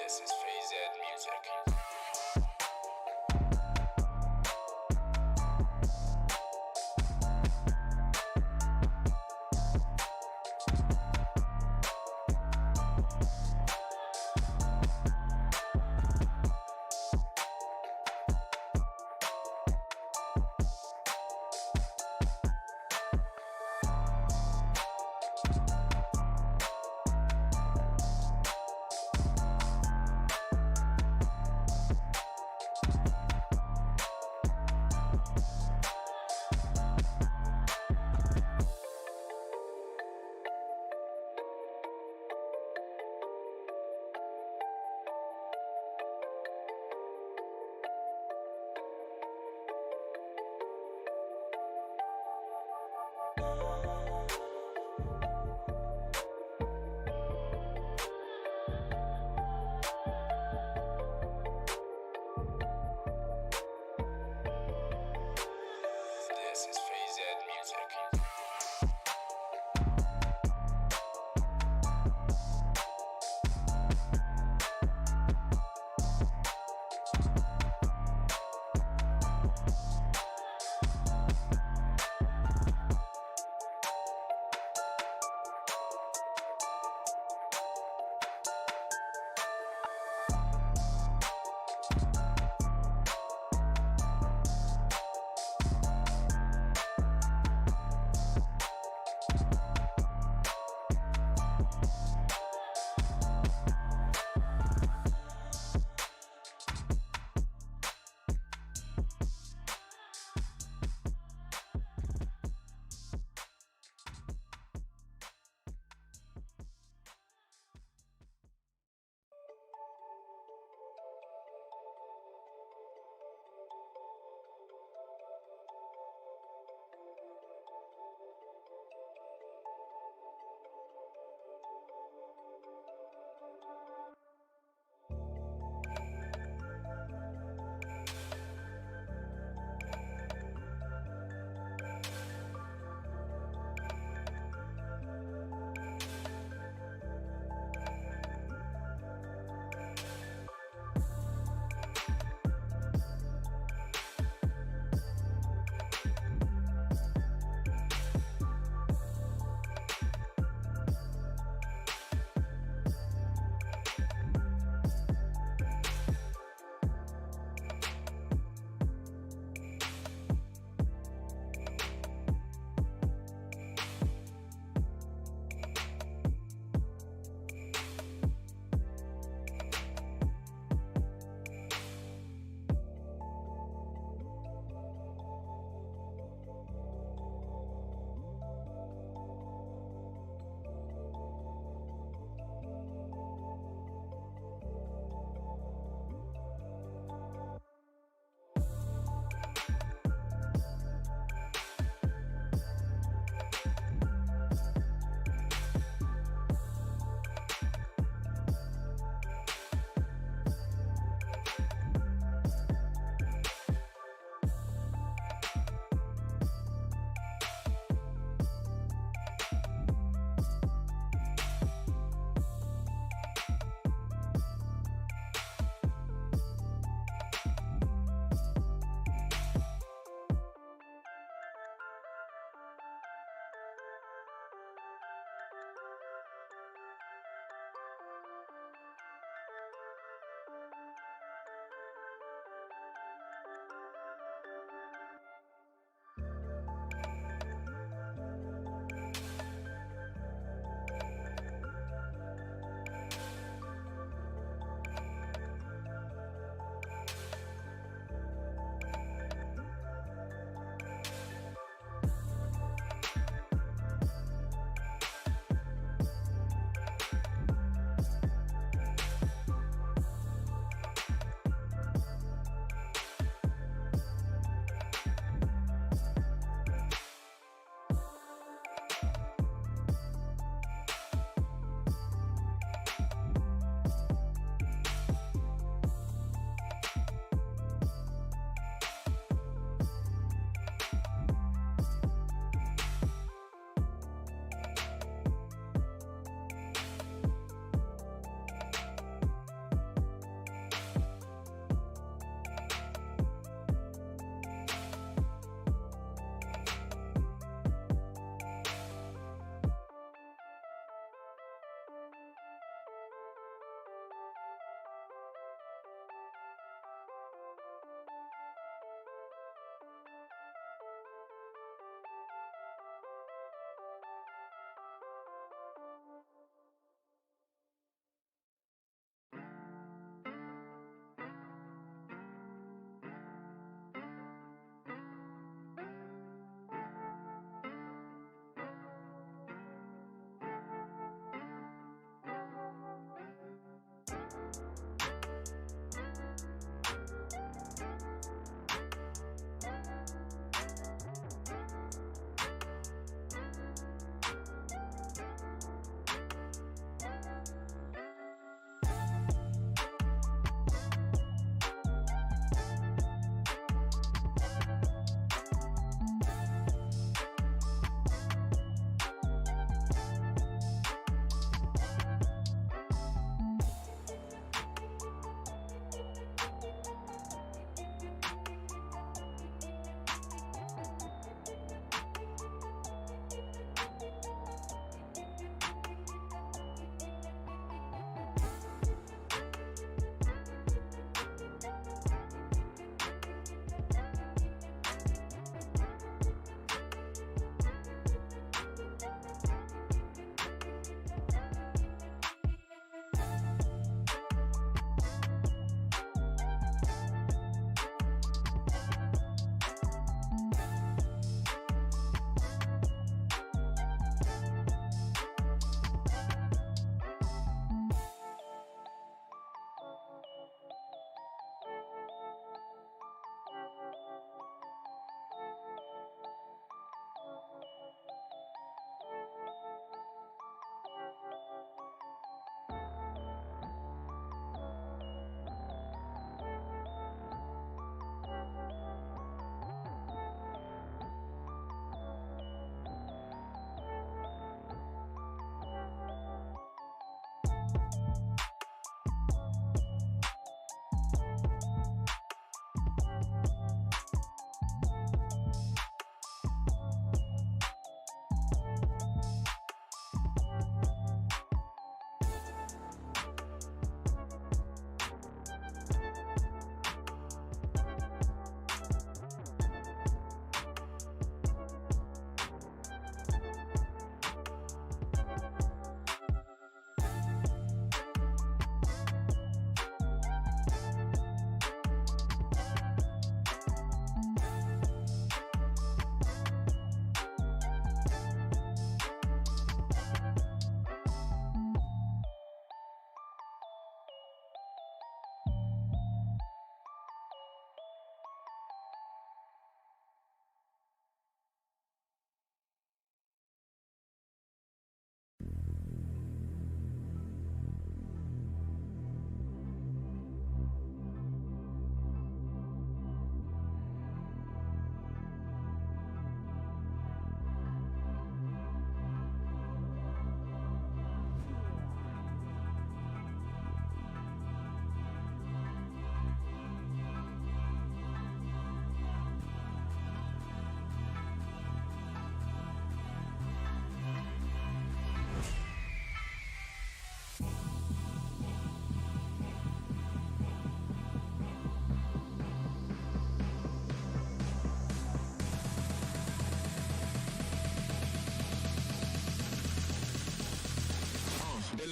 This is Phase Ed Music.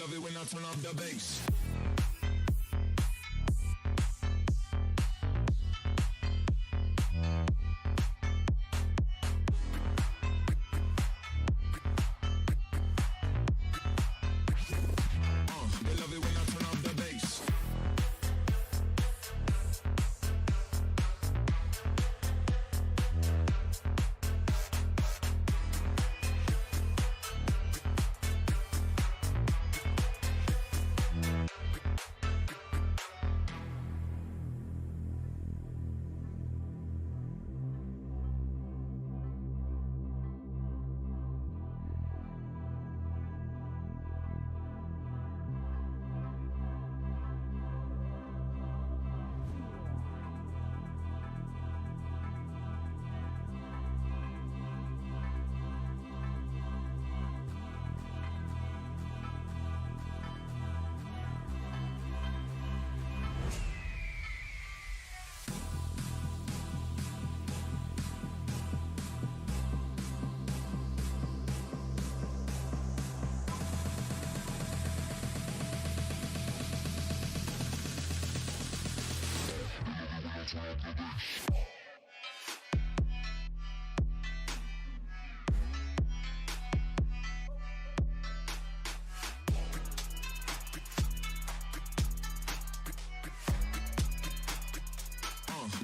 love it when I turn up the bass. They love it when I turn up the bass.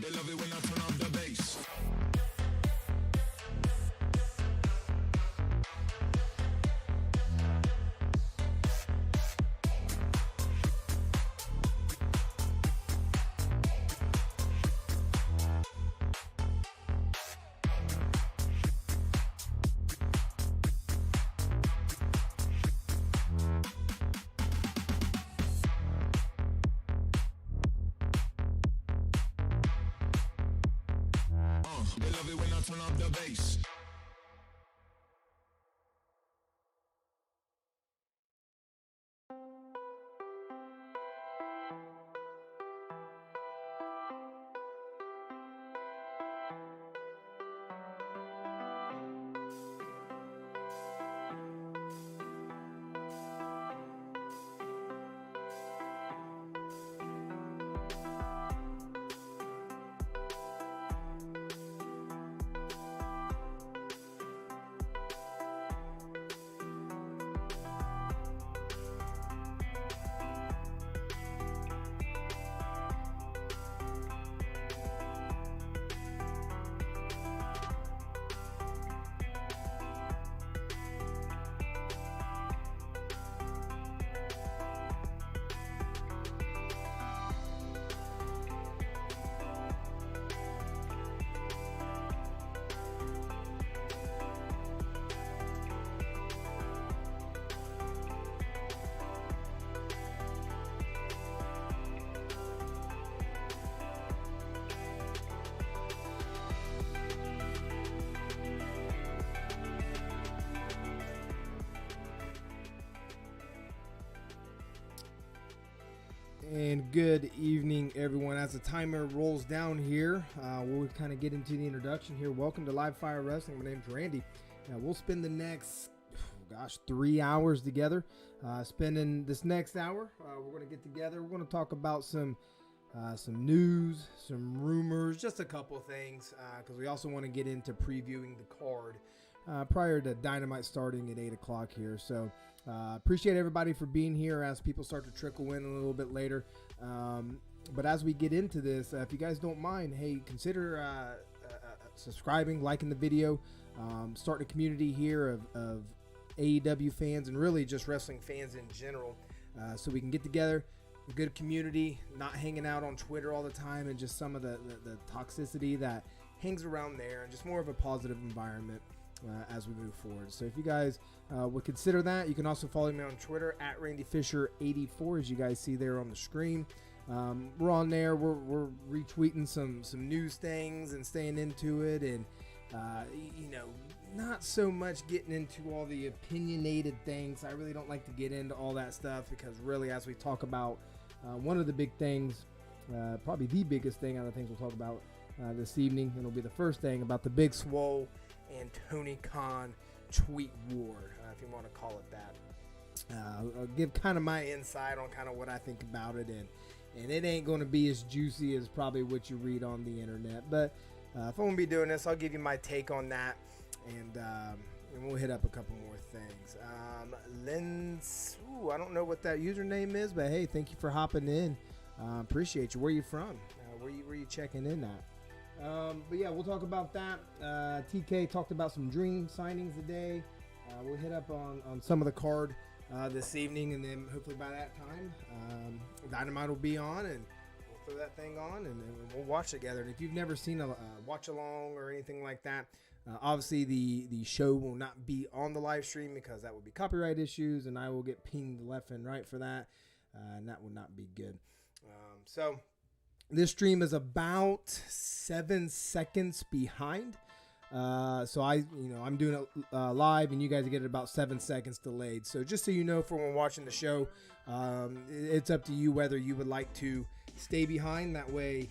They love it when I turn up the bass. They love it when I turn up the bass. And good evening, everyone. As the timer rolls down here, we'll kind of get into the introduction here. Welcome to Live Fire Wrestling. My name's Randy. We'll spend the next, 3 hours together. Spending this next hour, we're going to get together. We're going to talk about some news, some rumors, just a couple of things, because we also want to get into previewing the card prior to Dynamite starting at 8 o'clock here. So appreciate everybody for being here as people start to trickle in a little bit later. But as we get into this, if you guys don't mind, hey, consider subscribing, liking the video, starting a community here of AEW fans and really just wrestling fans in general, so we can get together, a good community, not hanging out on Twitter all the time and just some of the toxicity that hangs around there, and just more of a positive environment as we move forward. So if you guys would consider that, you can also follow me on Twitter at RandyFisher84, as you guys see there on the screen. We're on there. We're retweeting some news things and staying into it, and not so much getting into all the opinionated things. I really don't like to get into all that stuff, because really, as we talk about one of the big things, probably the biggest thing out of the things we'll talk about this evening, and it'll be the first thing about the Big Swole and Tony Khan tweet war, if you want to call it that. I'll give kind of my insight on kind of what I think about it, and it ain't going to be as juicy as probably what you read on the internet, but if I'm going to be doing this, I'll give you my take on that, and we'll hit up a couple more things. Lens, I don't know what that username is, but hey, thank you for hopping in. Appreciate you. Where you from? Where you checking in at? But yeah, we'll talk about that. TK talked about some dream signings today. We'll hit up on some of the card this evening, and then hopefully by that time, Dynamite will be on, and we'll throw that thing on, and we'll watch together. And if you've never seen a watch along or anything like that, obviously the show will not be on the live stream, because that would be copyright issues, and I will get pinged left and right for that, and that would not be good. So this stream is about 7 seconds behind. So I'm doing it live, and you guys get it about 7 seconds delayed. So just so you know, for when watching the show, it's up to you whether you would like to stay behind that way,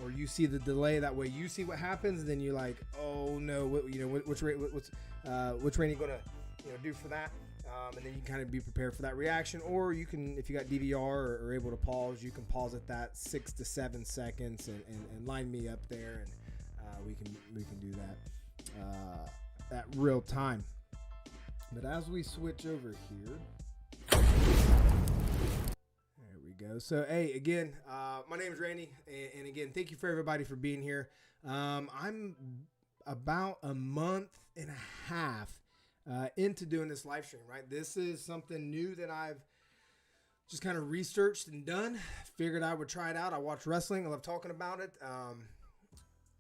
or you see the delay that way. You see what happens, and then you're like, oh no, which Randy gonna do for that, and then you can kind of be prepared for that reaction. Or you can, if you got DVR or are able to pause, you can pause at that 6 to 7 seconds and line me up there, and we can do that at real time. But as we switch over here, there we go. So hey, again, my name is Randy, and again, thank you for everybody for being here. I'm about a month and a half into doing this live stream, right? This is something new that I've just kind of researched and done. Figured I would try it out. I watch wrestling. I love talking about it.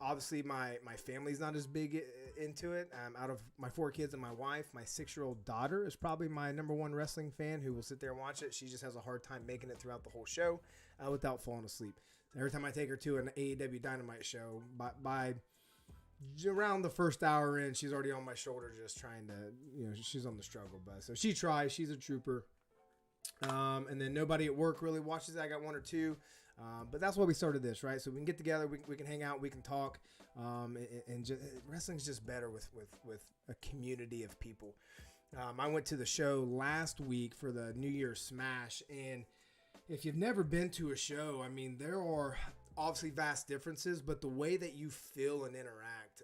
Obviously, my family's not as big into it. Out of my 4 kids and my wife, my 6-year-old daughter is probably my number one wrestling fan, who will sit there and watch it. She just has a hard time making it throughout the whole show without falling asleep. Every time I take her to an AEW Dynamite show, by around the first hour in, she's already on my shoulder just trying to, she's on the struggle bus. So she tries. She's a trooper. And then nobody at work really watches it. I got 1 or 2. But that's why we started this, right? So we can get together, we can hang out, we can talk, and just, wrestling's just better with a community of people. I went to the show last week for the New Year's Smash, and if you've never been to a show, I mean, there are obviously vast differences, but the way that you feel and interact,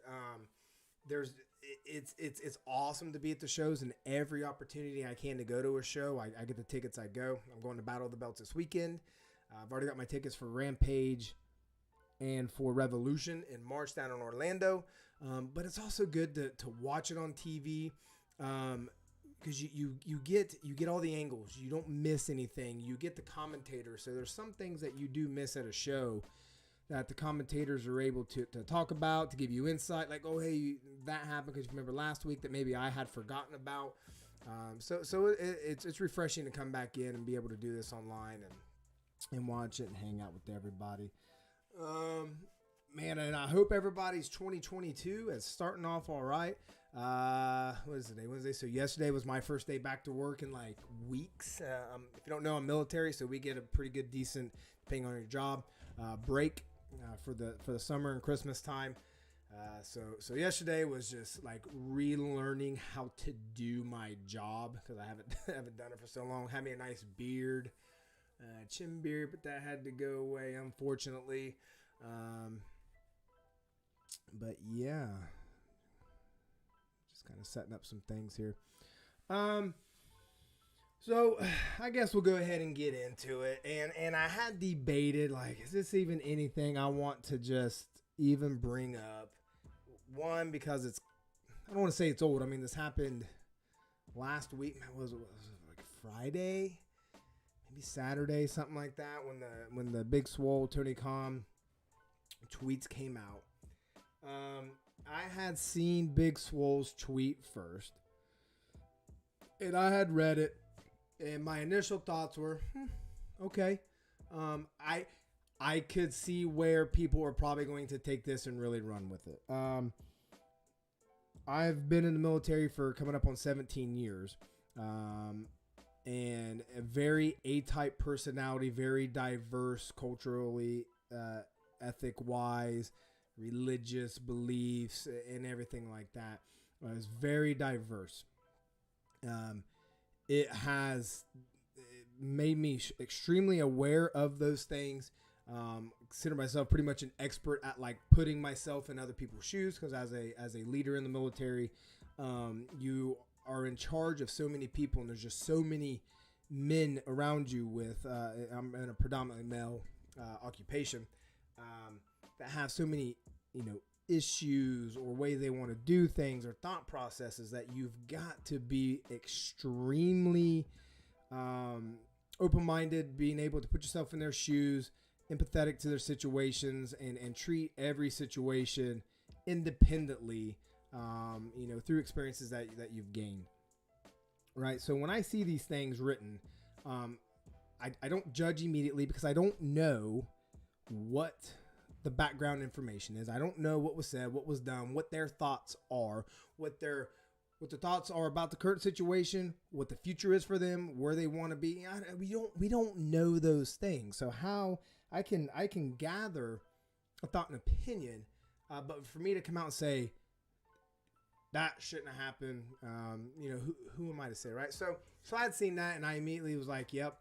it's awesome to be at the shows, and every opportunity I can to go to a show, I get the tickets, I go. I'm going to Battle of the Belts this weekend. I've already got my tickets for Rampage and for Revolution in March down in Orlando. But it's also good to watch it on TV, because you get all the angles. You don't miss anything. You get the commentators. So there's some things that you do miss at a show that the commentators are able to talk about, to give you insight. Like, oh, hey, that happened because you remember last week that maybe I had forgotten about. So it's refreshing to come back in and be able to do this online and watch it and hang out with everybody. Man, and I hope everybody's 2022 is starting off all right. What is today? Wednesday. So yesterday was my first day back to work in like weeks. If you don't know, I'm military, so we get a pretty good, decent, depending on your job, break for the summer and Christmas time. So yesterday was just like relearning how to do my job because I haven't done it for so long. Had me a nice beard, chin beard, but that had to go away unfortunately. But yeah, just kind of setting up some things here. So I guess we'll go ahead and get into it. And I had debated, like, is this even anything I want to just even bring up? One, because I don't want to say it's old. I mean, this happened last week. Was it like Friday? Maybe Saturday, something like that, when the Big Swole Tony Khan tweets came out. I had seen Big Swole's tweet first, and I had read it, and my initial thoughts were, okay. I could see where people are probably going to take this and really run with it. I've been in the military for coming up on 17 years, and a very A-type personality, very diverse culturally, ethic-wise, religious beliefs, and everything like that. It's very diverse. It has made me extremely aware of those things. Consider myself pretty much an expert at like putting myself in other people's shoes, because as a leader in the military, you are in charge of so many people, and there's just so many men around you with I'm in a predominantly male occupation, that have so many issues or way they want to do things or thought processes that you've got to be extremely open-minded, being able to put yourself in their shoes, empathetic to their situations, and treat every situation independently, through experiences that you've gained. Right. So when I see these things written, I don't judge immediately, because I don't know what the background information is. I don't know what was said, what was done, what their thoughts are, what their thoughts are about the current situation, what the future is for them, where they want to be. We don't know those things. So how I can gather a thought and opinion, but for me to come out and say that shouldn't have happened, who am I to say, right? So I had seen that, and I immediately was like, yep,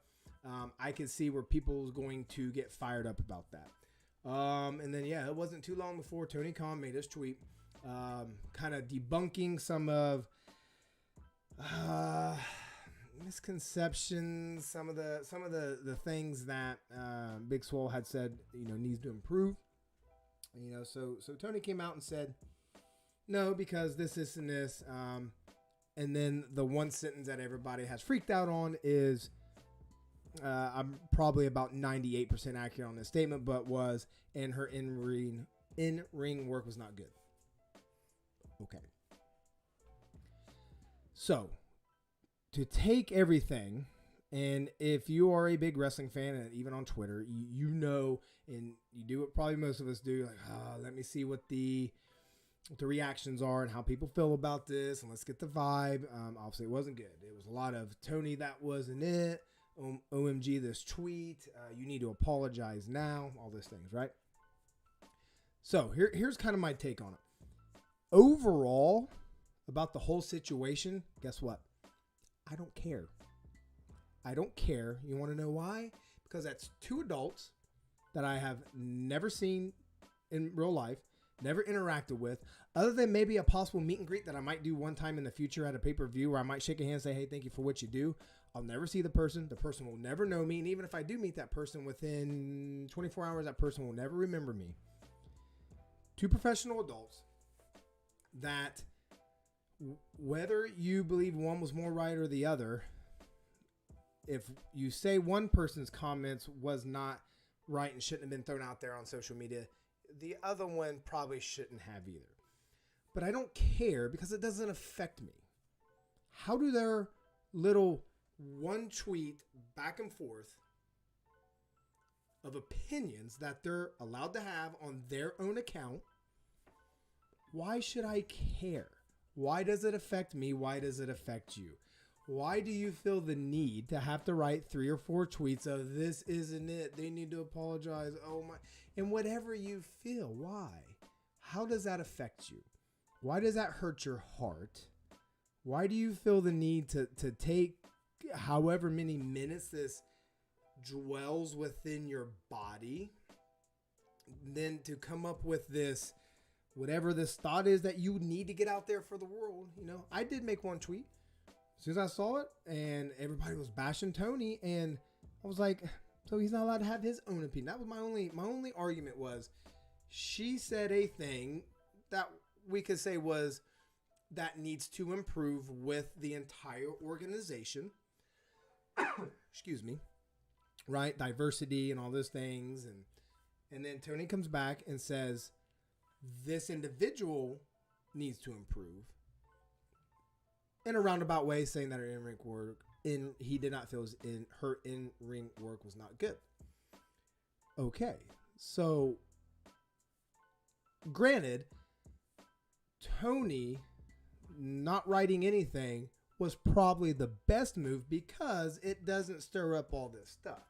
I could see where people was going to get fired up about that. And then, yeah, it wasn't too long before Tony Khan made his tweet, kind of debunking some of misconceptions, some of the things that Big Swole had said, needs to improve. So Tony came out and said, no, because this, and this. And then the one sentence that everybody has freaked out on is, I'm probably about 98% accurate on this statement, but was, and her in-ring work was not good. Okay. So, to take everything, and if you are a big wrestling fan, and even on Twitter, you know, and you do what probably most of us do, like, let me see what the reactions are and how people feel about this, and let's get the vibe. Obviously, it wasn't good. It was a lot of, Tony, that wasn't it. OMG, this tweet, you need to apologize now, all those things, right? So here's kind of my take on it. Overall, about the whole situation, guess what? I don't care. I don't care. You want to know why? Because that's two adults that I have never seen in real life, never interacted with, other than maybe a possible meet and greet that I might do one time in the future at a pay-per-view, where I might shake a hand and say, hey, thank you for what you do. I'll never see the person. The person will never know me. And even if I do meet that person within 24 hours, that person will never remember me. Two professional adults that, whether you believe one was more right or the other, if you say one person's comments was not right and shouldn't have been thrown out there on social media, the other one probably shouldn't have either. But I don't care, because it doesn't affect me. How do their little one tweet back and forth of opinions that they're allowed to have on their own account, why should I care? Why does it affect me? Why does it affect you? Why do you feel the need to have to write 3 or 4 tweets of this isn't it? They need to apologize. Oh my, and whatever you feel, why? How does that affect you? Why does that hurt your heart? Why do you feel the need to take however many minutes this dwells within your body, then to come up with this, whatever this thought is that you need to get out there for the world? You know, I did make one tweet as soon as I saw it, and everybody was bashing Tony, and I was like, so he's not allowed to have his own opinion. That was my only argument was she said a thing that we could say was that needs to improve with the entire organization. Excuse me. Right? Diversity and all those things. And then Tony comes back and says, this individual needs to improve. In a roundabout way, saying that her in-ring work, he did not feel her in-ring work was not good. Okay. So, granted, Tony not writing anything was probably the best move because it doesn't stir up all this stuff.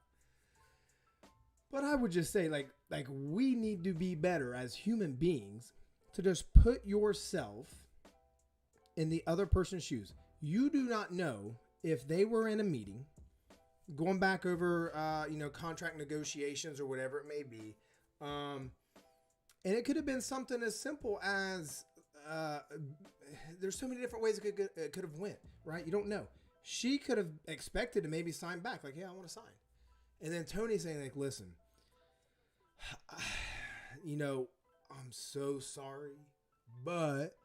But I would just say, like we need to be better as human beings to just put yourself in the other person's shoes. You do not know if they were in a meeting going back over, contract negotiations or whatever it may be. And it could have been something as simple as, there's so many different ways it could have went, right? You don't know. She could have expected to maybe sign back. Like, yeah, I want to sign. And then Tony saying, like, listen, I'm so sorry, but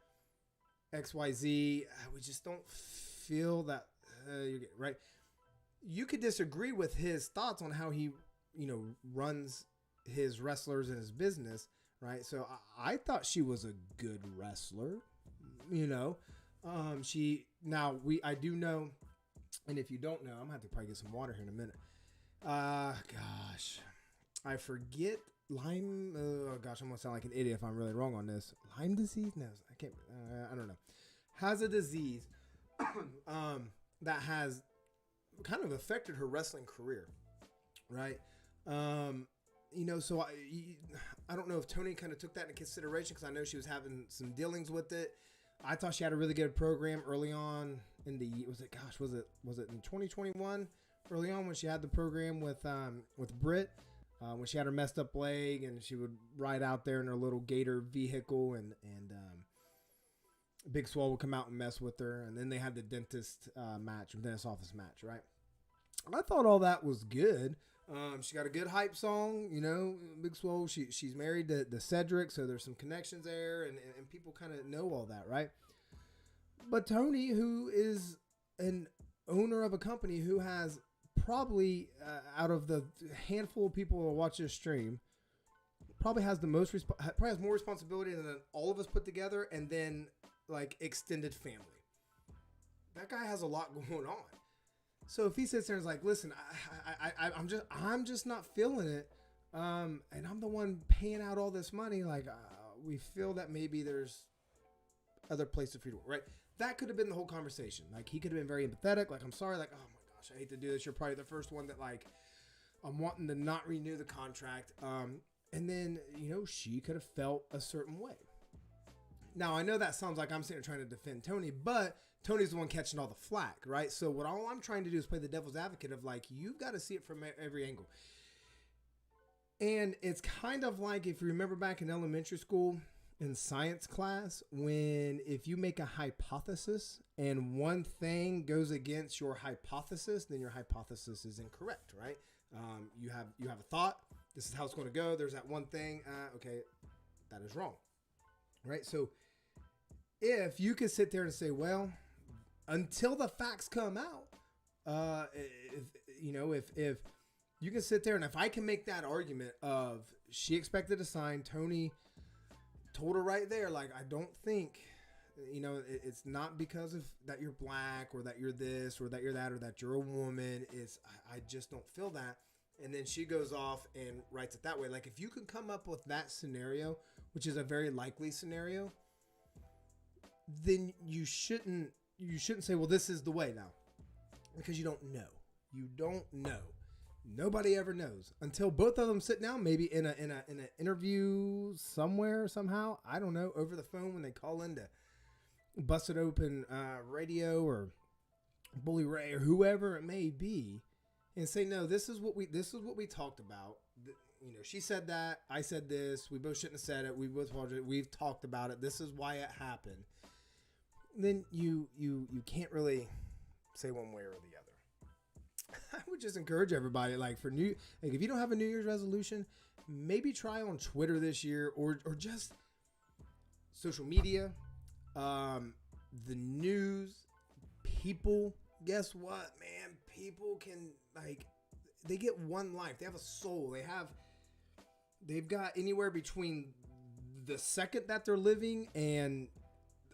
XYZ, we just don't feel that you're getting right. You could disagree with his thoughts on how he, runs his wrestlers and his business, right? So I thought she was a good wrestler, I do know, and if you don't know, I'm gonna have to probably get some water here in a minute. I forget Lyme. Oh gosh, I'm gonna sound like an idiot if I'm really wrong on this. Lyme disease? No, I can't. I don't know. Has a disease that has kind of affected her wrestling career, right? So I don't know if Tony kind of took that into consideration because I know she was having some dealings with it. I thought she had a really good program early on in the, was it in 2021 early on when she had the program with Britt, when she had her messed up leg and she would ride out there in her little Gator vehicle and Big Swole would come out and mess with her. And then they had the dentist office match, right? I thought all that was good. She got a good hype song, Big Swole. She's married to Cedric, so there's some connections there, and people kind of know all that, right? But Tony, who is an owner of a company who has probably, out of the handful of people who watch this stream, probably has probably has more responsibility than all of us put together, and then like extended family. That guy has a lot going on. So if he sits there and is like, listen, I'm just not feeling it, and I'm the one paying out all this money, like we feel that maybe there's other places for you to work, right? That could have been the whole conversation. Like he could have been very empathetic, like I'm sorry, like, oh my gosh, I hate to do this. You're probably the first one that like I'm wanting to not renew the contract. And then, she could have felt a certain way. Now, I know that sounds like I'm sitting there trying to defend Tony, but Tony's the one catching all the flack, right? So all I'm trying to do is play the devil's advocate of like, you've got to see it from every angle. And it's kind of like if you remember back in elementary school in science class, if you make a hypothesis and one thing goes against your hypothesis, then your hypothesis is incorrect, right? You have a thought. This is how it's going to go. There's that one thing. Okay, that is wrong, right? So if you could sit there and say, well, until the facts come out, if you can sit there and if I can make that argument of she expected to sign, Tony told her right there, like, I don't think, it's not because of that you're black or that you're this or that you're that or that you're a woman. I just don't feel that. And then she goes off and writes it that way. Like, if you can come up with that scenario, which is a very likely scenario, then you shouldn't say, well, this is the way now. Because you don't know. You don't know. Nobody ever knows until both of them sit down, maybe in an interview somewhere, somehow. I don't know, over the phone when they call in to Busted Open Radio or Bully Ray or whoever it may be, and say, no, this is what we talked about. You know, she said that, I said this, we both shouldn't have said it, we've talked about it, this is why it happened. Then you can't really say one way or the other. I would just encourage everybody, like, if you don't have a New Year's resolution, maybe try on Twitter this year or just social media, the news, people. Guess what, man? People can, like, they get one life. They have a soul. They've got anywhere between the second that they're living and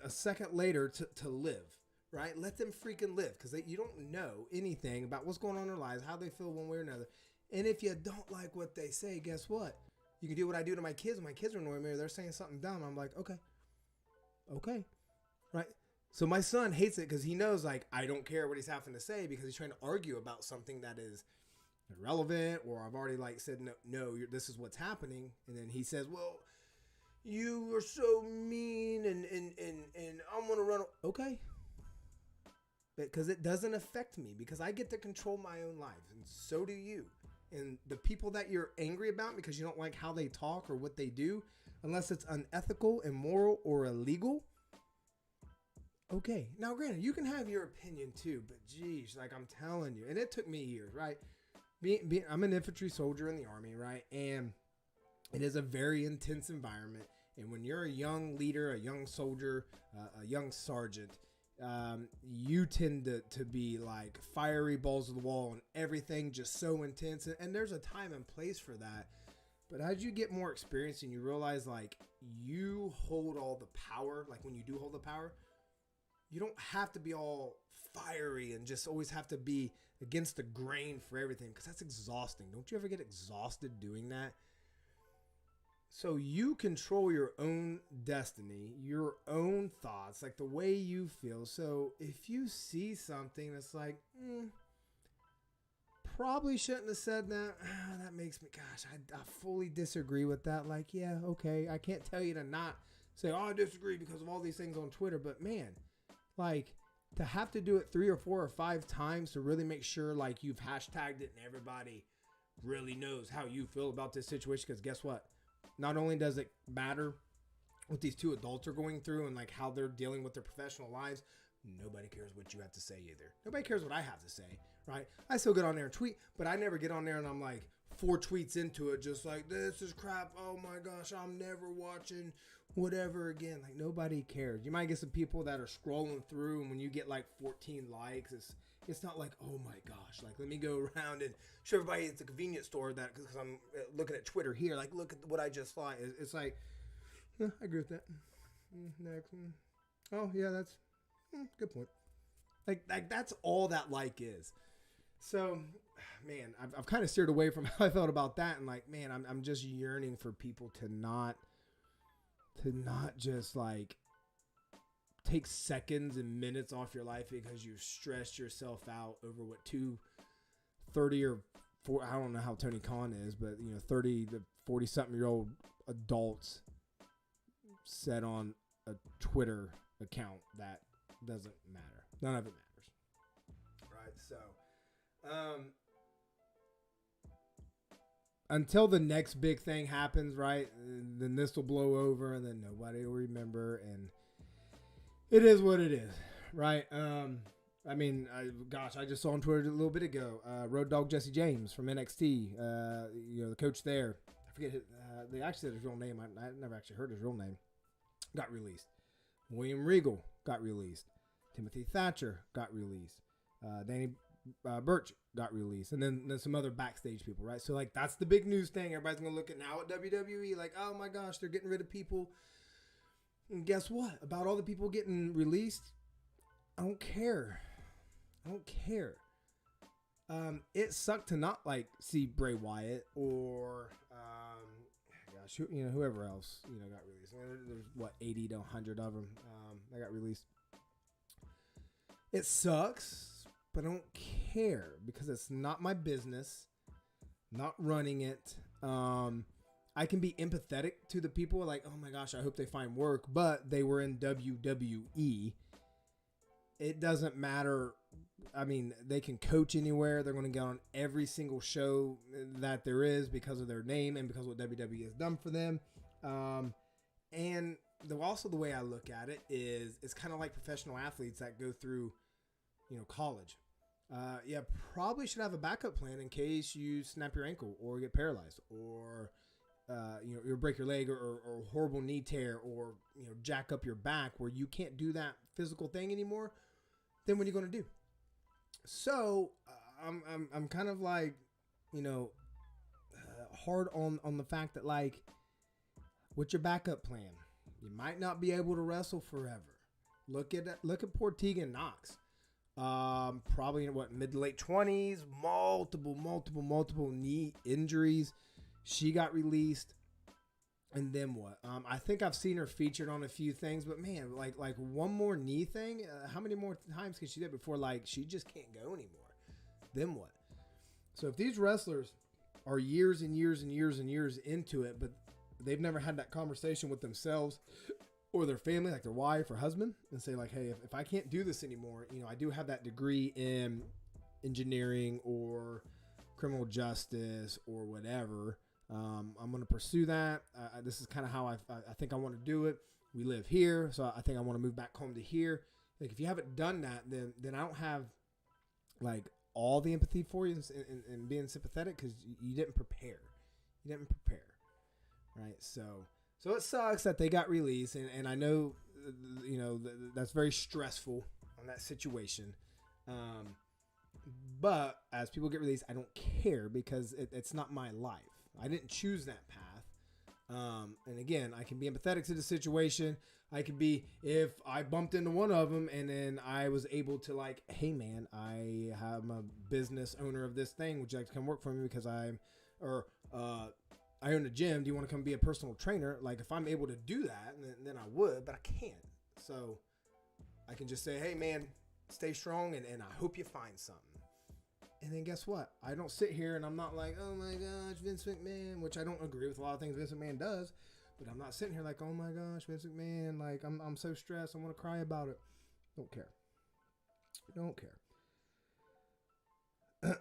a second later to live, right? Let them freaking live, because you don't know anything about what's going on in their lives, how they feel one way or another. And if you don't like what they say, guess what? You can do what I do to my kids. When my kids are annoying me or they're saying something dumb, I'm like, okay, right? So my son hates it because he knows, like, I don't care what he's having to say because he's trying to argue about something that is irrelevant, or I've already, like, said, no, this is what's happening. And then he says, well, you are so mean and I'm going to run. Okay. Because it doesn't affect me, because I get to control my own life, and so do you. And the people that you're angry about because you don't like how they talk or what they do, unless it's unethical, immoral, or illegal, okay. Now, granted, you can have your opinion too, but geez, like, I'm telling you, and it took me years, right? I'm an infantry soldier in the Army, right? And it is a very intense environment. And when you're a young leader, a young soldier, a young sergeant, you tend to be like fiery balls to the wall and everything just so intense. And there's a time and place for that. But as you get more experience and you realize, like, you hold all the power, like when you do hold the power, you don't have to be all fiery and just always have to be against the grain for everything, because that's exhausting. Don't you ever get exhausted doing that? So you control your own destiny, your own thoughts, like the way you feel. So if you see something that's like, probably shouldn't have said that. That makes me, gosh, I fully disagree with that. Like, yeah, okay. I can't tell you to not say, oh, I disagree because of all these things on Twitter. But man, like, to have to do it 3 or 4 or 5 times to really make sure, like, you've hashtagged it and everybody really knows how you feel about this situation. Because guess what? Not only does it matter what these two adults are going through and, like, how they're dealing with their professional lives, nobody cares what you have to say either. Nobody cares what I have to say, right? I still get on there and tweet, but I never get on there and I'm like 4 tweets into it just like, this is crap. Oh my gosh, I'm never watching whatever again. Like, nobody cares. You might get some people that are scrolling through, and when you get like 14 likes, it's not like, oh my gosh, like, let me go around and show everybody at the convenience store that, because I'm looking at Twitter here, like, look at what I just saw. It's like, I agree with that. Next one. Oh yeah, that's good point. Like that's all that like is. So, man, I've kind of steered away from how I felt about that, and like, man, I'm just yearning for people to not just like take seconds and minutes off your life because you've stressed yourself out over what 30 or 4, I don't know how Tony Khan is, but 30 to 40 something year old adults said on a Twitter account that doesn't matter. None of it matters. Right. So, until the next big thing happens, right, then this will blow over and then nobody will remember, and it is what it is, right? I mean, I just saw on Twitter a little bit ago, Road Dogg Jesse James from NXT, the coach there, I forget they actually said his real name. I never actually heard his real name. Got released. William Regal got released. Timothy Thatcher got released. Danny Burch got released, and then some other backstage people, right? So, like, that's the big news thing. Everybody's gonna look at now at WWE, like, oh my gosh, they're getting rid of people. And guess what? About all the people getting released, I don't care. It sucked to not like see Bray Wyatt or gosh, whoever else got released. I mean, there's what 80 to 100 of them that got released. It sucks, but I don't care because it's not my business. Not running it. I can be empathetic to the people like, oh my gosh, I hope they find work, but they were in WWE. It doesn't matter. I mean, they can coach anywhere. They're going to get on every single show that there is because of their name and because of what WWE has done for them. And also the way I look at it is it's kind of like professional athletes that go through, college. Yeah, probably should have a backup plan in case you snap your ankle or get paralyzed or, you break your leg or horrible knee tear or, jack up your back where you can't do that physical thing anymore. Then what are you going to do? So I'm kind of like, hard on the fact that like, what's your backup plan? You might not be able to wrestle forever. Look at poor Tegan Knox. Probably in mid to late 20s, multiple knee injuries. She got released. And then what? I think I've seen her featured on a few things, but man, like one more knee thing. How many more times can she do it before like she just can't go anymore? Then what? So if these wrestlers are years and years and years and years into it, but they've never had that conversation with themselves or their family, like their wife or husband, and say like, hey, if I can't do this anymore, I do have that degree in engineering or criminal justice or whatever. I'm going to pursue that. This is kind of how I think I want to do it. We live here, so I think I want to move back home to here. Like if you haven't done that, then I don't have like all the empathy for you and being sympathetic because you didn't prepare. Right? So it sucks that they got released, and I know that's very stressful on that situation. But as people get released, I don't care because it's not my life. I didn't choose that path. And again, I can be empathetic to the situation. I could be, if I bumped into one of them and then I was able to like, hey man, I am a business owner of this thing. Would you like to come work for me because I own a gym. Do you want to come be a personal trainer? Like if I'm able to do that, then I would, but I can't. So I can just say, hey man, stay strong and I hope you find something. And then guess what? I don't sit here and I'm not like, oh my gosh, Vince McMahon, which I don't agree with a lot of things Vince McMahon does, but I'm not sitting here like, oh my gosh, Vince McMahon, like I'm so stressed, I want to cry about it. Don't care. That's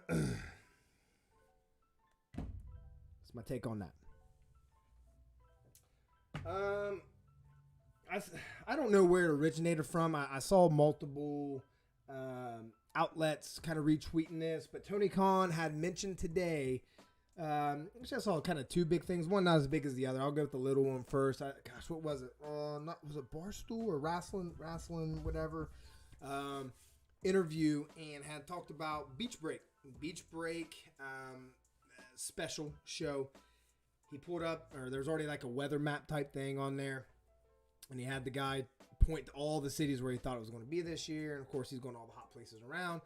my take on that. I don't know where it originated from. I saw multiple outlets kind of retweeting this, but Tony Khan had mentioned today, which I saw kind of two big things. One not as big as the other. I'll go with the little one first. Gosh, what was it? Was it Barstool or wrestling, whatever, interview, and had talked about Beach Break special show. He pulled up, or there's already like a weather map type thing on there, and he had the guy point to all the cities where he thought it was going to be this year, and of course he's going to all the hot places around.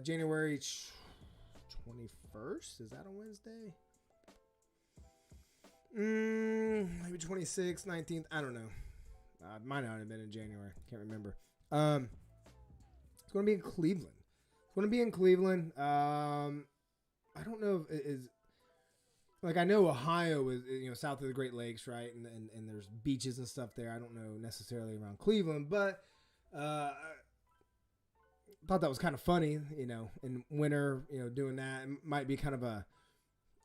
January 21st, is that a Wednesday? Maybe 26th, 19th, I don't know. It might not have been in January, can't remember. It's going to be in Cleveland. I don't know if it is. Like, I know Ohio is, south of the Great Lakes, right? And there's beaches and stuff there. I don't know necessarily around Cleveland, but I thought that was kind of funny, in winter, doing that. It might be kind of a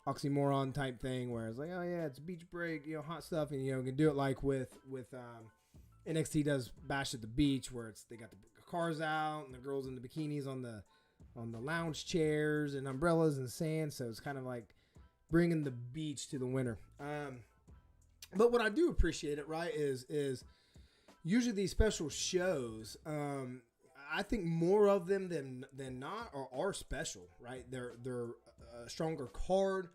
oxymoron type thing where it's like, oh yeah, it's beach break, hot stuff. And, you can do it like with NXT does Bash at the Beach, where they got the cars out and the girls in the bikinis on the lounge chairs and umbrellas and sand. So it's kind of like bringing the beach to the winter. But what I do appreciate it, right, is usually these special shows, I think more of them than not are special, right? They're a stronger card.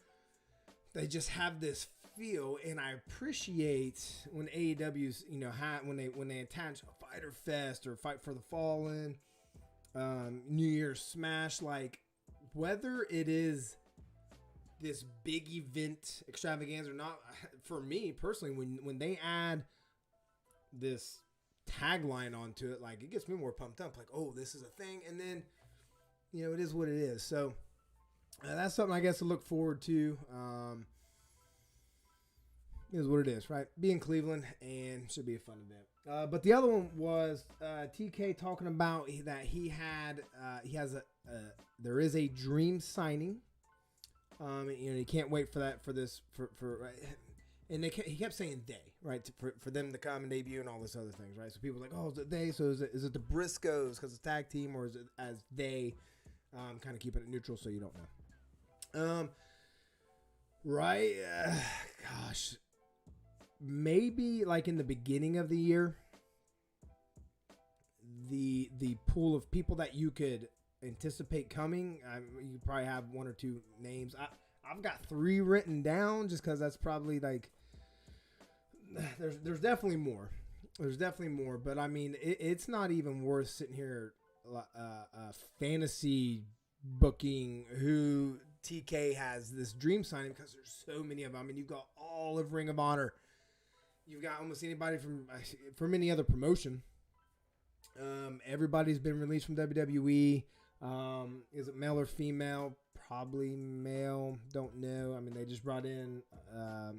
They just have this feel, and I appreciate when AEW's, when they attach a Fighter Fest or Fight for the Fallen, New Year's Smash, like whether it is this big event extravaganza or not, for me personally, when they add this tagline onto it, like, it gets me more pumped up. Like, oh, this is a thing, and then it is what it is. So that's something I guess to look forward to. Is what it is, right? Be in Cleveland, and should be a fun event. But the other one was TK talking about that there is a dream signing. He can't wait for that, and he kept saying they, right, for them to come and debut and all this other things, right? So people are like, oh, is it they? So is it the Briscoes because it's tag team, or is it as they? Kind of keeping it neutral so you don't know. Right? Gosh. Maybe like in the beginning of the year, the pool of people that you could anticipate coming, you probably have one or two names. I've got 3 written down just because that's probably like there's definitely more. There's definitely more, but I mean it's not even worth sitting here fantasy booking who TK has this dream signing because there's so many of them. I mean, you've got all of Ring of Honor. You've got almost anybody from any other promotion. Everybody's been released from WWE. Is it male or female? Probably male. Don't know. I mean, they just brought in, I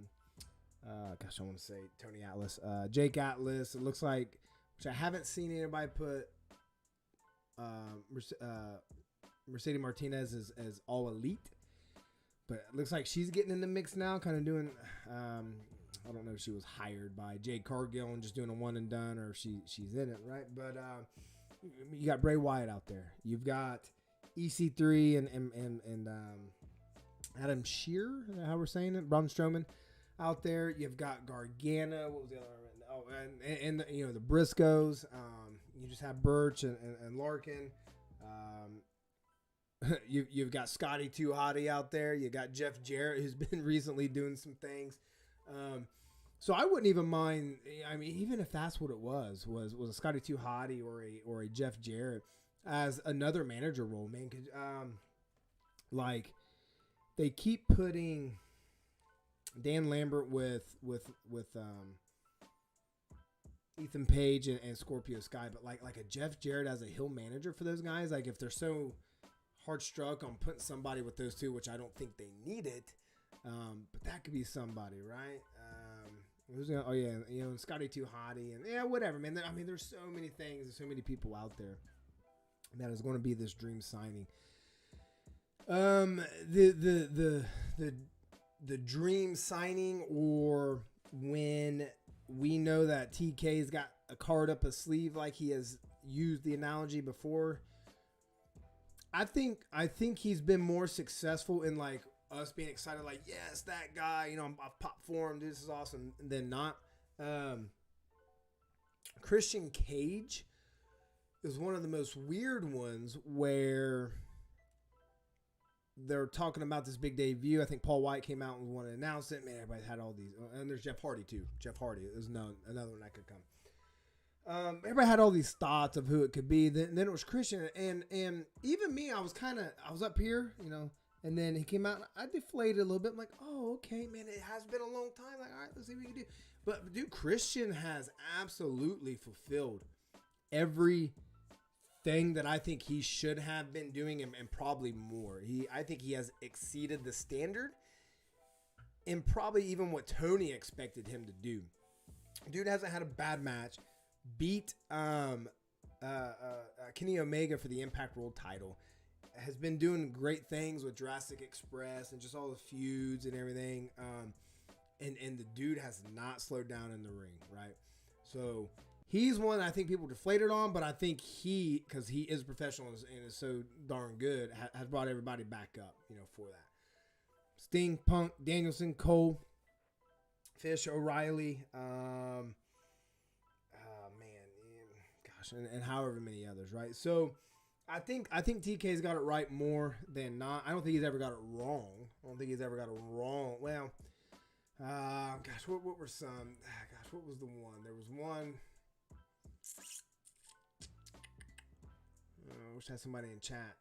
want to say Tony Atlas, Jake Atlas. It looks like, which I haven't seen anybody put Mercedes Martinez as all elite, but it looks like she's getting in the mix now, kind of doing. I don't know if she was hired by Jade Cargill and just doing a one and done, or if she's in it, right? But you got Bray Wyatt out there. You've got EC3 and Adam Shearer, how we're saying it, Braun Strowman out there. You've got Gargano. What was the other one? Oh, and the Briscoes. You just have Birch and Larkin. You've got Scotty Too Hottie out there. You got Jeff Jarrett, who's been recently doing some things. So I wouldn't even mind. I mean, even if that's what it was a Scotty Too Hottie or a Jeff Jarrett as another manager role, man. Like they keep putting Dan Lambert with Ethan Page and Scorpio Sky, but like a Jeff Jarrett as a heel manager for those guys. Like if they're so hard struck on putting somebody with those two, which I don't think they need it. But that could be somebody, right? Scotty Too Hottie and whatever, man. I mean, there's so many things, there's so many people out there that is going to be this dream signing. The dream signing, or when we know that TK's got a card up his sleeve, like he has used the analogy before. I think he's been more successful in like us being excited, like, yes, that guy, I've popped for him, this is awesome, than not. Christian Cage is one of the most weird ones where they're talking about this big debut. I think Paul White came out and wanted to announce it. Man, everybody had all these. And there's Jeff Hardy, too. Jeff Hardy is another one that could come. Everybody had all these thoughts of who it could be. Then it was Christian. And even me, I was up here, and then he came out and I deflated a little bit. I'm like, oh, okay, man, it has been a long time. Like, all right, let's see what we can do. But, dude, Christian has absolutely fulfilled every thing that I think he should have been doing and probably more. I think he has exceeded the standard and probably even what Tony expected him to do. Dude hasn't had a bad match. Beat Kenny Omega for the Impact World title. Has been doing great things with Jurassic Express and just all the feuds and everything. And the dude has not slowed down in the ring, right? So he's one I think people deflated on, but I think because he is professional and is so darn good, has brought everybody back up, for that. Sting, Punk, Danielson, Cole, Fish, O'Reilly, and however many others, right? So I think TK's got it right more than not. I don't think he's ever got it wrong. Well, what were some? What was the one? There was one. I wish I had somebody in chat.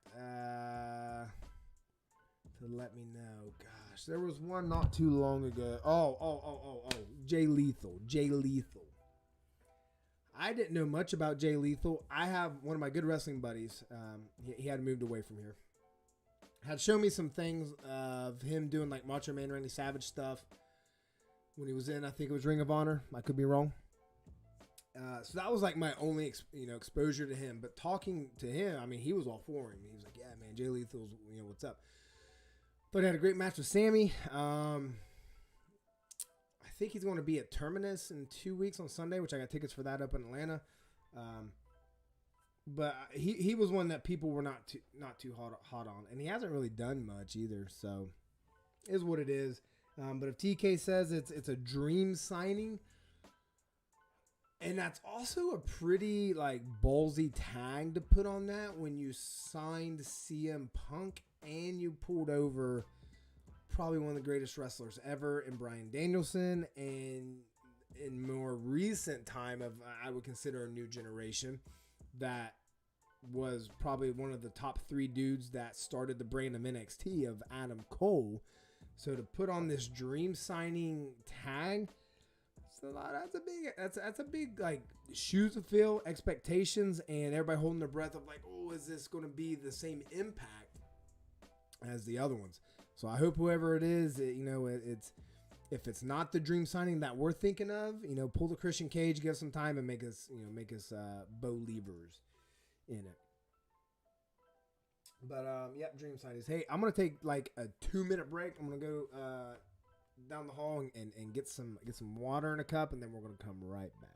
to let me know. Gosh, there was one not too long ago. Oh. Jay Lethal. I didn't know much about Jay Lethal. I have one of my good wrestling buddies. He had moved away from here. Had shown me some things of him doing like Macho Man Randy Savage stuff when he was in, I think it was Ring of Honor. I could be wrong. So that was like my only exposure to him. But talking to him, I mean, he was all for him. He was like, yeah, man, Jay Lethal's, what's up. But he had a great match with Sammy. I think he's going to be at Terminus in 2 weeks on Sunday, which I got tickets for that up in Atlanta. But he was one that people were not too hot on, and he hasn't really done much either. So, it is what it is. But if TK says it's a dream signing, and that's also a pretty like ballsy tag to put on that when you signed CM Punk and you pulled over probably one of the greatest wrestlers ever in Bryan Danielson, and in more recent time of I would consider a new generation that was probably one of the top 3 dudes that started the brand of NXT of Adam Cole. So to put on this dream signing tag, that's a big like shoes to fill, expectations, and everybody holding their breath of like, oh, is this going to be the same impact as the other ones? So I hope whoever it is, it's if it's not the dream signing that we're thinking of, pull the Christian Cage, give some time, and make us believers in it. But dream signings. Hey, I'm gonna take like a 2-minute break. I'm gonna go down the hall and get some water in a cup, and then we're gonna come right back.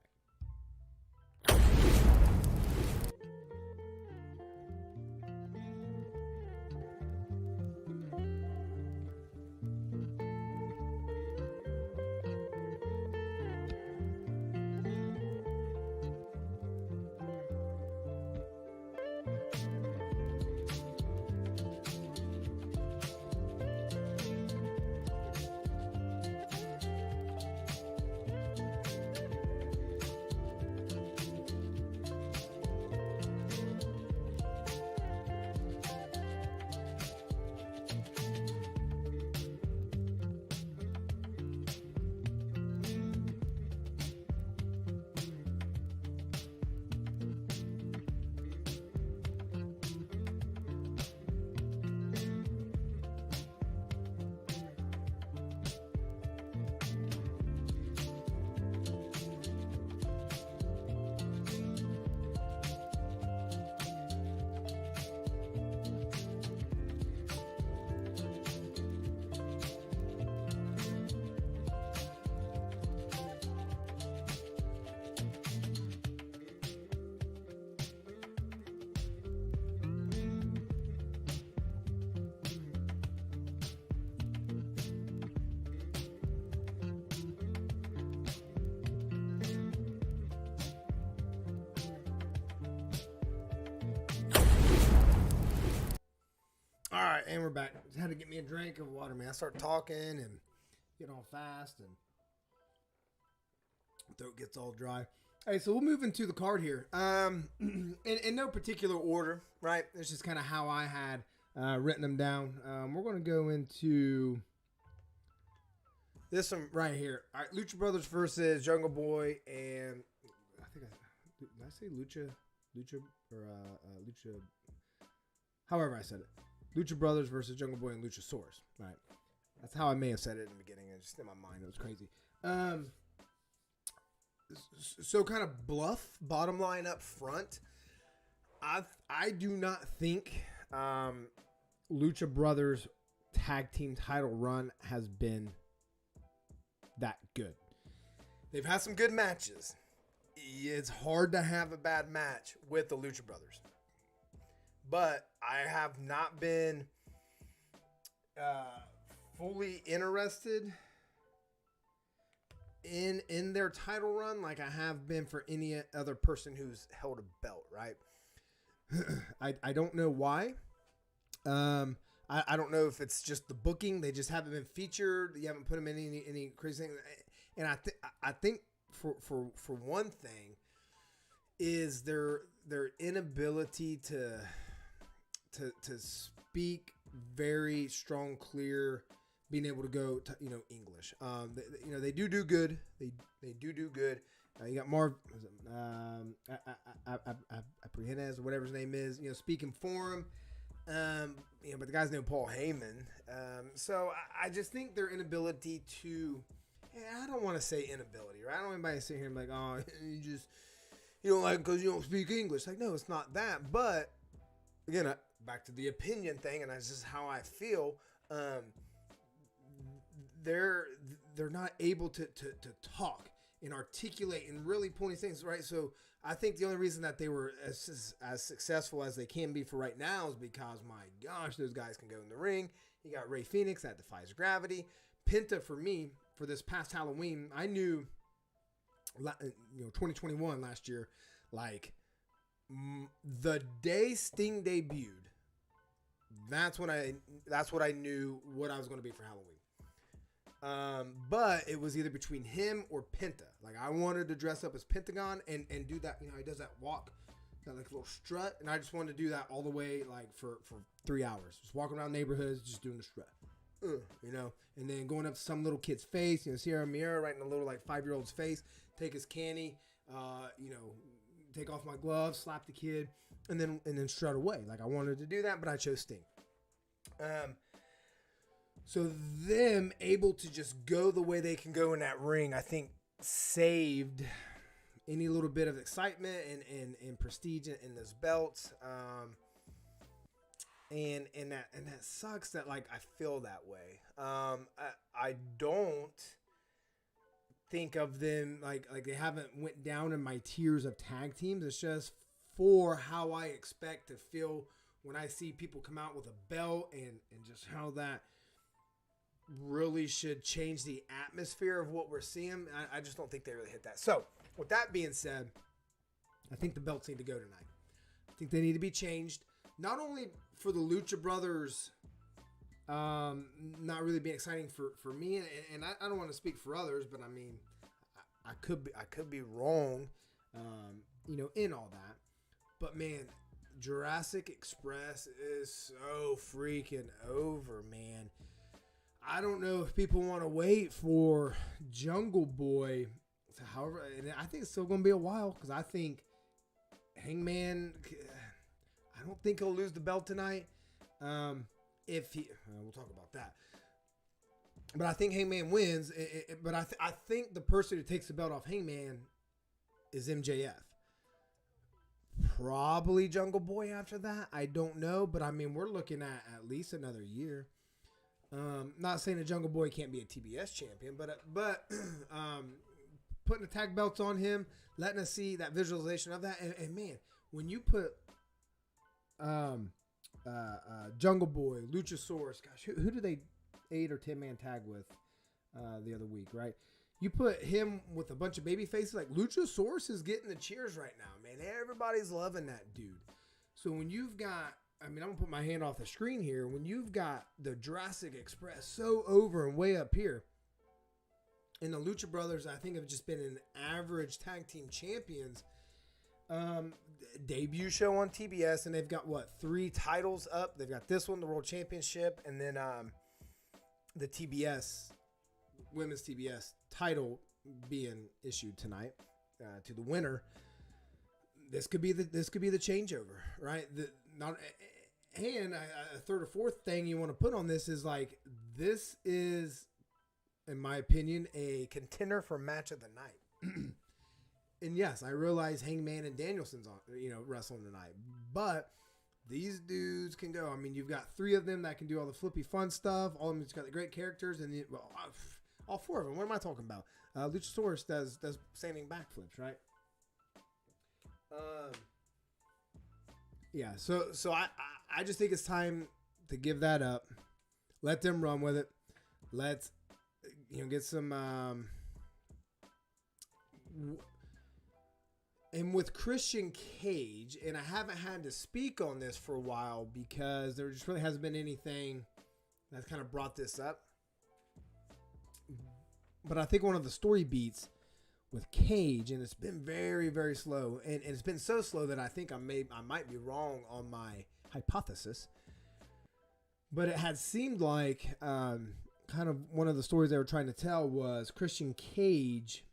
All right, and we're back. Just had to get me a drink of water, man. I start talking and get all fast, and throat gets all dry. Hey, so we'll move into the card here. In no particular order, right? It's just kind of how I had written them down. We're going to go into this one right here. All right, Lucha Brothers versus Jungle Boy, and did I say Lucha, or Lucha? However I said it. Lucha Brothers versus Jungle Boy and Luchasaurus. Right. That's how I may have said it in the beginning. It's just in my mind. It was crazy. So kind of bluff, bottom line up front. I do not think Lucha Brothers tag team title run has been that good. They've had some good matches. It's hard to have a bad match with the Lucha Brothers. But I have not been fully interested in their title run like I have been for any other person who's held a belt, right? I don't know why. I don't know if it's just the booking. They just haven't been featured. You haven't put them in any crazy thing. And I think for one thing is their inability to speak very strong, clear, being able to go to, English. They do good. They do good. You got Marv Aprihenez or whatever his name is, speaking for him. But the guy's named Paul Heyman. So I just think their inability to, I don't want to say inability, right? I don't want anybody to sit here and be like, oh, you don't like it because you don't speak English. Like, no, it's not that. But again, back to the opinion thing, and that's just how I feel. They're not able to talk and articulate and really point things, right? So I think the only reason that they were as successful as they can be for right now is because, my gosh, those guys can go in the ring. You got Ray Phoenix, that defies gravity. Penta, for me, for this past Halloween, I knew, 2021 last year, like the day Sting debuted, that's what I knew what I was going to be for Halloween. But it was either between him or Penta. Like, I wanted to dress up as Pentagon and do that. He does that walk, that like little strut, and I just wanted to do that all the way, like for 3 hours, just walking around neighborhoods, just doing the strut, and then going up to some little kid's face, Sierra Mira right in a little like 5-year-old's face, take his candy, take off my gloves, slap the kid, and then strut away. Like, I wanted to do that, but I chose Sting. So them able to just go the way they can go in that ring, I think saved any little bit of excitement and prestige in those belts. And that sucks that, like, I feel that way. I don't think of them like they haven't went down in my tiers of tag teams. It's just for how I expect to feel when I see people come out with a belt and just how that really should change the atmosphere of what we're seeing. I just don't think they really hit that. So with that being said, I think the belts need to go tonight. I think they need to be changed, not only for the Lucha Brothers not really being exciting for me, and I don't want to speak for others, but I mean, I could be wrong, in all that. But man, Jurassic Express is so freaking over, man. I don't know if people want to wait for Jungle Boy. However, and I think it's still going to be a while, because I think Hangman, I don't think he'll lose the belt tonight. If he, we'll talk about that. But I think Hangman wins. But I think the person who takes the belt off Hangman is MJF. Probably Jungle Boy after that. I don't know. But I mean, we're looking at least another year. Not saying the Jungle Boy can't be a TBS champion, but putting the tag belts on him, letting us see that visualization of that, and man, when you put Jungle Boy, Luchasaurus, gosh, who did they 8 or 10 man tag with the other week, right? You put him with a bunch of baby faces, like Luchasaurus is getting the cheers right now, man. Everybody's loving that dude. So when you've got, I'm going to put my hand off the screen here. When you've got the Jurassic Express so over and way up here, and the Lucha Brothers, I think, have just been an average tag team champions. Debut show on TBS, and they've got, 3 titles up? They've got this one, the World Championship, and then the TBS, Women's TBS title being issued tonight to the winner. This could be the changeover, right? And a third or fourth thing you want to put on this is, like, this is, in my opinion, a contender for match of the night. And yes, I realize Hangman and Danielson's on, wrestling tonight, but these dudes can go. I mean, you've got 3 of them that can do all the flippy fun stuff. All of them got the great characters, and all 4 of them. What am I talking about? Luchasaurus does standing backflips, right? Yeah, so I just think it's time to give that up. Let them run with it. Let's get some and with Christian Cage, and I haven't had to speak on this for a while because there just really hasn't been anything that's kind of brought this up. But I think one of the story beats with Cage, and it's been very, very slow, and it's been so slow that I think I might be wrong on my hypothesis. But it had seemed like kind of one of the stories they were trying to tell was Christian Cage.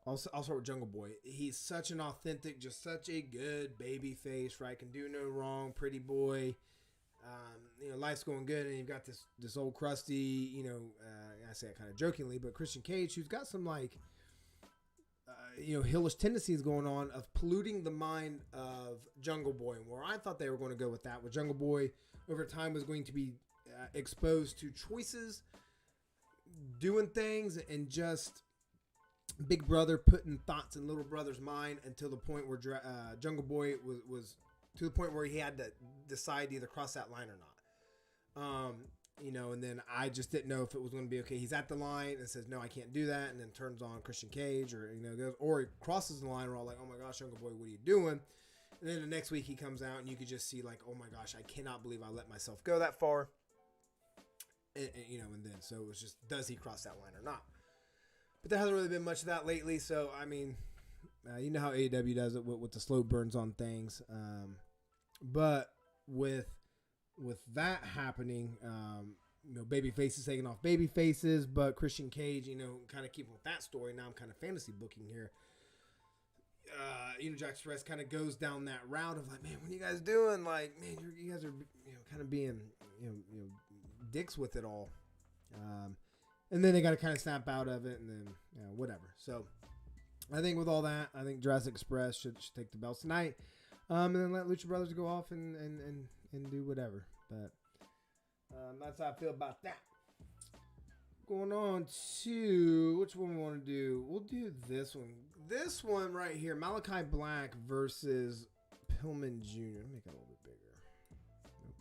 I'll start with Jungle Boy. He's such an authentic, just such a good baby face, right? Can do no wrong, pretty boy. Life's going good, and you've got this old crusty, I say it kind of jokingly, but Christian Cage, who's got some hellish tendencies going on of polluting the mind of Jungle Boy. And where I thought they were going to go with that, with Jungle Boy over time was going to be exposed to choices, doing things, and just Big Brother putting thoughts in little brother's mind until the point where Jungle Boy was to the point where he had to decide to either cross that line or not. And then I just didn't know if it was going to be okay. He's at the line and says, no, I can't do that. And then turns on Christian Cage or he crosses the line. We're all like, oh my gosh, Jungle Boy, what are you doing? And then the next week he comes out and you could just see like, oh my gosh, I cannot believe I let myself go that far. And then, so it was just, does he cross that line or not? But there hasn't really been much of that lately. So, I mean, you know how AEW does it with the slow burns on things. But with that happening, baby faces taking off baby faces, but Christian Cage, kind of keeping with that story. Now I'm kind of fantasy booking here. Jurassic Express kind of goes down that route of like, man, what are you guys doing? Like, man, you guys are, kind of being, dicks with it all. And then they got to kind of snap out of it and then, whatever. So I think with all that, I think Jurassic Express should take the belts tonight. And then let Lucha Brothers go off and do whatever. But that's how I feel about that. Going on to, which one we want to do? We'll do this one. This one right here, Malachi Black versus Pillman Jr. Let me make it a little bit bigger. Nope.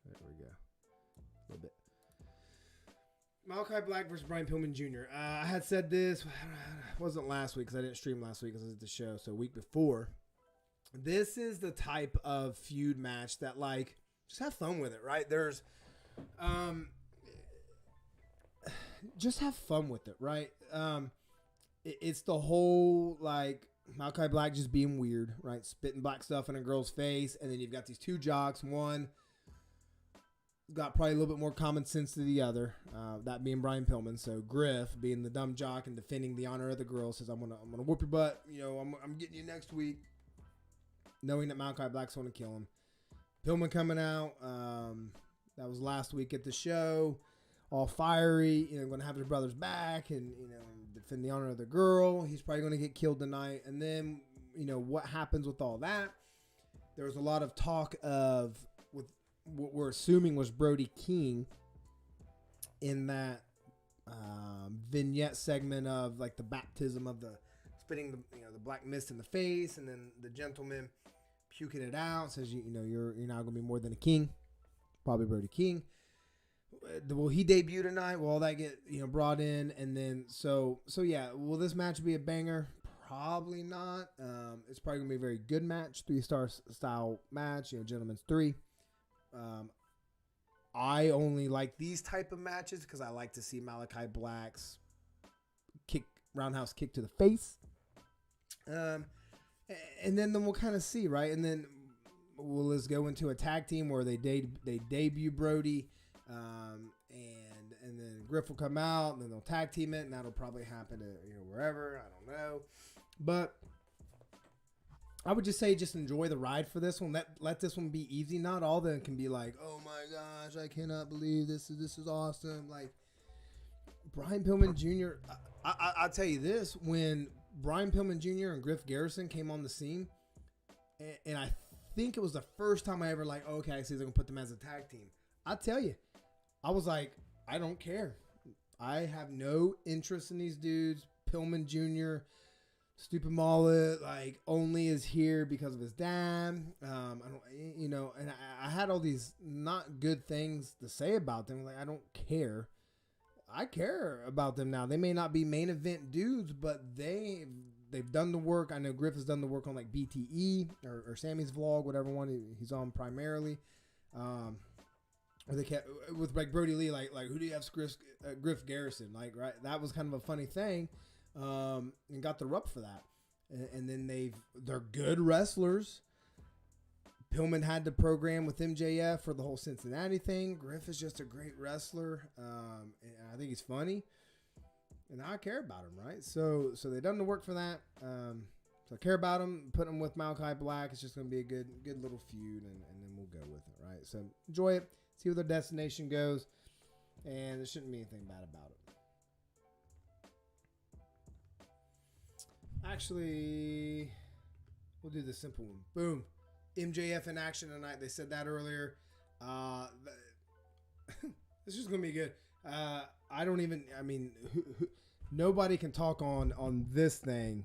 There we go. A little bit. Malachi Black versus Brian Pillman Jr. I had said this, it wasn't last week because I didn't stream last week because I was at the show. So a week before. This is the type of feud match that, like, just have fun with it, right? There's, just have fun with it, right? It's the whole, like, Malachi Black just being weird, right? Spitting black stuff in a girl's face. And then you've got these two jocks. One got probably a little bit more common sense to the other, that being Brian Pillman. So Griff, being the dumb jock and defending the honor of the girl, says, I'm gonna whoop your butt. I'm getting you next week. Knowing that Malachi Black's going to kill him. Pillman coming out. That was last week at the show. All fiery. Going to have his brother's back and, defend the honor of the girl. He's probably going to get killed tonight. And then, what happens with all that? There was a lot of talk of, with what we're assuming was Brody King in that vignette segment of, like, the baptism of the spitting the black mist in the face, and then the gentleman puking it out, says you're now gonna be more than a king, probably Brody King. Will he debut tonight? Will all that get brought in? And then so yeah, will this match be a banger? Probably not. It's probably gonna be a very good match, 3-star style match. Gentlemen's 3. I only like these type of matches because I like to see Malachi Black's roundhouse kick to the face. And then we'll kind of see, right? And then will this go into a tag team where they debut Brody, and then Griff will come out, and then they'll tag team it, and that'll probably happen to wherever, I don't know. But I would just say just enjoy the ride for this one. Let this one be easy. Not all of them can be like, oh my gosh, I cannot believe this is awesome. Like Brian Pillman Jr. I'll tell you this, when Brian Pillman Jr. and Griff Garrison came on the scene, and I think it was the first time I ever like, okay, I see they're going to put them as a tag team. I tell you, I was like, I don't care. I have no interest in these dudes. Pillman Jr., stupid mullet, like, only is here because of his dad. I don't, and I had all these not good things to say about them. Like, I don't care. I care about them now. They may not be main event dudes, but they've done the work. I know Griff has done the work on like BTE or Sammy's vlog, whatever one he's on primarily. Or they kept with like Brody Lee, like who do you have? Griff Garrison, like, right? That was kind of a funny thing, and got the rub for that. And then they're good wrestlers. Pillman had the program with MJF for the whole Cincinnati thing. Griff is just a great wrestler. And I think he's funny. And I care about him, right? So they done the work for that. So I care about him. Put him with Malachi Black. It's just going to be a good little feud, and then we'll go with it, right? So enjoy it. See where their destination goes. And there shouldn't be anything bad about it. Actually, we'll do the simple one. Boom. MJF in action tonight. They said that earlier. This is going to be good. Nobody can talk on this thing,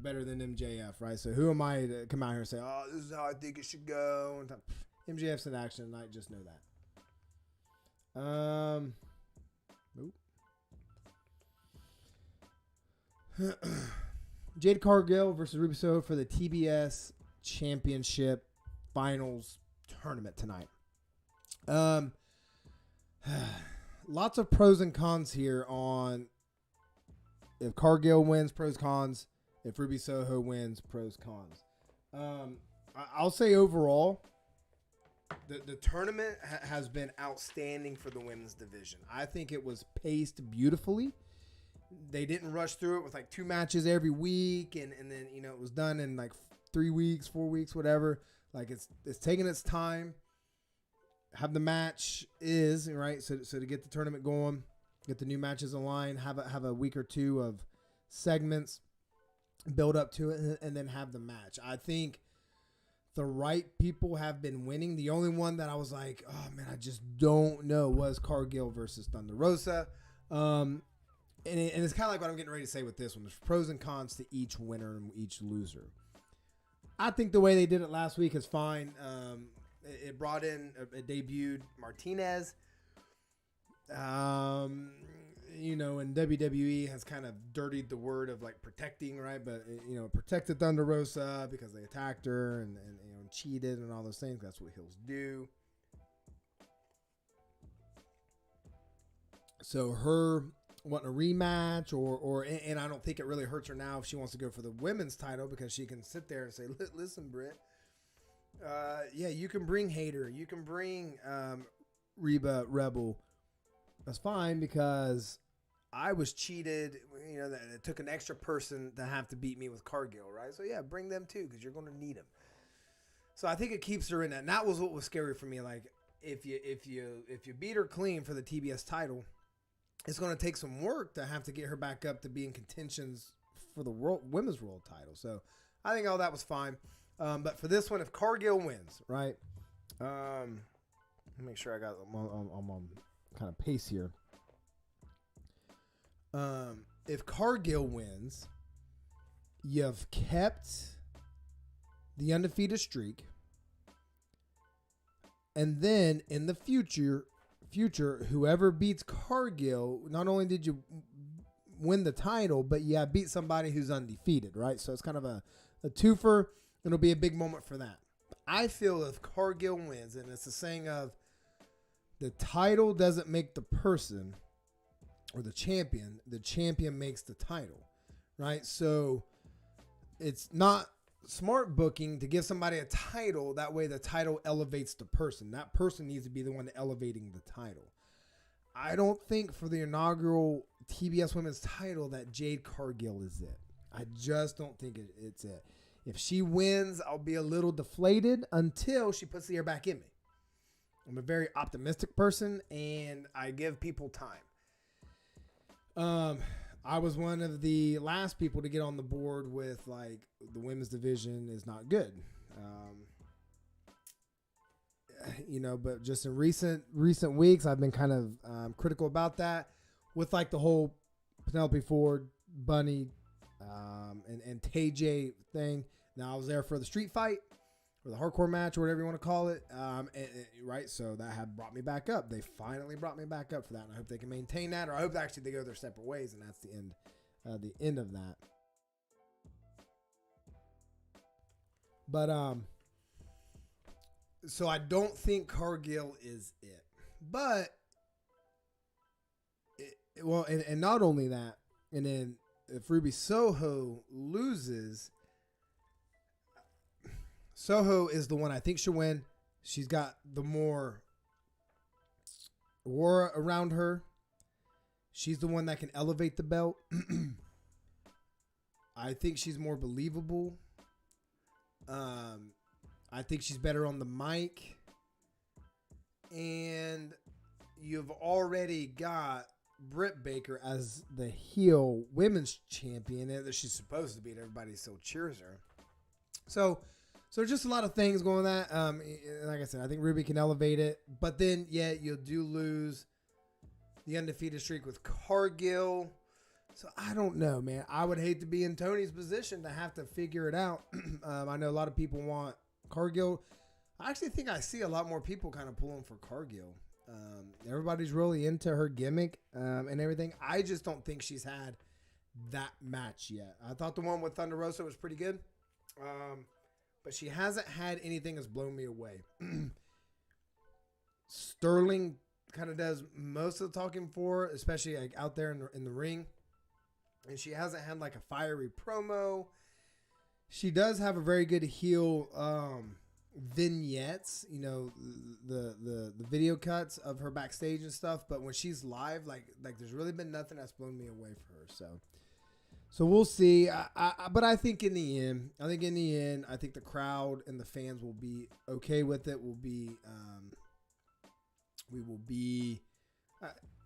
better than MJF, right? So who am I to come out here and say, oh, this is how I think it should go? And MJF's in action tonight. Just know that. Jade Cargill versus Ruby Soho for the TBS Championship Finals Tournament tonight. Lots of pros and cons here on if Cargill wins, pros, cons. If Ruby Soho wins, pros, cons. I'll say overall, the tournament has been outstanding for the women's division. I think it was paced beautifully. They didn't rush through it with like 2 matches every week, and then it was done in like 3 weeks, 4 weeks, whatever. Like it's taking its time. Have the match is right, so to get the tournament going, get the new matches online, have a week or 2 of segments, build up to it, and then have the match. I think the right people have been winning. The only one that I was like, oh man, I just don't know, was Cargill versus Thunder Rosa. And it's kind of like what I'm getting ready to say with this one. There's pros and cons to each winner and each loser. I think the way they did it last week is fine. It brought in, it debuted Martinez. And WWE has kind of dirtied the word of like protecting, right? But protected Thunder Rosa because they attacked her and cheated and all those things. That's what heels do. So her wanting a rematch and I don't think it really hurts her now if she wants to go for the women's title, because she can sit there and say, listen, Britt, you can bring Hayter, you can bring Reba Rebel. That's fine, because I was cheated. That it took an extra person to have to beat me with Cargill, right? So yeah, bring them too, because you're going to need them. So I think it keeps her in that. And that was what was scary for me. Like if you beat her clean for the TBS title, it's going to take some work to have to get her back up to be in contentions for the women's world title. So I think all that was fine. But for this one, if Cargill wins, right? Let me make sure I'm on kind of pace here. If Cargill wins, you've kept the undefeated streak. And then in the future, whoever beats Cargill, not only did you win the title, but you have beat somebody who's undefeated, right? So it's kind of a twofer. It'll be a big moment for that. I feel if Cargill wins, and it's the saying of the title doesn't make the person or the champion makes the title, right? So it's not smart booking to give somebody a title. That way the title elevates the person. That person needs to be the one elevating the title. I don't think for the inaugural TBS women's title that Jade Cargill is it. I just don't think it's it. If she wins, I'll be a little deflated until she puts the air back in me. I'm a very optimistic person, and I give people time. I was one of the last people to get on the board with like the women's division is not good. But just in recent weeks, I've been kind of critical about that with like the whole Penelope Ford, Bunny, and TJ thing. Now I was there for the street fight or the hardcore match or whatever you want to call it. Right. So that had brought me back up. They finally brought me back up for that. And I hope they can maintain that, or I hope actually they go their separate ways. And that's the end of that. But, so I don't think Cargill is it, but and not only that, and then if Ruby Soho loses, Soho is the one I think she'll win. She's got the more aura around her. She's the one that can elevate the belt. I think she's more believable. I think she's better on the mic. And you've already got Britt Baker as the heel women's champion that she's supposed to be, and everybody still cheers her. So just a lot of things going on that. Like I said, I think Ruby can elevate it. But then, yeah, you do lose the undefeated streak with Cargill. So I don't know, man. I would hate to be in Tony's position to have to figure it out. I know a lot of people want Cargill. I actually think I see a lot more people kind of pulling for Cargill. Everybody's really into her gimmick and everything. I just don't think she's had that match yet. I thought the one with Thunder Rosa was pretty good. But she hasn't had anything that's blown me away. Sterling kind of does most of the talking for her, especially like out there in the ring. And she hasn't had like a fiery promo. She does have a very good heel vignettes, you know, the video cuts of her backstage and stuff. But when she's live, like there's really been nothing that's blown me away for her. So we'll see. But I think in the end, I think the crowd and the fans will be okay with it. We will be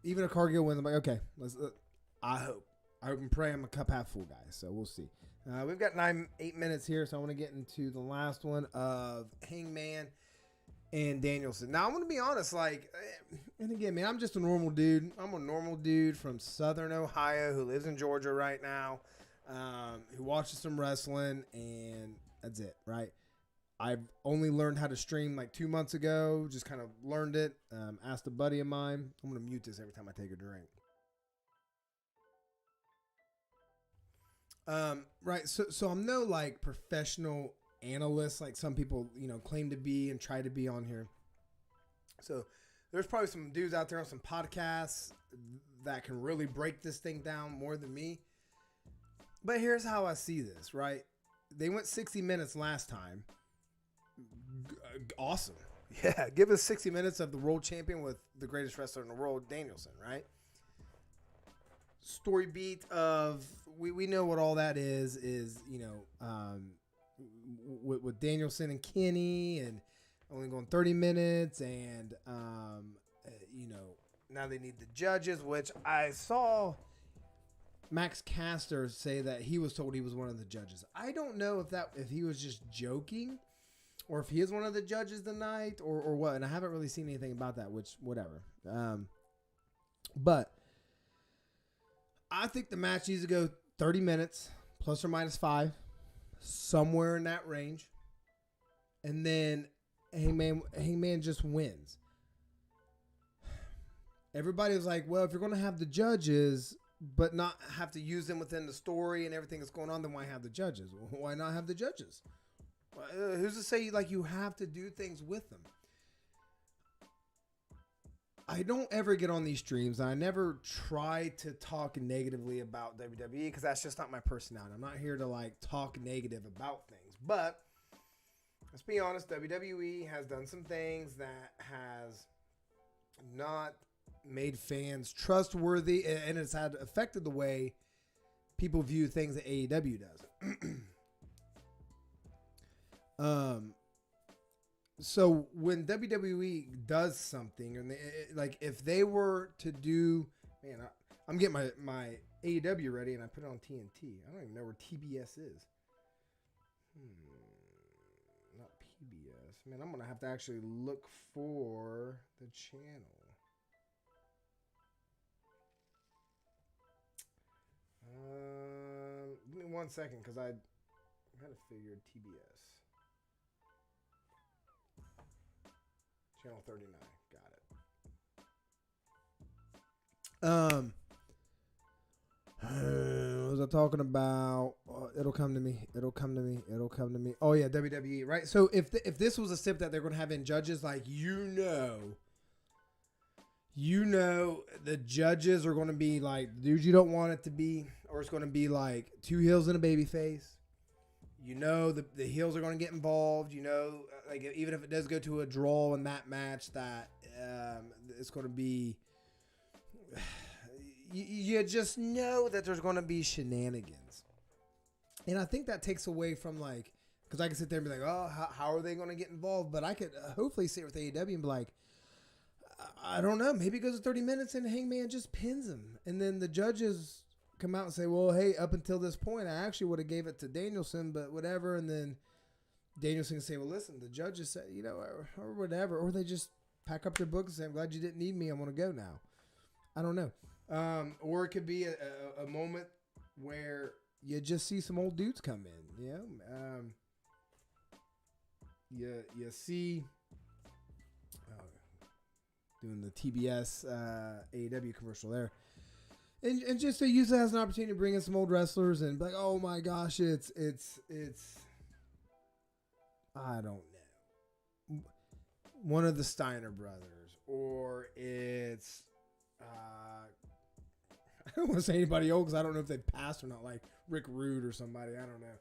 even a Cargill wins. I'm like, okay, I hope and pray I'm a cup half full guy. So we'll see. We've got 8 minutes here, so I want to get into the last one of Hangman and Danielson. Now, I'm going to be honest, and again, man, I'm just a normal dude. I'm a normal dude from Southern Ohio who lives in Georgia right now, who watches some wrestling, and that's it, right? I've only learned how to stream like 2 months ago, just kind of learned it, asked a buddy of mine. I'm going to mute this every time I take a drink. Right. So I'm no like professional analyst like some people, you know, claim to be and try to be on here. So there's probably some dudes out there on some podcasts that can really break this thing down more than me. But here's how I see this, right? They went 60 minutes last time. Awesome. Yeah. Give us 60 minutes of the world champion with the greatest wrestler in the world, Danielson, right? Story beat of we know what all that is you know with Danielson and Kenny and only going 30 minutes and you know now they need the judges, which I saw Max Caster say that he was told he was one of the judges. I don't know if he was just joking or if he is one of the judges tonight or what, and I haven't really seen anything about that, which whatever. But I think the match needs to go 30 minutes, plus or minus 5, somewhere in that range. And then Hangman just wins. Everybody was like, well, if you're going to have the judges, but not have to use them within the story and everything that's going on, then why have the judges? Why not have the judges? Who's to say like you have to do things with them? I don't ever get on these streams. I never try to talk negatively about WWE because that's just not my personality. I'm not here to like talk negative about things. But let's be honest, WWE has done some things that has not made fans trustworthy, and it's had affected the way people view things that AEW does. So when WWE does something, and like if they were to do, man, I'm getting my AEW ready, and I put it on TNT. I don't even know where TBS is. Not PBS. Man, I'm gonna have to actually look for the channel. Give me 1 second, because I gotta figure TBS. Channel 39. Got it. What was I talking about? It'll come to me. Oh yeah, WWE, right? So if this was a stip that they're going to have in judges, like you know the judges are going to be like dudes you don't want it to be, or it's going to be like two heels and a baby face. You know the heels are going to get involved. You know, like even if it does go to a draw in that match, that it's going to be. You just know that there's going to be shenanigans, and I think that takes away from like, because I can sit there and be like, oh, how are they going to get involved? But I could hopefully sit with AEW and be like, I don't know, maybe it goes to 30 minutes and Hangman just pins him, and then the judges come out and say, well, hey, up until this point, I actually would have gave it to Danielson, but whatever. And then Danielson can say, well, listen, the judges said, you know, or whatever. Or they just pack up their book and say, I'm glad you didn't need me. I'm going to go now. I don't know. Or it could be a moment where you just see some old dudes come in. You know, you see doing the TBS AEW commercial there. And just to use it as an opportunity to bring in some old wrestlers and be like, oh my gosh, it's I don't know, one of the Steiner brothers, or it's I don't want to say anybody old because I don't know if they passed or not, like Rick Rude or somebody, I don't know,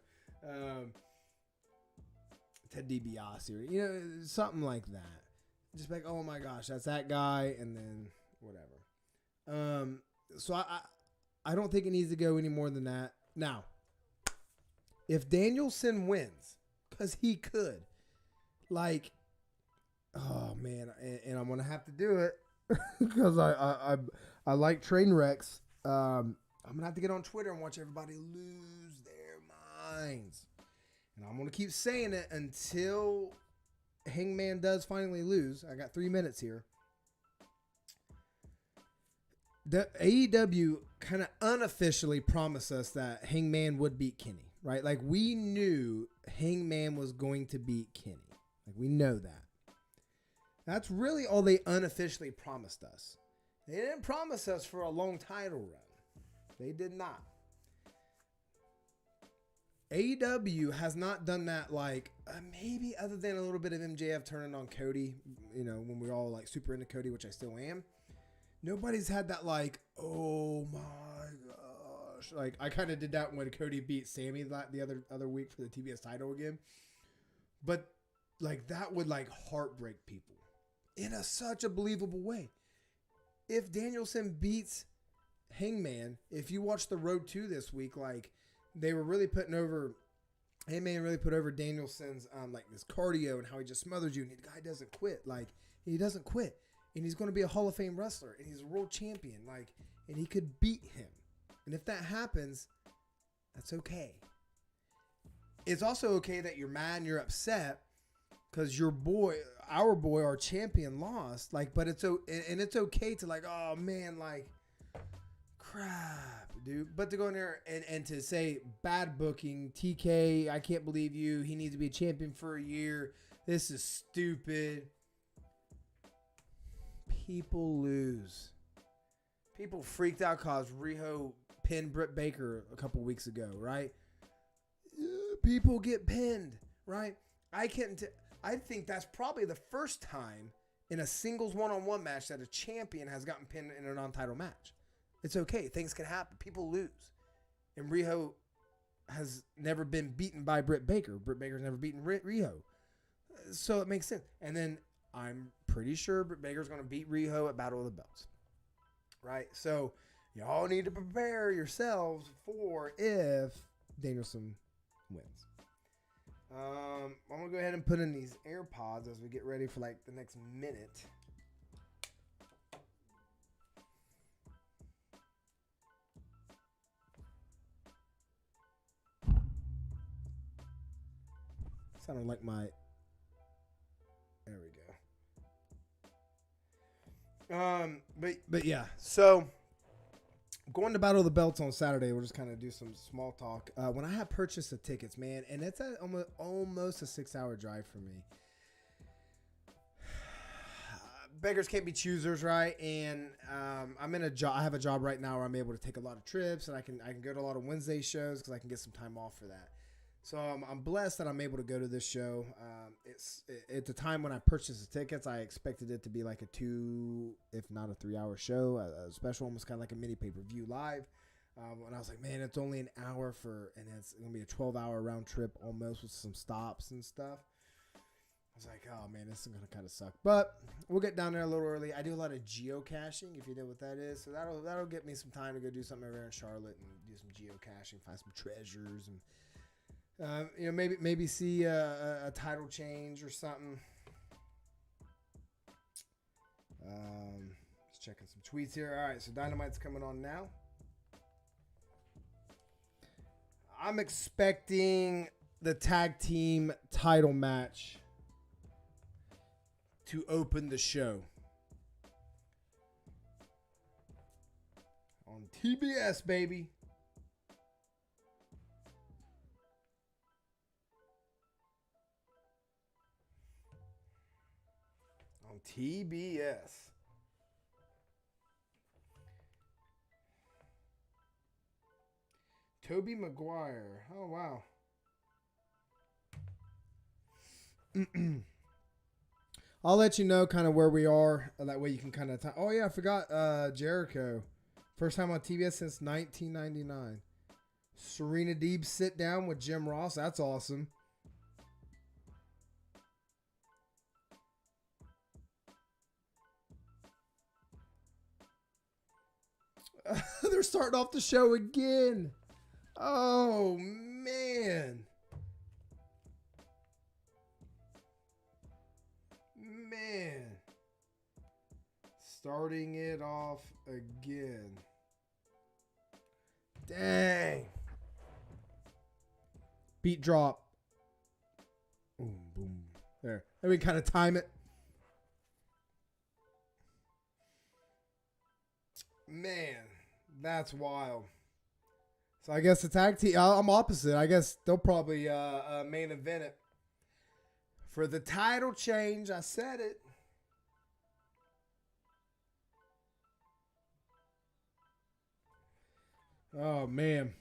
Ted DiBiase, or you know, something like that. Just like, oh my gosh, that's that guy, and then whatever. So I don't think it needs to go any more than that. Now, if Danielson wins, because he could, like, oh man, and I'm gonna have to do it because I like train wrecks. I'm gonna have to get on Twitter and watch everybody lose their minds, and I'm gonna keep saying it until Hangman does finally lose. I got 3 minutes here. The AEW kind of unofficially promised us that Hangman would beat Kenny, right? Like, we knew Hangman was going to beat Kenny. Like, we know that. That's really all they unofficially promised us. They didn't promise us for a long title run. They did not. AEW has not done that, like, maybe other than a little bit of MJF turning on Cody, you know, when we're all, like, super into Cody, which I still am. Nobody's had that, like, oh my gosh. Like, I kind of did that when Cody beat Sammy the other week for the TBS title again. But, like, that would, like, heartbreak people in such a believable way. If Danielson beats Hangman, if you watch the Road 2 this week, like, they were really putting over, Hangman really put over Danielson's, like, this cardio and how he just smothers you. And the guy doesn't quit. Like, he doesn't quit. And he's going to be a Hall of Fame wrestler. And he's a world champion. Like, and he could beat him. And if that happens, that's okay. It's also okay that you're mad and you're upset because your boy, our champion lost. Like, but it's okay to, like, oh man, like, crap, dude. But to go in there and to say bad booking, TK, I can't believe you. He needs to be a champion for a year. This is stupid. People lose. People freaked out because Riho pinned Britt Baker a couple weeks ago, right? People get pinned, right? I think that's probably the first time in a singles one-on-one match that a champion has gotten pinned in a non-title match. It's okay. Things can happen. People lose. And Riho has never been beaten by Britt Baker. Britt Baker's never beaten Riho. So it makes sense. And then I'm pretty sure Britt Baker's going to beat Riho at Battle of the Belts. Right? So y'all need to prepare yourselves for if Danielson wins. I'm going to go ahead and put in these AirPods as we get ready for like the next minute. Sounded like my... There we go. But yeah, so going to Battle of the Belts on Saturday, we'll just kind of do some small talk. When I had purchased the tickets, man, and it's almost a 6-hour drive for me. Beggars can't be choosers, right? And I'm in a job. I have a job right now where I'm able to take a lot of trips, and I can go to a lot of Wednesday shows because I can get some time off for that. So I'm blessed that I'm able to go to this show. It's at the time when I purchased the tickets, I expected it to be like a 2, if not a 3-hour show. A special, almost kind of like a mini pay-per-view live. And I was like, man, it's only an hour and it's going to be a 12-hour round trip almost with some stops and stuff. I was like, oh, man, this is going to kind of suck. But we'll get down there a little early. I do a lot of geocaching, if you know what that is. So that'll get me some time to go do something over there in Charlotte and do some geocaching, find some treasures, and maybe see a title change or something. Just checking some tweets here. All right, so Dynamite's coming on now. I'm expecting the tag team title match to open the show on TBS, baby. On TBS. Toby Maguire. Oh, wow. I'll let you know kind of where we are. That way you can kind of... Oh, yeah, I forgot Jericho. First time on TBS since 1999. Serena Deeb sit down with Jim Ross. That's awesome. They're starting off the show again. Oh, man. Man. Starting it off again. Dang. Beat drop. Boom, boom. There. Let me kind of time it. Man, that's wild. So I guess the tag team, I'm opposite. I guess they'll probably main event it. For the title change, I said it. Oh, man.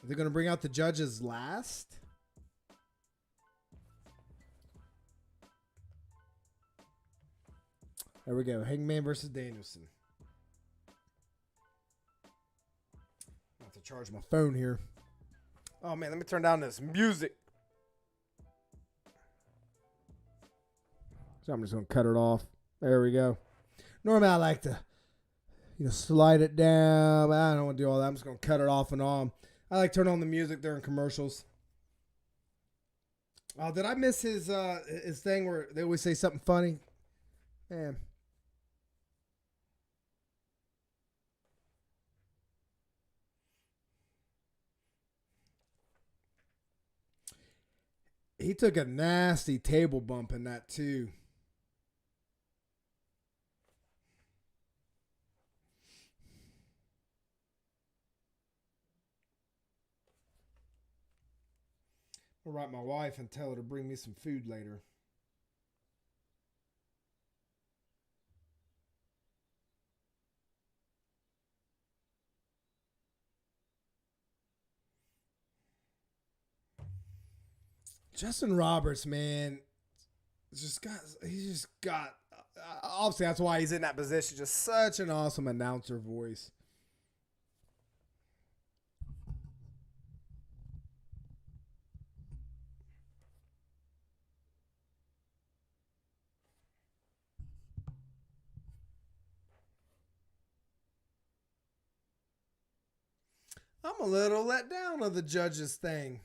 They're going to bring out the judges last? There we go. Hangman versus Danielson. I have to charge my phone here. Oh, man. Let me turn down this music. So I'm just going to cut it off. There we go. Normally I like to, slide it down. But I don't want to do all that. I'm just going to cut it off and on. I like to turn on the music during commercials. Oh, did I miss his thing where they always say something funny? Man. He took a nasty table bump in that too. I'll write my wife and tell her to bring me some food later. Justin Roberts, man, he just got, obviously that's why he's in that position. Just such an awesome announcer voice. I'm a little let down of the judges thing.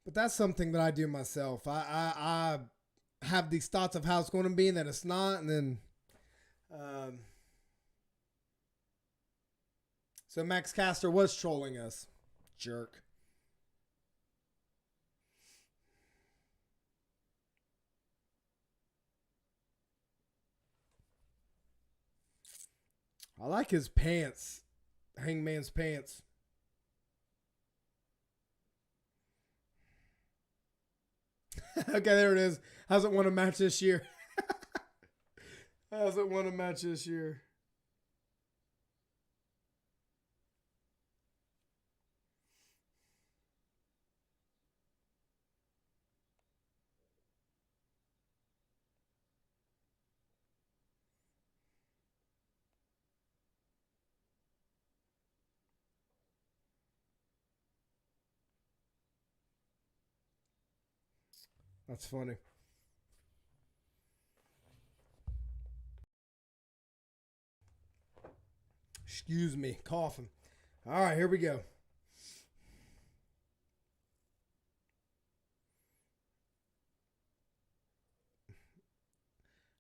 But that's something that I do myself. I have these thoughts of how it's going to be and then it's not. And then, so Max Caster was trolling us. Jerk. I like his pants. Hangman's pants. Okay, there it is. Hasn't won a match this year. Hasn't won a match this year. That's funny. Excuse me, coughing. All right, here we go.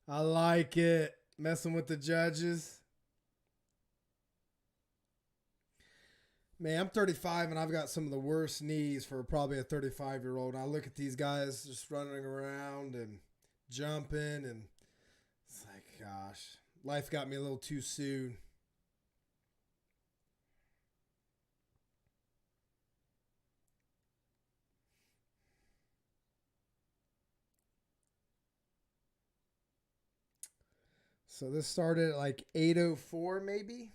I like it. Messing with the judges. Man, I'm 35 and I've got some of the worst knees for probably a 35-year-old. I look at these guys just running around and jumping, and it's like, gosh, life got me a little too soon. So this started at like 8:04 maybe.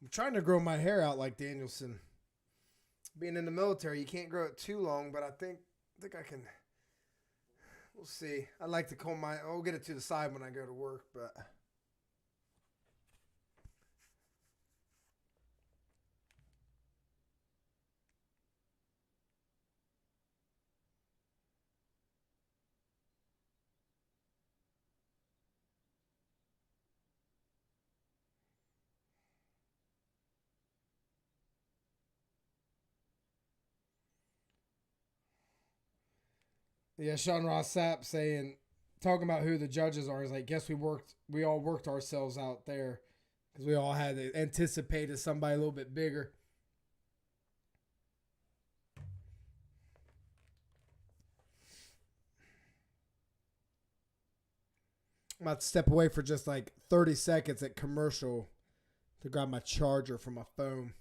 I'm trying to grow my hair out like Danielson. Being in the military, you can't grow it too long, but I think I can. We'll see. I'd like to comb my. I'll get it to the side when I go to work, but. Yeah, Sean Ross Sapp talking about who the judges are. He's like, guess we all worked ourselves out there because we all had anticipated somebody a little bit bigger. I'm about to step away for just like 30 seconds at commercial to grab my charger from my phone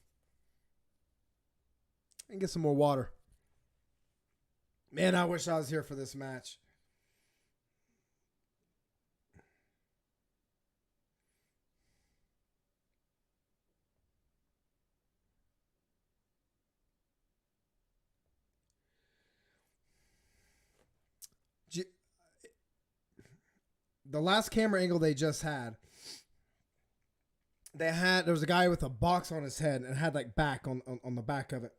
and get some more water. Man, I wish I was here for this match. The last camera angle they just had, there was a guy with a box on his head and had like back on the back of it.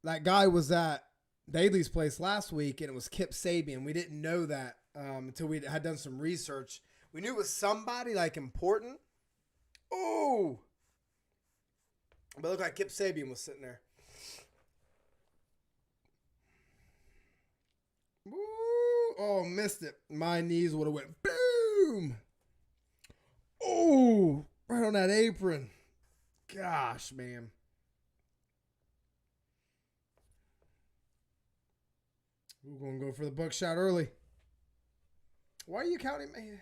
That guy was at Daly's place last week, and it was Kip Sabian. We didn't know that until we had done some research. We knew it was somebody like important. Oh, but it looked like Kip Sabian was sitting there. Ooh, oh, missed it. My knees would have went boom. Oh, right on that apron. Gosh, man. We're going to go for the buckshot early. Why are you counting me?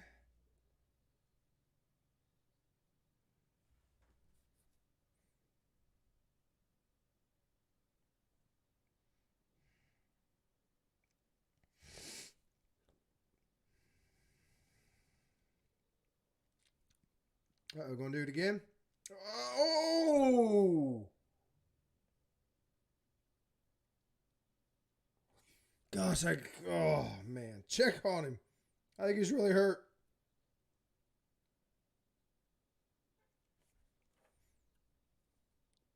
Uh-oh, going to do it again? Oh! Gosh, oh, man. Check on him. I think he's really hurt.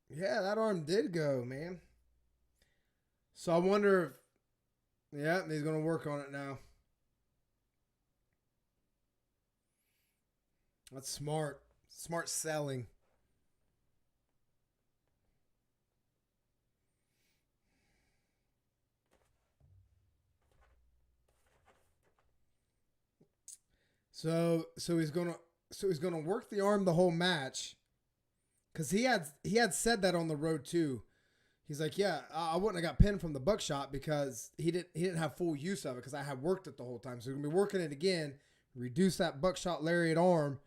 Yeah, that arm did go, man. So I wonder if, yeah, he's going to work on it now. That's smart. Smart selling. So he's gonna work the arm the whole match, because he had said that on the road too. He's like, yeah, I wouldn't have got pinned from the buckshot because he didn't have full use of it because I had worked it the whole time. So we're gonna be working it again, reduce that buckshot lariat arm.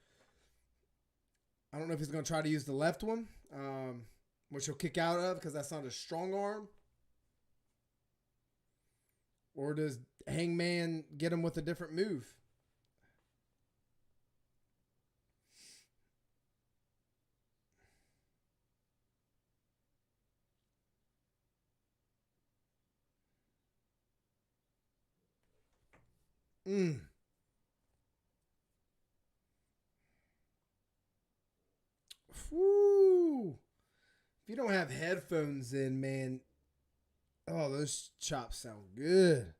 I don't know if he's gonna try to use the left one, which he'll kick out of because that's not a strong arm, or does Hangman get him with a different move? Mm. don't have headphones in, man, oh, those chops sound good.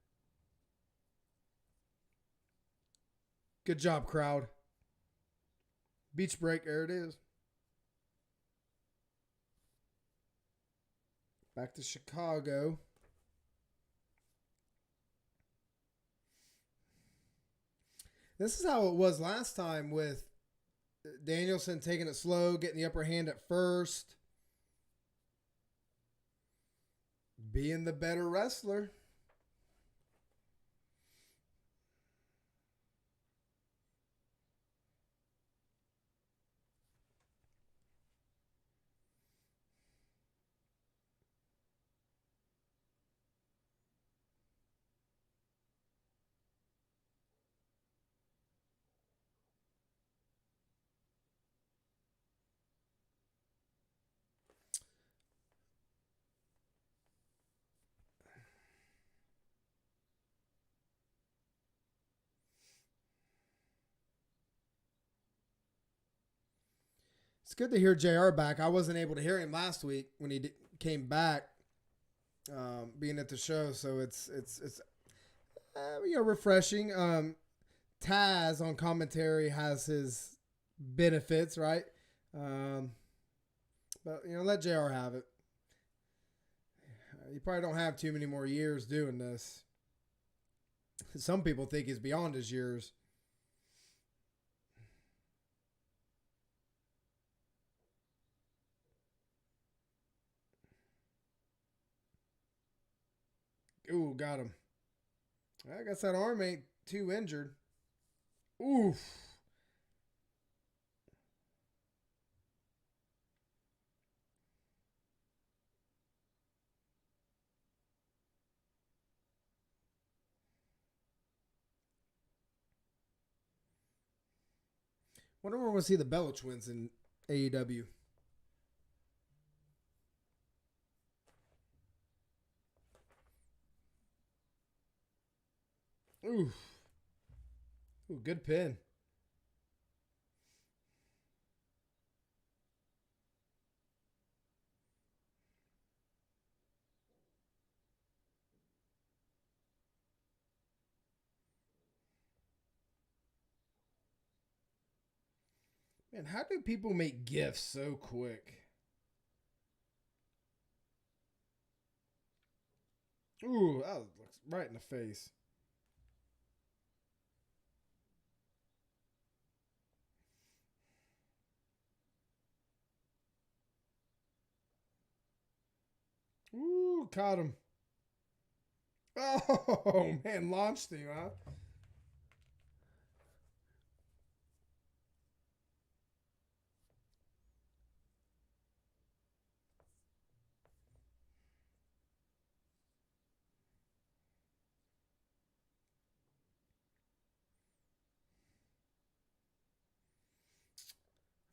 Good job, crowd. Beach break, there it is. Back to Chicago. This is how it was last time with Danielson taking it slow, getting the upper hand at first. Being the better wrestler. It's good to hear JR back. I wasn't able to hear him last week when he came back, being at the show. So it's refreshing. Taz on commentary has his benefits, right? But let JR have it. You probably don't have too many more years doing this. Some people think he's beyond his years. Ooh, got him. I guess that arm ain't too injured. Oof. Wonder when we'll see the Bella Twins in AEW. Ooh. Ooh, good pin. Man, how do people make gifts so quick? Ooh, that looks right in the face. Ooh, caught him. Oh, man, launched him, huh?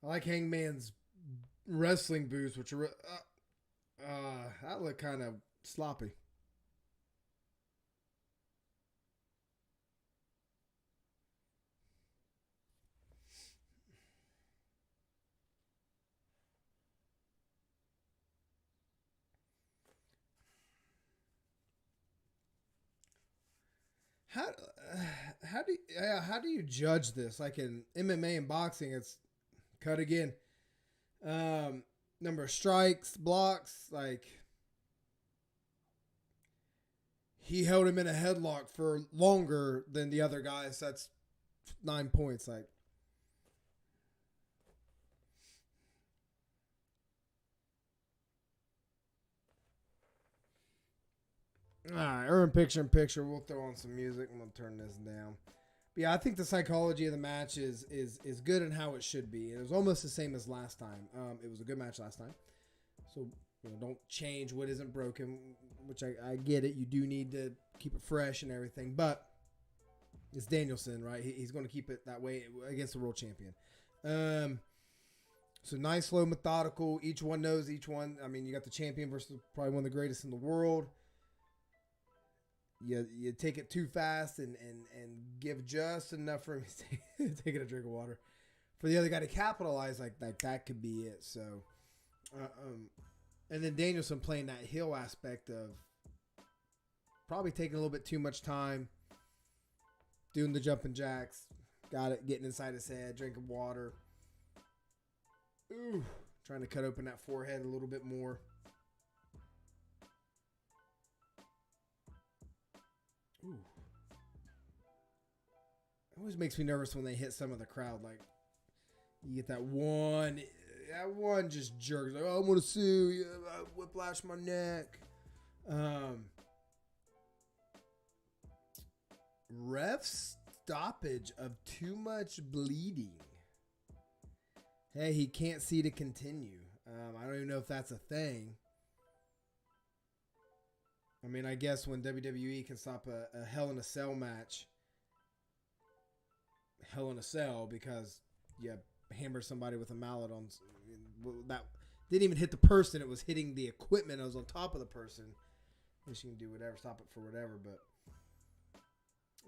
I like Hangman's wrestling boots, which are that look kind of sloppy. How how do you judge this? Like in MMA and boxing, it's cut again. Number of strikes, blocks, like he held him in a headlock for longer than the other guys. That's 9 points. Like, all right, earn picture in picture. We'll throw on some music. I'm gonna turn this down. But yeah, I think the psychology of the match is good and how it should be. It was almost the same as last time. It was a good match last time, so don't change what isn't broken. Which I get it. You do need to keep it fresh and everything, but it's Danielson, right? He's going to keep it that way against the world champion. So nice, slow, methodical. Each one knows each one. I mean, you got the champion versus probably one of the greatest in the world. You take it too fast and give just enough for him taking a drink of water for the other guy to capitalize like that could be it. So And then Danielson playing that heel aspect of probably taking a little bit too much time, doing the jumping jacks, got it, getting inside his head, drinking water. Ooh, trying to cut open that forehead a little bit more. Ooh. It always makes me nervous when they hit some of the crowd. Like, you get that one just jerks. Like, oh, I'm going to sue you. I whiplash my neck. Ref stoppage of too much bleeding. Hey, he can't see to continue. I don't even know if that's a thing. I mean, I guess when WWE can stop a Hell in a Cell match, Hell in a Cell, because you hammer somebody with a mallet on that didn't even hit the person, it was hitting the equipment. It was on top of the person. I guess you can do whatever, stop it for whatever, but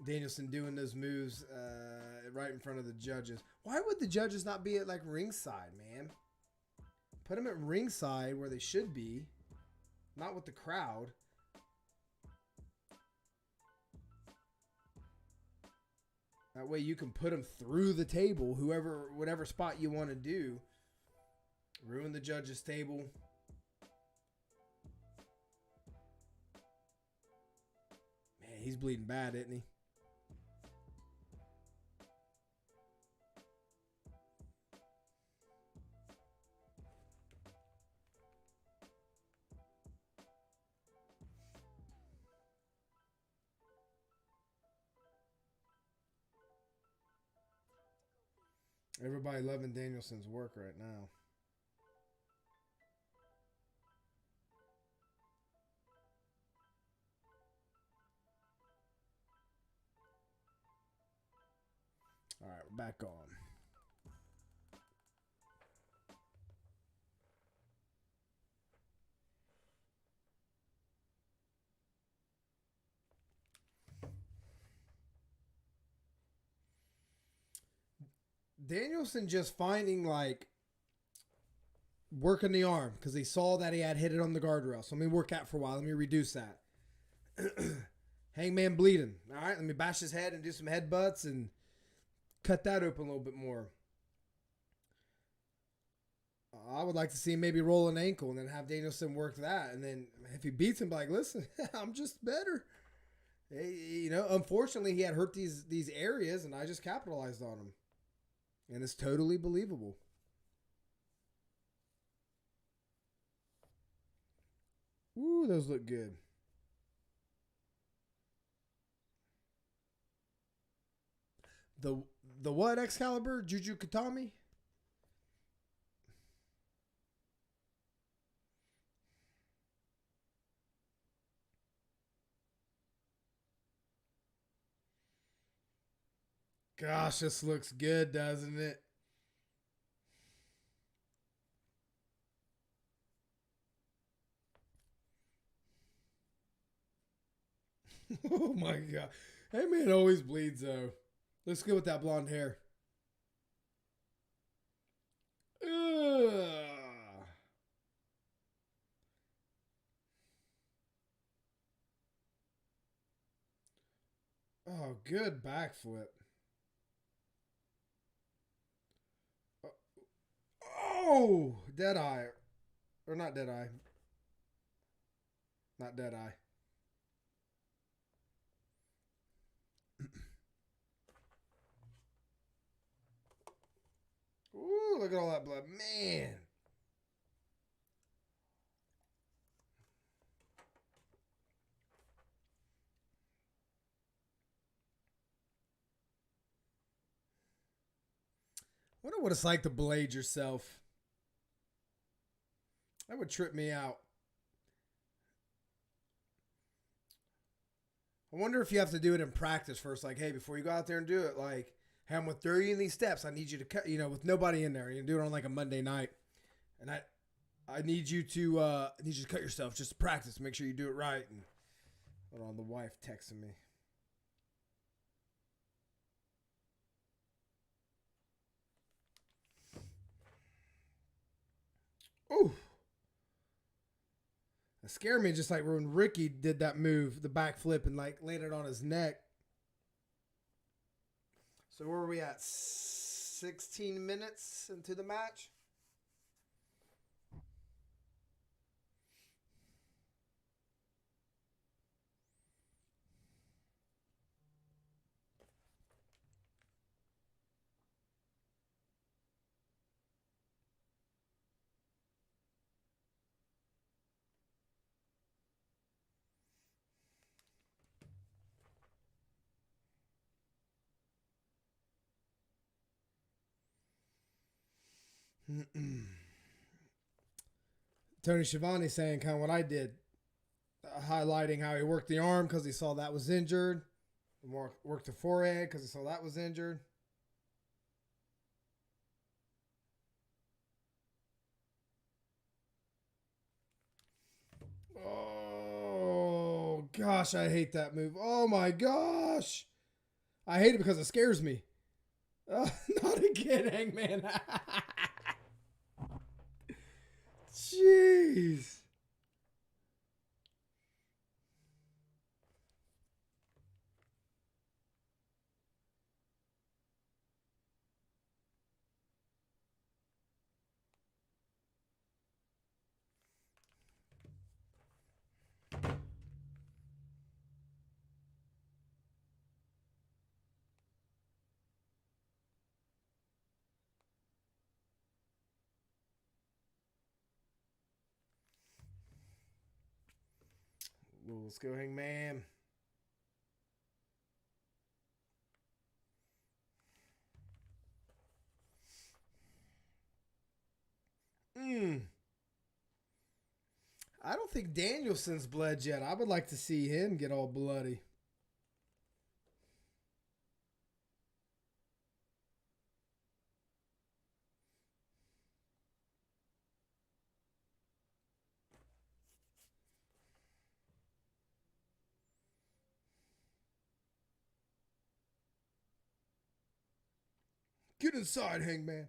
Danielson doing those moves right in front of the judges. Why would the judges not be at like ringside, man? Put them at ringside where they should be, not with the crowd. That way you can put them through the table, whatever spot you want to do. Ruin the judges' table. Man, he's bleeding bad, isn't he? Everybody loving Danielson's work right now. All right, we're back on. Danielson just finding like working the arm because he saw that he had hit it on the guardrail. So let me work out for a while. Let me reduce that. Hangman bleeding. All right, let me bash his head and do some headbutts and cut that open a little bit more. I would like to see him maybe roll an ankle and then have Danielson work that. And then if he beats him, like, listen, I'm just better. Hey, you know, unfortunately, he had hurt these areas, and I just capitalized on him. And it's totally believable. Ooh, those look good. The what, Excalibur? Juju Katami? Gosh, this looks good, doesn't it? Oh my God. Hey man always bleeds though. Looks good with that blonde hair. Ugh. Oh, good backflip. Oh, dead eye. Or not dead eye. Not dead eye. Ooh, look at all that blood. Man. Wonder what it's like to blade yourself. That would trip me out. I wonder if you have to do it in practice first. Like, hey, before you go out there and do it, like, hey, I'm with 30 in these steps. I need you to cut, with nobody in there. You can do it on like a Monday night. And I need you to cut yourself just to practice. Make sure you do it right. And hold on, the wife texting me. Ooh. It scared me just like when Ricky did that move, the backflip, and like landed on his neck. So where are we at? 16 minutes into the match? Tony Schiavone saying kind of what I did, highlighting how he worked the arm because he saw that was injured, worked the forehead because he saw that was injured. Oh gosh, I hate that move. Oh my gosh, I hate it because it scares me. Not again, Hangman. Jeez. Ooh, let's go, Hangman. I don't think Danielson's bled yet. I would like to see him get all bloody. Get inside, Hangman.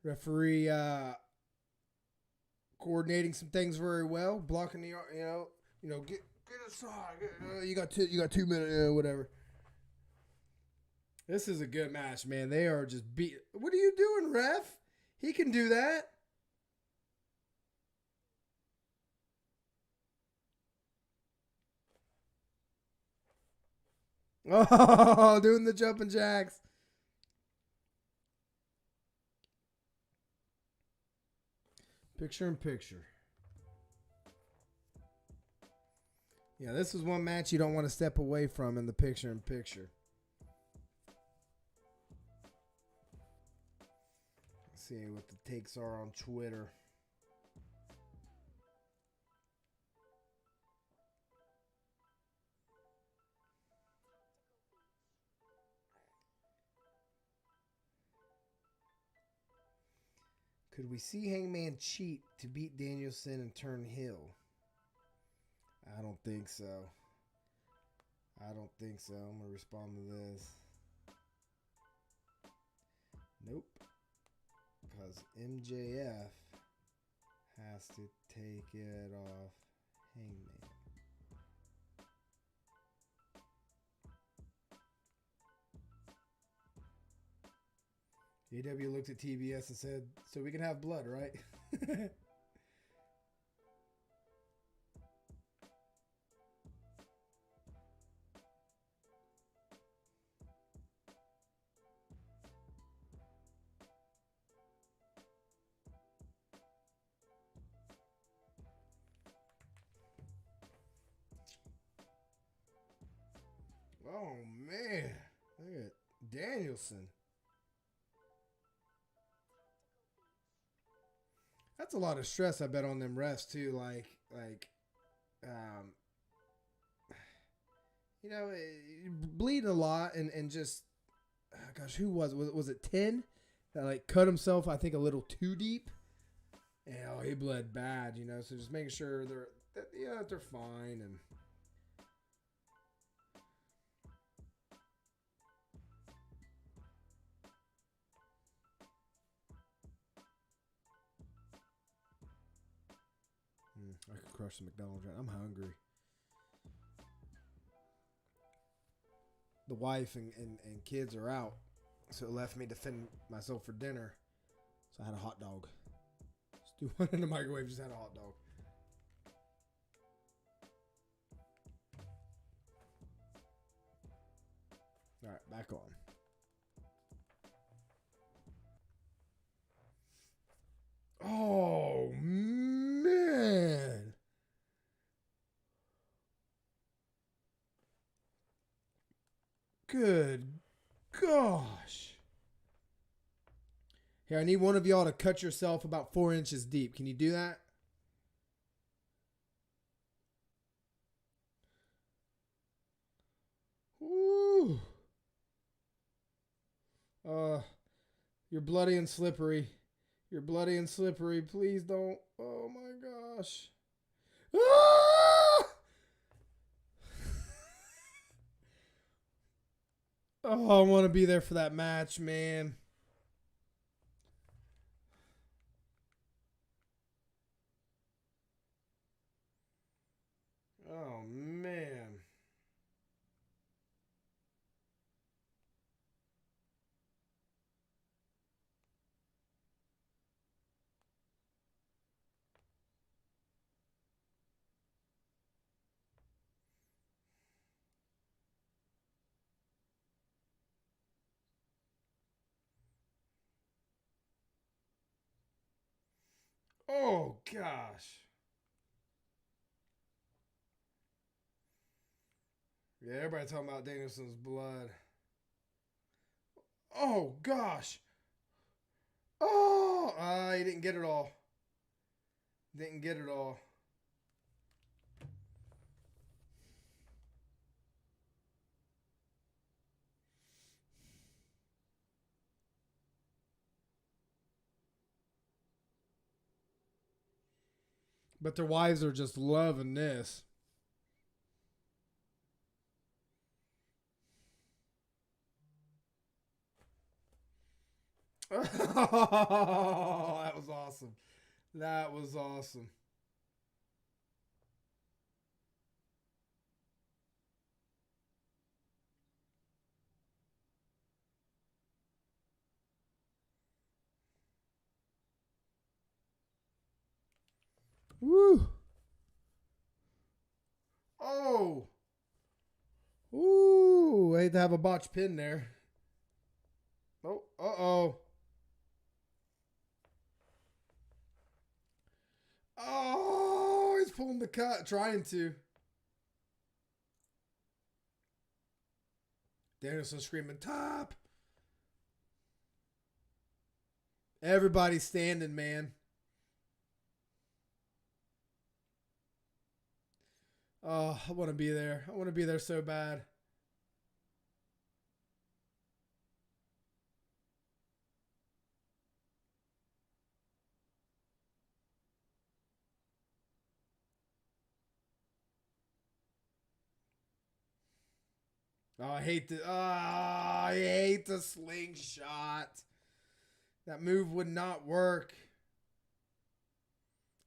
Referee coordinating some things very well, blocking the get inside. You got 2 minutes, whatever. This is a good match, man. They are just beat. What are you doing, ref? He can do that. Oh, doing the jumping jacks. Picture in picture. Yeah, this is one match you don't want to step away from in the picture in picture. Let's see what the takes are on Twitter. Could we see Hangman cheat to beat Danielson and turn heel? I don't think so. I'm going to respond to this. Nope. Because MJF has to take it off Hangman. AEW looked at TBS and said, so we can have blood, right? Oh, man. Look at Danielson. That's a lot of stress, I bet, on them refs too. Bleeding a lot and just, gosh, who was it? Was it 10 that cut himself? I think a little too deep. And he bled bad, So just making sure they're fine and. some McDonald's. I'm hungry. The wife and kids are out, so it left me to fend myself for dinner. So I had a hot dog. Just do one in the microwave. Just had a hot dog. All right, back on. Oh, man. Good gosh. Here, I need one of y'all to cut yourself about 4 inches deep. Can you do that? Woo. You're bloody and slippery. You're bloody and slippery. Please don't. Oh my gosh. Ah! Oh, I want to be there for that match, man. Oh, man. Oh, gosh. Yeah, everybody talking about Danielson's blood. Oh, gosh. Oh, he didn't get it all. Didn't get it all. But their wives are just loving this. Oh, that was awesome. That was awesome. Woo. Oh. Ooh, I hate to have a botch pin there. Oh, uh-oh. Oh, he's pulling the cut, trying to. Danielson screaming, top. Everybody's standing, man. Oh, I want to be there. I want to be there so bad. Oh, I hate the slingshot. That move would not work.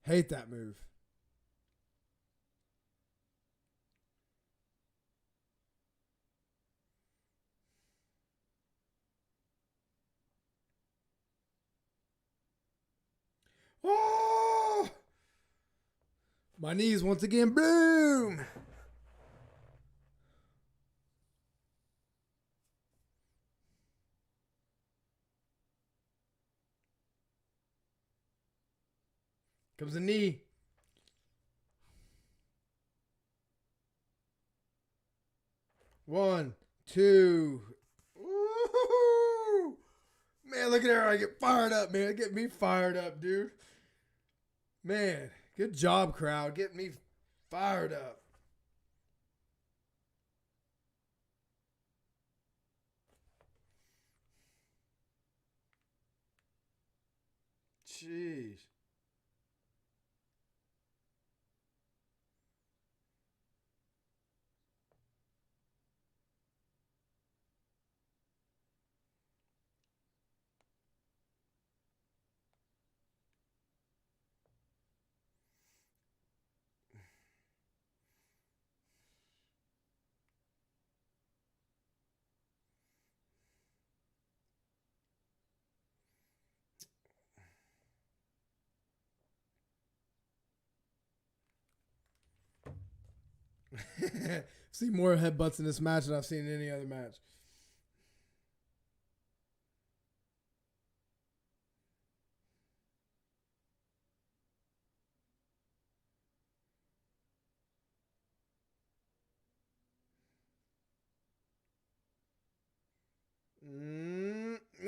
Hate that move. Oh! My knees once again. Boom! Comes the knee. One, two. Woo-hoo! Man, look at her. I get fired up, man. Get me fired up, dude. Man, good job, crowd. Get me fired up. Jeez. See more headbutts in this match than I've seen in any other match.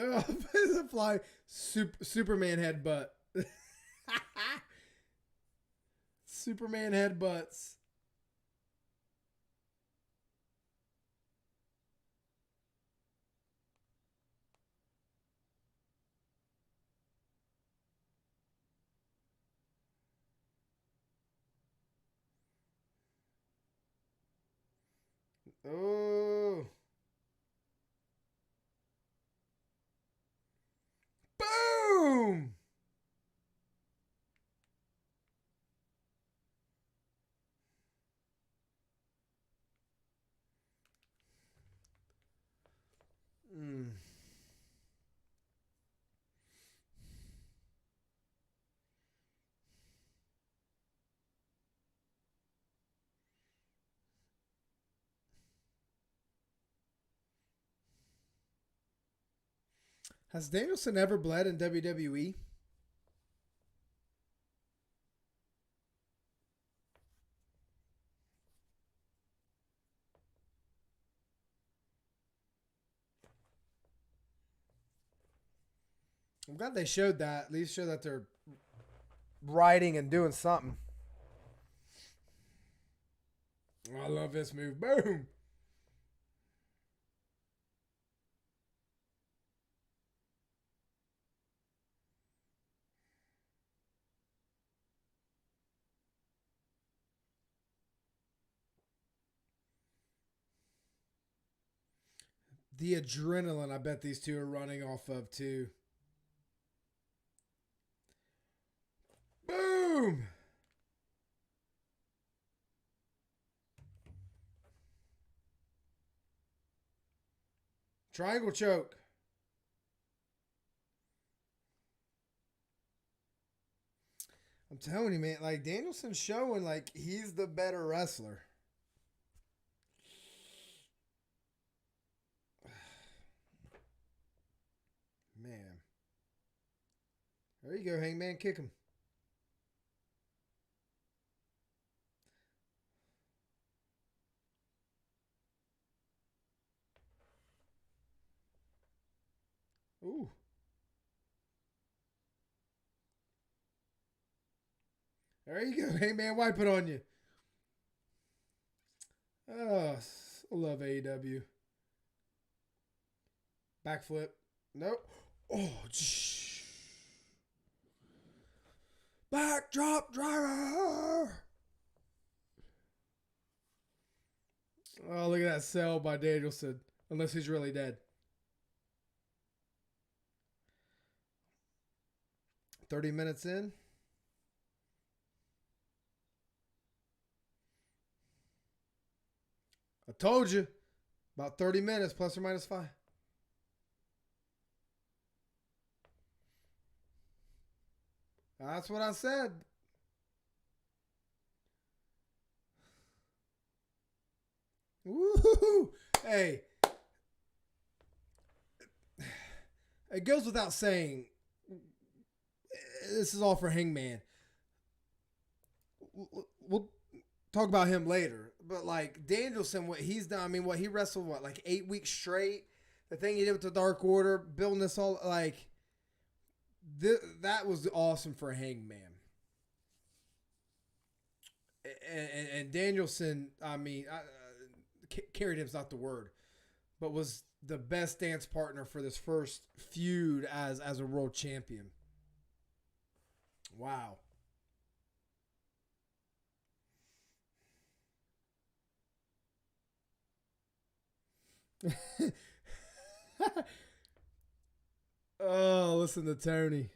Oh, it's a fly. Superman headbutt. Superman headbutts. Oh. Boom. Has Danielson ever bled in WWE? I'm glad they showed that. At least show that they're riding and doing something. Oh, I love this move. Boom. The adrenaline I bet these two are running off of too. Boom! Triangle choke. I'm telling you, man, like Danielson's showing like he's the better wrestler. Man. There you go, Hangman. Kick him. Ooh. There you go, Hangman. Wipe it on you. Oh, I love AEW. Backflip. Nope. Oh, backdrop driver. Oh, look at that sell by Danielson. Unless he's really dead. 30 minutes in. I told you. About 30 minutes, plus or minus 5. That's what I said. Woo! Hey. It goes without saying. This is all for Hangman. We'll talk about him later. But like Danielson, what he's done, I mean, what he wrestled, what, like 8 weeks straight? The thing he did with the Dark Order, building this all, like, that was awesome for Hangman. And Danielson, I mean, carried him's not the word, but was the best dance partner for this first feud as a world champion. Wow. Oh, listen to Tony.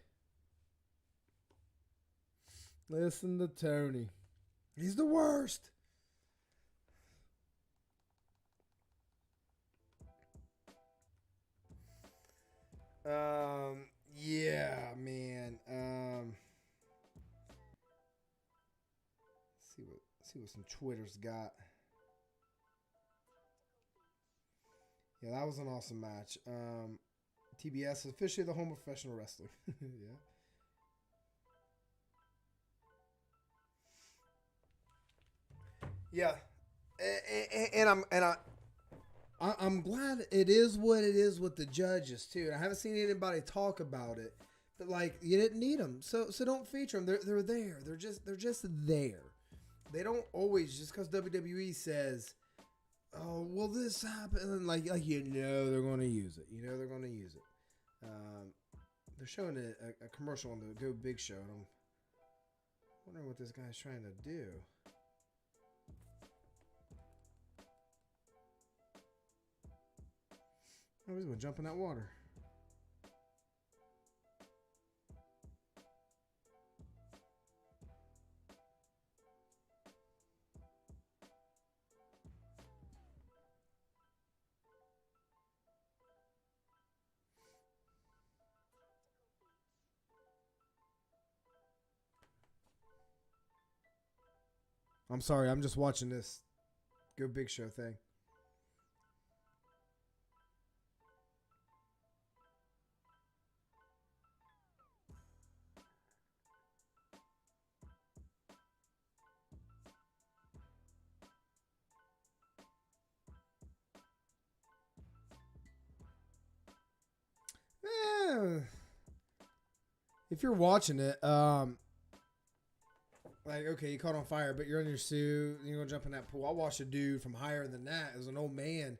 Listen to Tony. He's the worst. Yeah, man. See what some Twitter's got. Yeah, that was an awesome match. TBS is officially the home of professional wrestling. Yeah. Yeah, I'm glad it is what it is with the judges too. And I haven't seen anybody talk about it, but like you didn't need them, so don't feature them. They're there. They're just there. They don't always just because WWE says, "Oh, well, this happened," and like they're going to use it. You know they're going to use it. They're showing a commercial on the Go Big Show, and I'm wondering what this guy's trying to do. Oh, he's going to jump in that water. I'm sorry, I'm just watching this Go Big Show thing. If you're watching it, like, okay, you caught on fire, but you're in your suit, and you're gonna jump in that pool. I watched a dude from higher than that. It was an old man,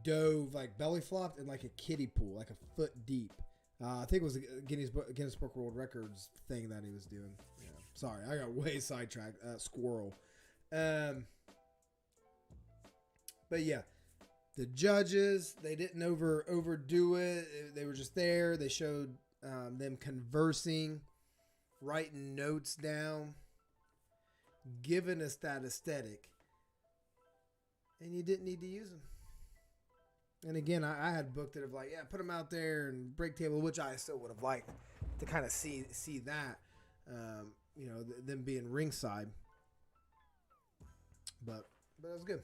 dove, like belly flopped in like a kiddie pool, like a foot deep. I think it was a Guinness Book World Records thing that he was doing. Yeah. Sorry, I got way sidetracked. Squirrel. But yeah, the judges, they didn't overdo it. They were just there. They showed them conversing, writing notes down, giving us that aesthetic, and you didn't need to use them. And again, I had booked it of like, yeah, put them out there and break table, which I still would have liked to kind of see that, them being ringside. But it was good.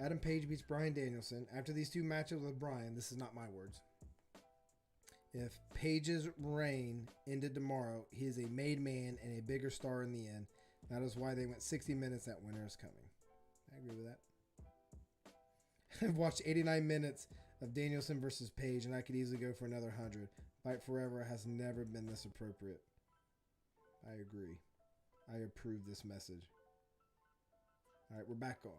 Adam Page beats Bryan Danielson. After these two matches with Bryan, this is not my words. If Page's reign ended tomorrow, he is a made man and a bigger star in the end. That is why they went 60 minutes at Winter is Coming. I agree with that. I've watched 89 minutes of Danielson versus Page, and I could easily go for another 100. Fight Forever has never been this appropriate. I agree. I approve this message. All right, we're back on.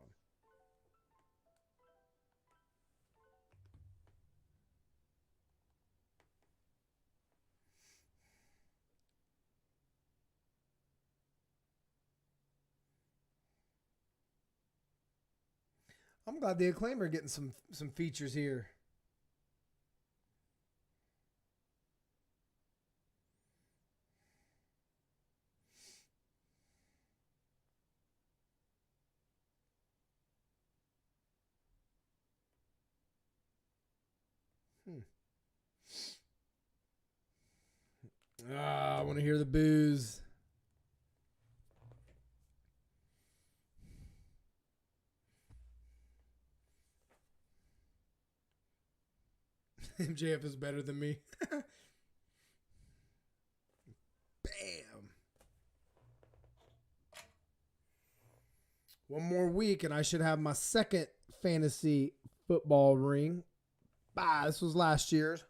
I'm glad the Acclaimer are getting some features here. I want to hear the boos. MJF is better than me. Bam. One more week and I should have my second fantasy football ring. This was last year's.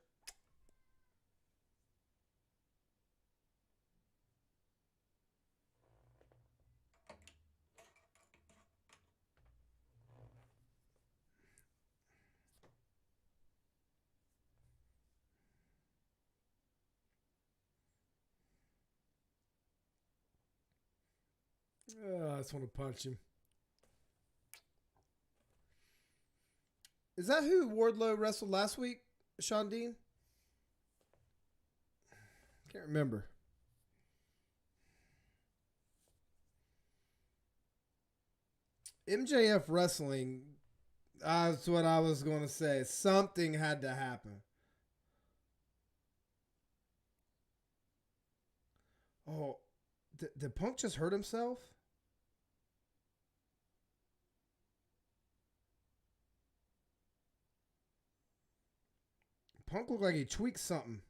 I just want to punch him. Is that who Wardlow wrestled last week? Sean Dean? Can't remember. MJF wrestling, that's what I was going to say. Something had to happen. Oh, did Punk just hurt himself? Punk looked like he tweaked something.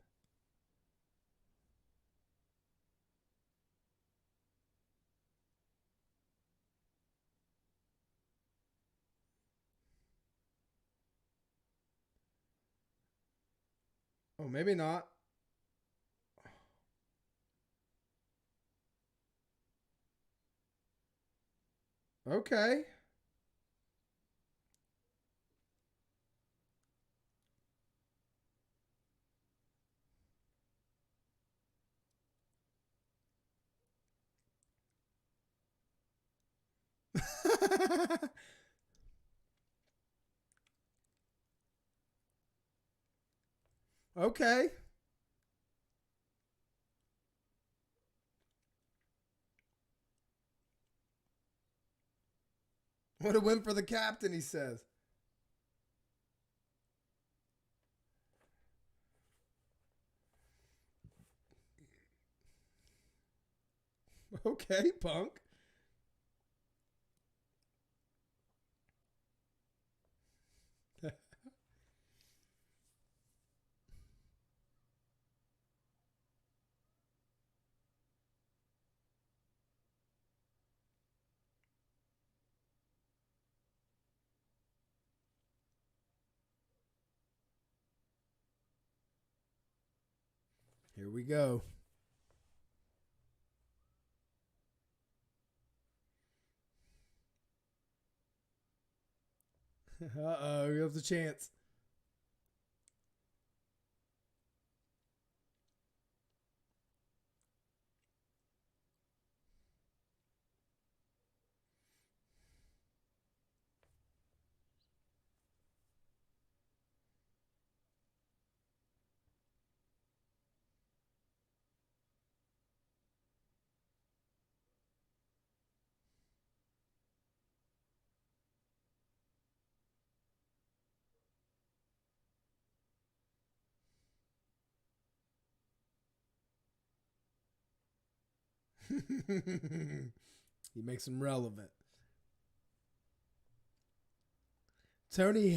Oh, maybe not. Okay. Okay. What a win for the captain, he says. Okay, Punk. Here we go. Uh-oh, here's the chance. He makes him relevant. Tony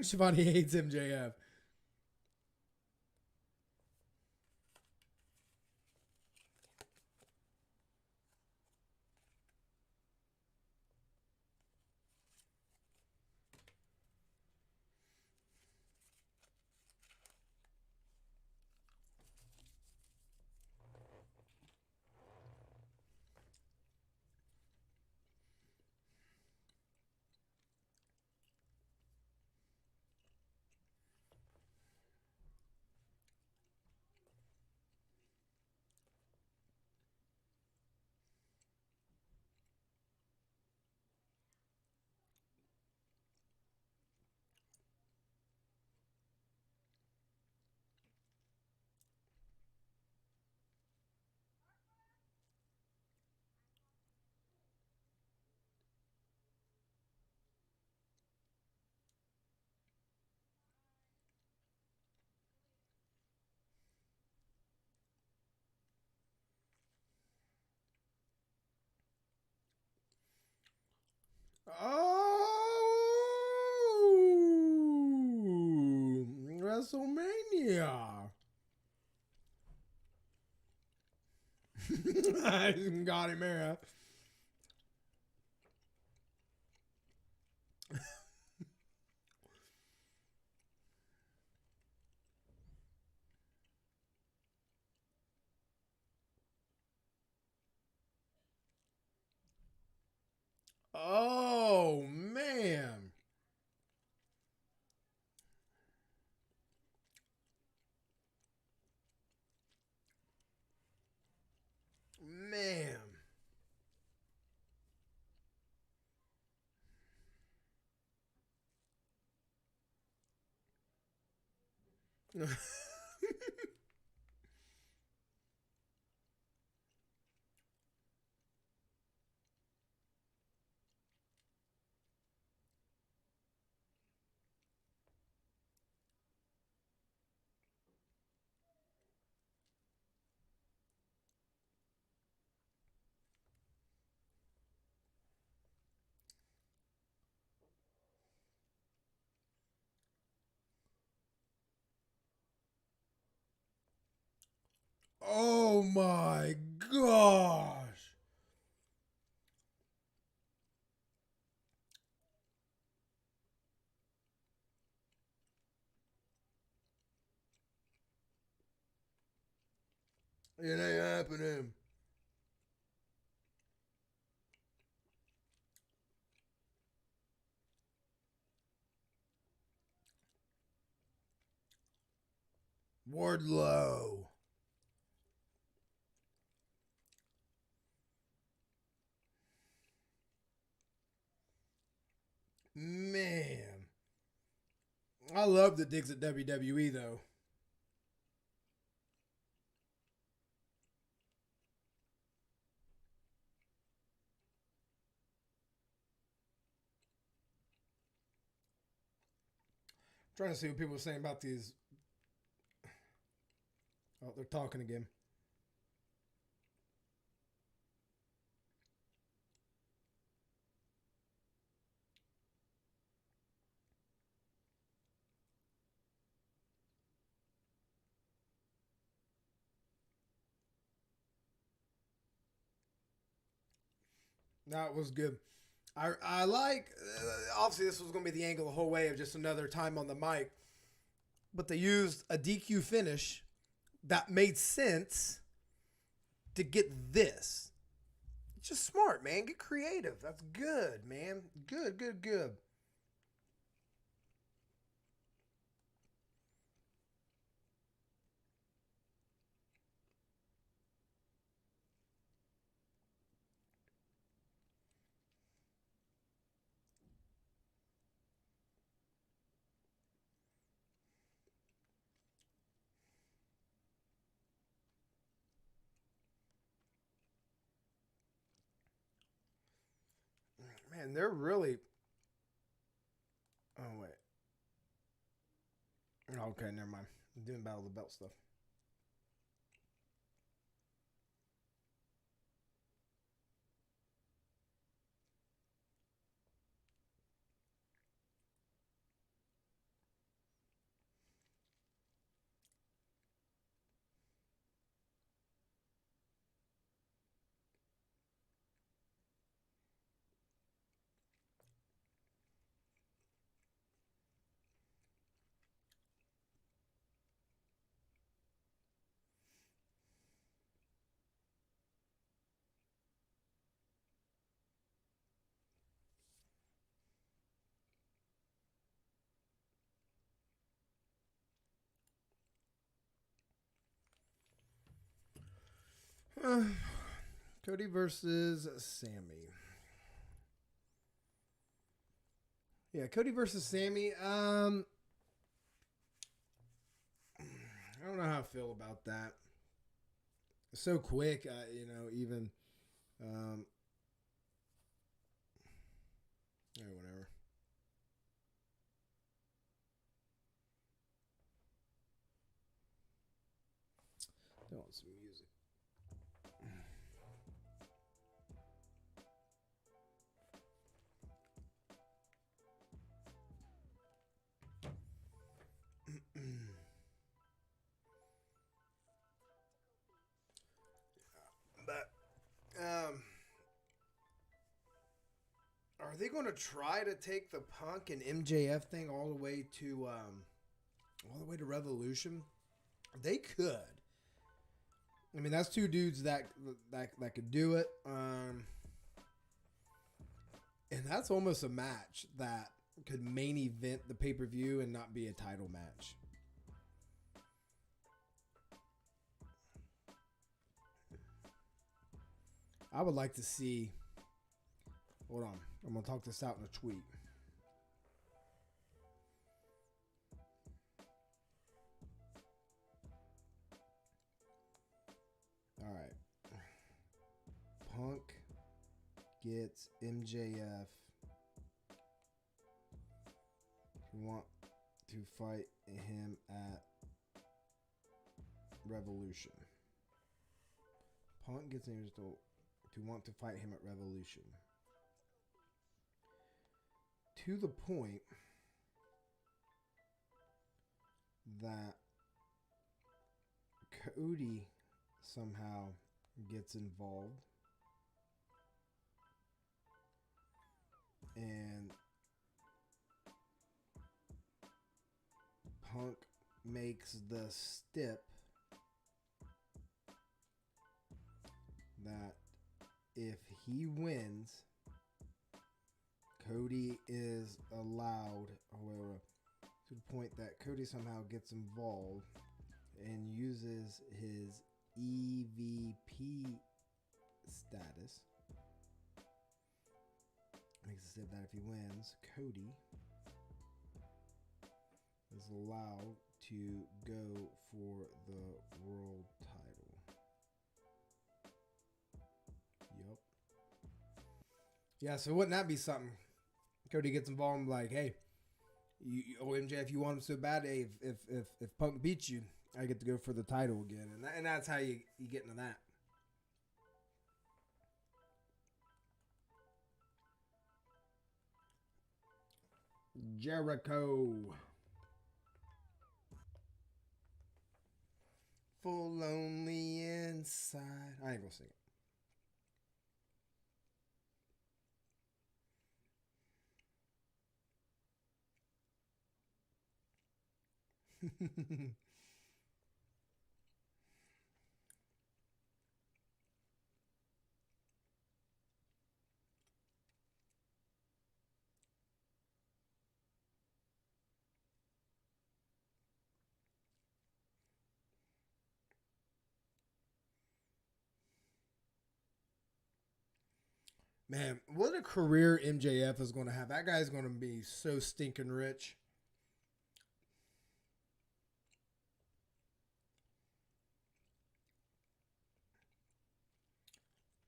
Schiavone hates MJF. Oh, WrestleMania. Got him there. Oh, man. Man. Oh my gosh. It ain't happening. Wardlow. Man. I love the digs at WWE though. I'm trying to see what people are saying about these. Oh, they're talking again. That was good. I like, obviously, this was going to be the angle the whole way of just another time on the mic. But they used a DQ finish that made sense to get this. It's just smart, man. Get creative. That's good, man. Good, good, good. Man, they're really. Oh, wait. Okay, never mind. I'm doing Battle of the Belt stuff. Cody versus Sammy. Yeah, Cody versus Sammy. I don't know how I feel about that. So quick, even. Um, whatever. I want some music. But are they going to try to take the Punk and MJF thing all the way to Revolution? They could. I mean, that's two dudes that could do it. And that's almost a match that could main event the pay-per-view and not be a title match. I would like to see. Hold on. I'm going to talk this out in a tweet. All right. Punk gets MJF. You want to fight him at Revolution. Punk gets him to want to fight him at Revolution. To the point that Cody somehow gets involved. And Punk makes the stip that if he wins, Cody is allowed, to the point that Cody somehow gets involved and uses his EVP status. Makes it said that if he wins, Cody is allowed to go for the world title. Yep. Yeah, so wouldn't that be something? Cody gets involved and like, hey, MJ, if you want him so bad, hey, if Punk beats you, I get to go for the title again. And that's how you get into that. Jericho. Full lonely inside. I ain't gonna sing it. Man, what a career MJF is going to have. That guy's going to be so stinking rich.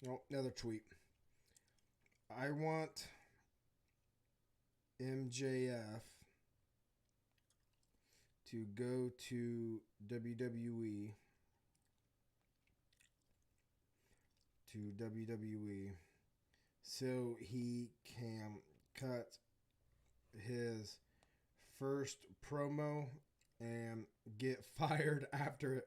Oh, another tweet. I want MJF to go to WWE so he can cut his first promo and get fired after it.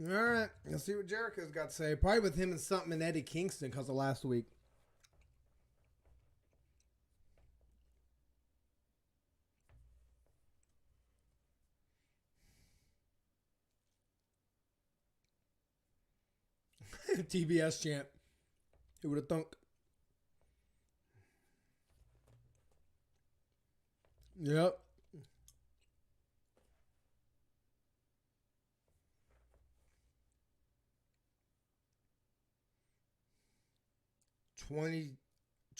All right, let's see what Jericho's got to say. Probably with him and something in Eddie Kingston because of last week. TBS champ. Who would have thunk? Yep.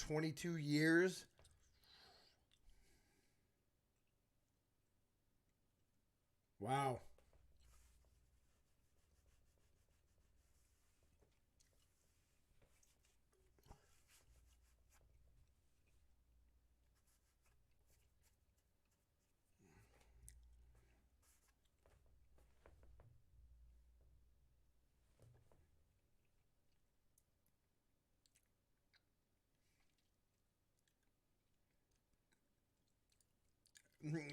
22 years. Wow.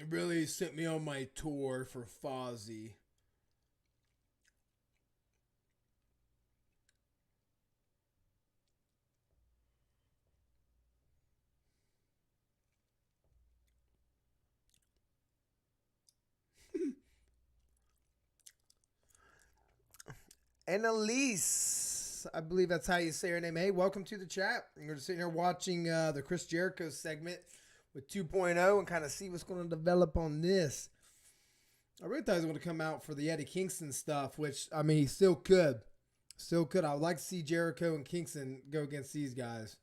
Really sent me on my tour for Fozzy. Annalise, I believe that's how you say her name. Hey, welcome to the chat. We're just sitting here watching the Chris Jericho segment with 2.0 and kind of see what's going to develop on this. I really thought he was going to come out for the Eddie Kingston stuff, which, I mean, he still could. Still could. I would like to see Jericho and Kingston go against these guys.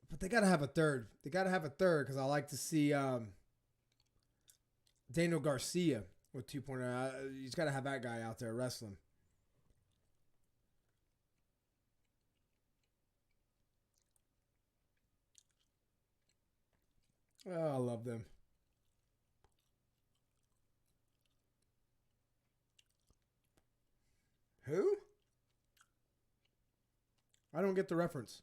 But they got to have a third. They got to have a third because I like to see Daniel Garcia with 2.0. He's got to have that guy out there wrestling. Oh, I love them. Who? I don't get the reference.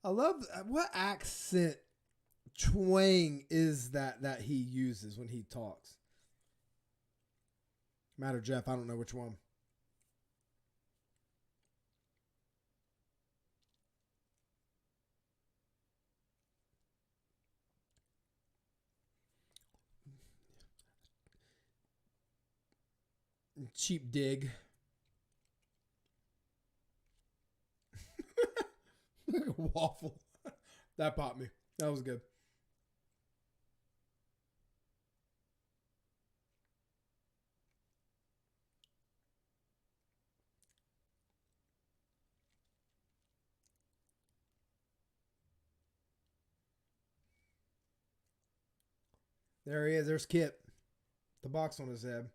I love what accent twang is that he uses when he talks. Matt or Jeff, I don't know which one. Cheap dig. Waffle. That popped me. That was good. There he is. There's Kip. The box on his head.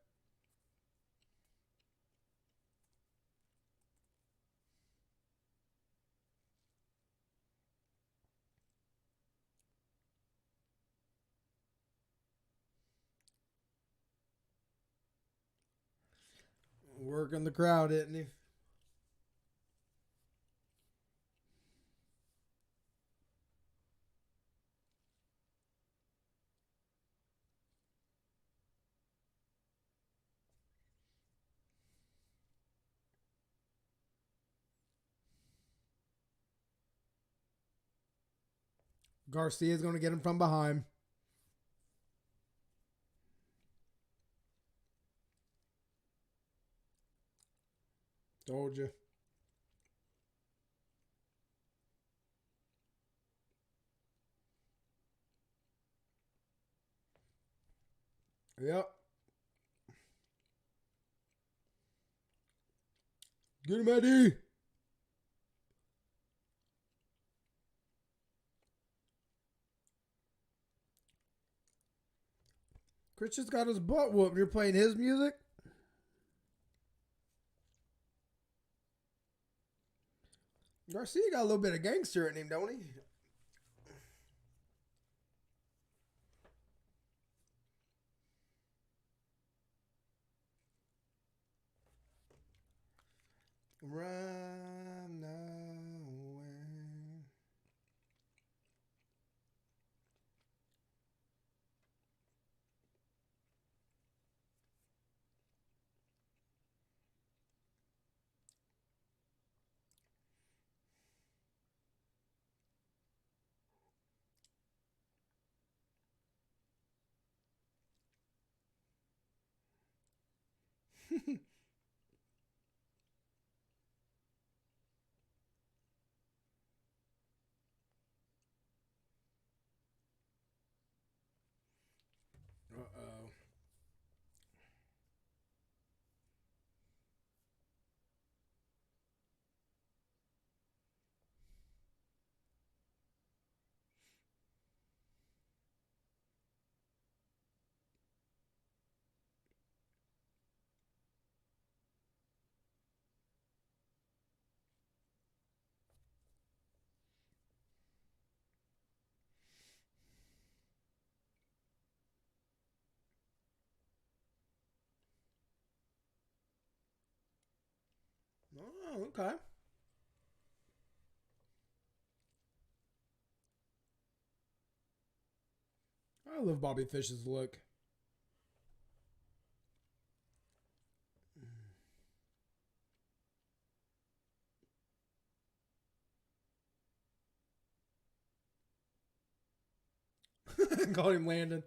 Working the crowd, isn't he? Garcia's going to get him from behind. Told you. Yep. Get him, Eddie. Christian's got his butt whooped. You're playing his music? Garcia got a little bit of gangster in him, don't he? Run away. Uh-oh. Oh, okay. I love Bobby Fish's look. Called him Landon.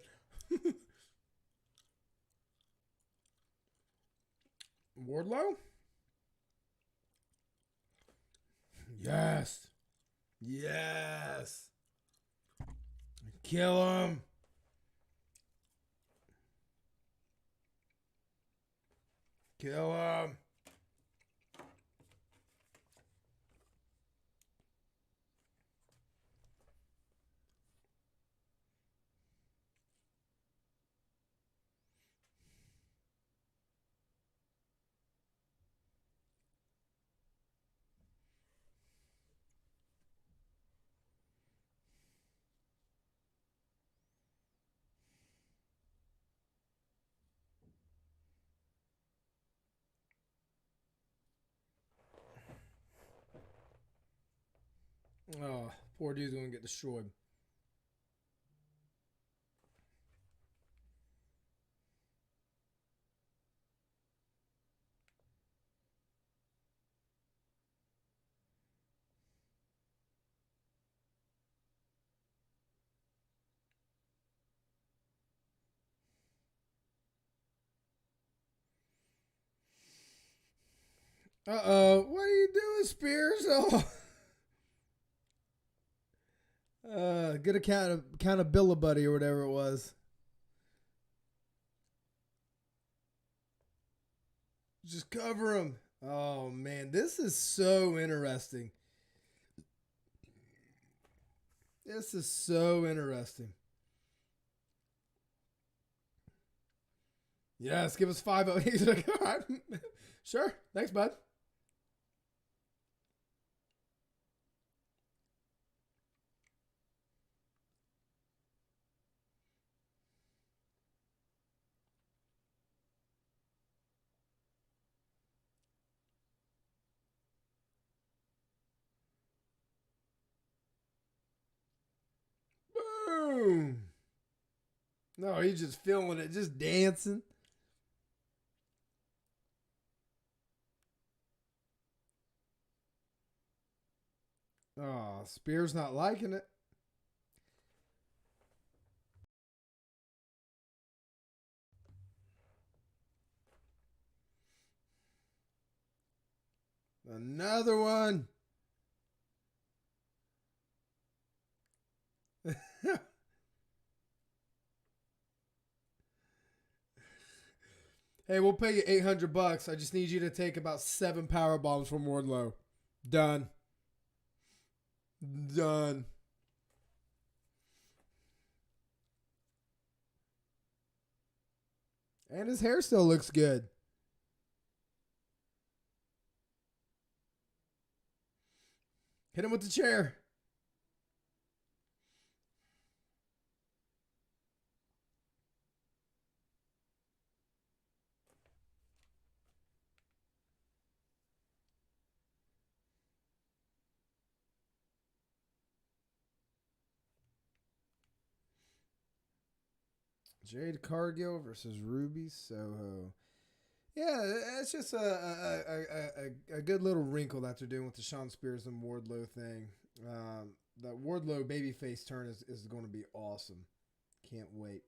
Wardlow? Yes. Yes. Kill him. Kill him. Oh, poor dude's going to get destroyed. Uh-oh. What are you doing, Spears? Oh. Good accountability or whatever it was. Just cover him. Oh, man. This is so interesting. This is so interesting. Yes, give us 5. He's like, all right. Sure. Thanks, bud. Boom. No, he's just feeling it, just dancing. Oh, Spears not liking it. Another one. Hey, we'll pay you $800. I just need you to take about 7 power bombs from Wardlow. Done. Done. And his hair still looks good. Hit him with the chair. Jade Cargill versus Ruby Soho. Yeah, it's just a good little wrinkle that they're doing with the Shawn Spears and Wardlow thing. The Wardlow babyface turn is going to be awesome. Can't wait.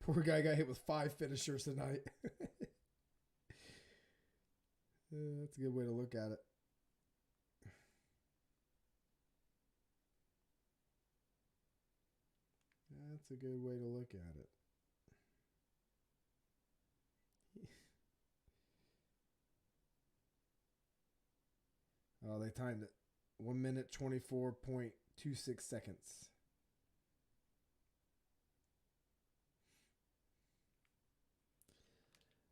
Poor guy got hit with 5 finishers tonight. That's a good way to look at it. That's a good way to look at it. Oh, they timed it. 1 minute, 24.26 seconds.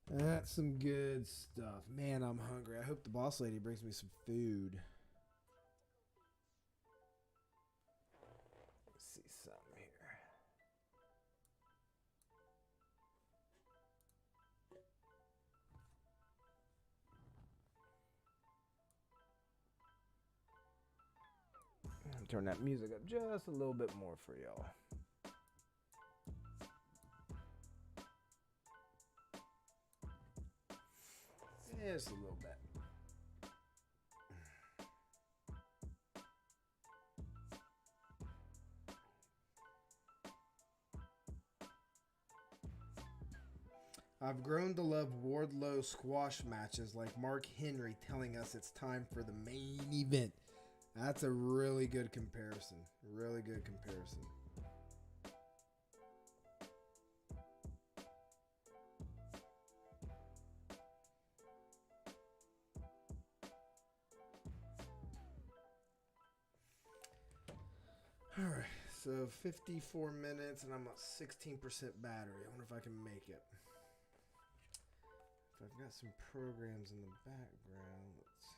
That's some good stuff. Man, I'm hungry. I hope the boss lady brings me some food. Let's see something here. Turn that music up just a little bit more for y'all. Just a little bit. I've grown to love Wardlow squash matches like Mark Henry telling us it's time for the main event. That's a really good comparison. Really good comparison. All right, so 54 minutes and I'm at 16% battery. I wonder if I can make it. If I've got some programs in the background, let's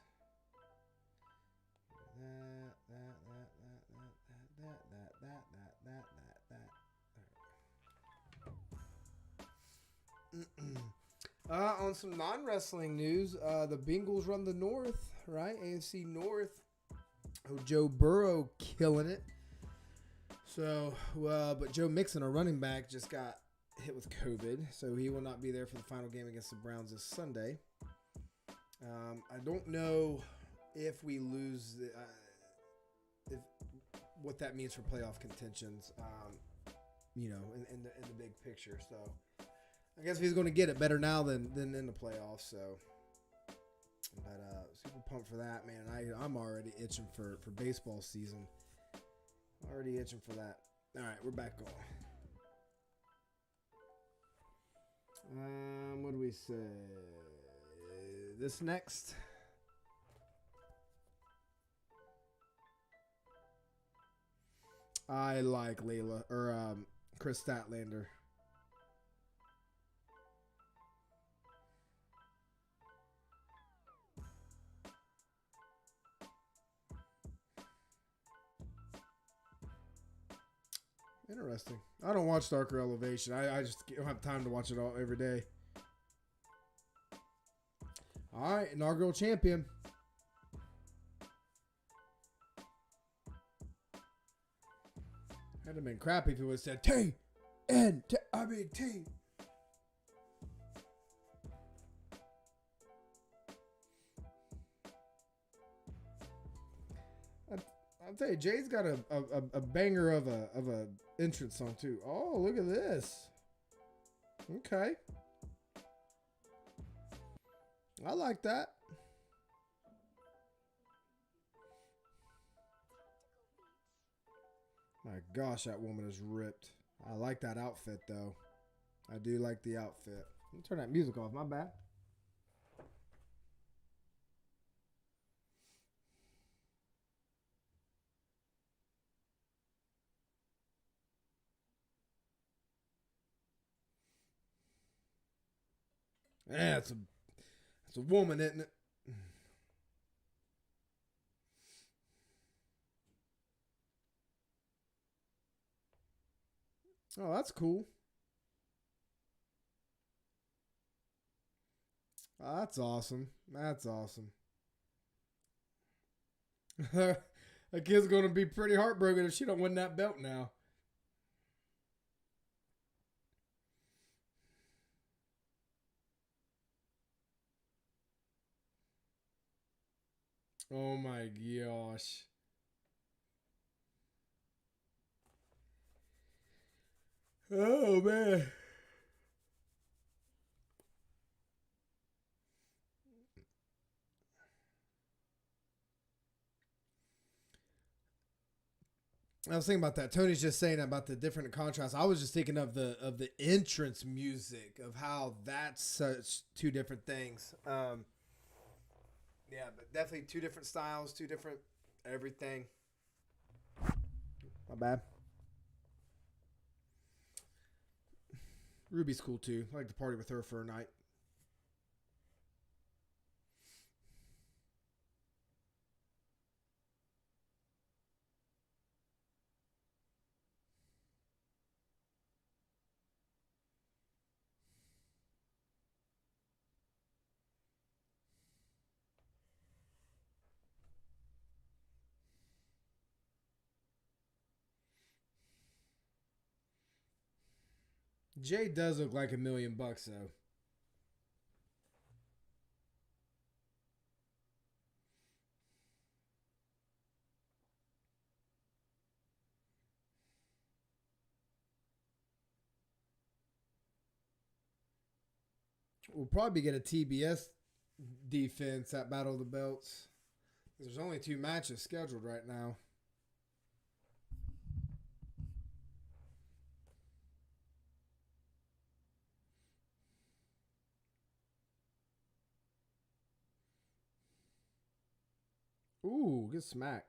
that. On some non-wrestling news, the Bengals run the North. right? AFC North. Oh, Joe Burrow killing it. So, but Joe Mixon, a running back, just got hit with COVID, so he will not be there for the final game against the Browns this Sunday. I don't know if we lose, what that means for playoff contentions, in the big picture. So, I guess he's going to get it better now than in the playoffs. So, but super pumped for that, man. I'm already itching for baseball season. Already itching for that. All right, we're back on. What do we say? This next. I like Layla or Chris Statlander. Interesting. I don't watch Darker Elevation. I just don't have time to watch it all every day. All right, inaugural champion. That'd have been crappy if it would have said T. I'll tell you, Jay's got a banger of a entrance song too. Oh, look at this. Okay. I like that. My gosh, that woman is ripped. I like that outfit though. I do like the outfit. Let me turn that music off. My bad. Yeah, it's a woman, isn't it? Oh, that's cool. Oh, that's awesome. That's awesome. A kid's gonna be pretty heartbroken if she don't win that belt now. Oh my gosh. Oh man. I was thinking about that. Tony's just saying about the different contrasts. I was just thinking of the entrance music, of how that's such two different things. Yeah, but definitely two different styles, two different everything. My bad. Ruby's cool too. I like to party with her for a night. Jay does look like $1,000,000 though. We'll probably get a TBS defense at Battle of the Belts. There's only 2 matches scheduled right now. Ooh, good smack.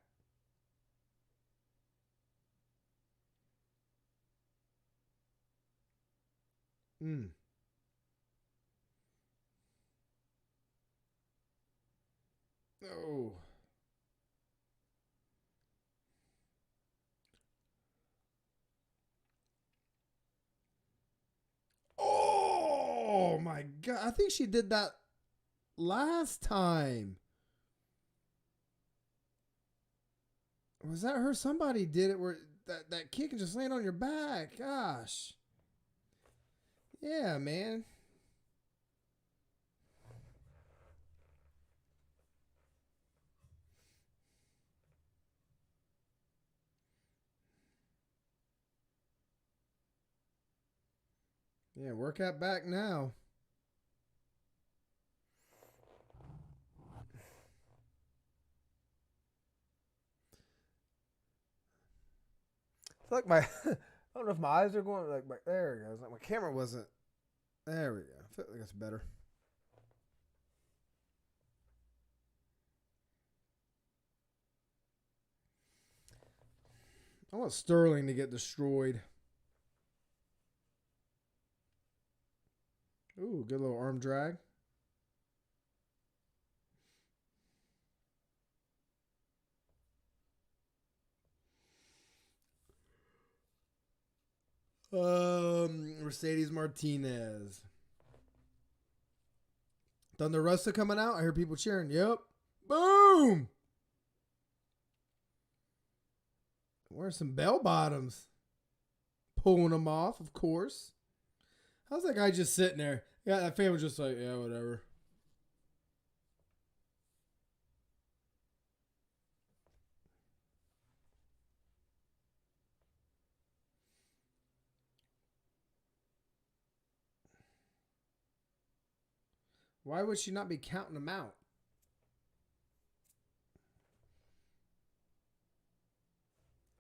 Mm. Oh. Oh my God. I think she did that last time. Was that her? Somebody did it where that kick and just land on your back. Gosh. Yeah, man. Yeah, work out back now. I feel like my, I don't know if my eyes are going like there it goes. Like my camera wasn't. There we go. I feel like it's better. I want Sterling to get destroyed. Ooh, good little arm drag. Mercedes Martinez. Thunder Rosa coming out. I hear people cheering. Yep. Boom. Wearing some bell bottoms. Pulling them off, of course. How's that guy just sitting there? Yeah, that fan was just like, yeah, whatever. Why would she not be counting them out?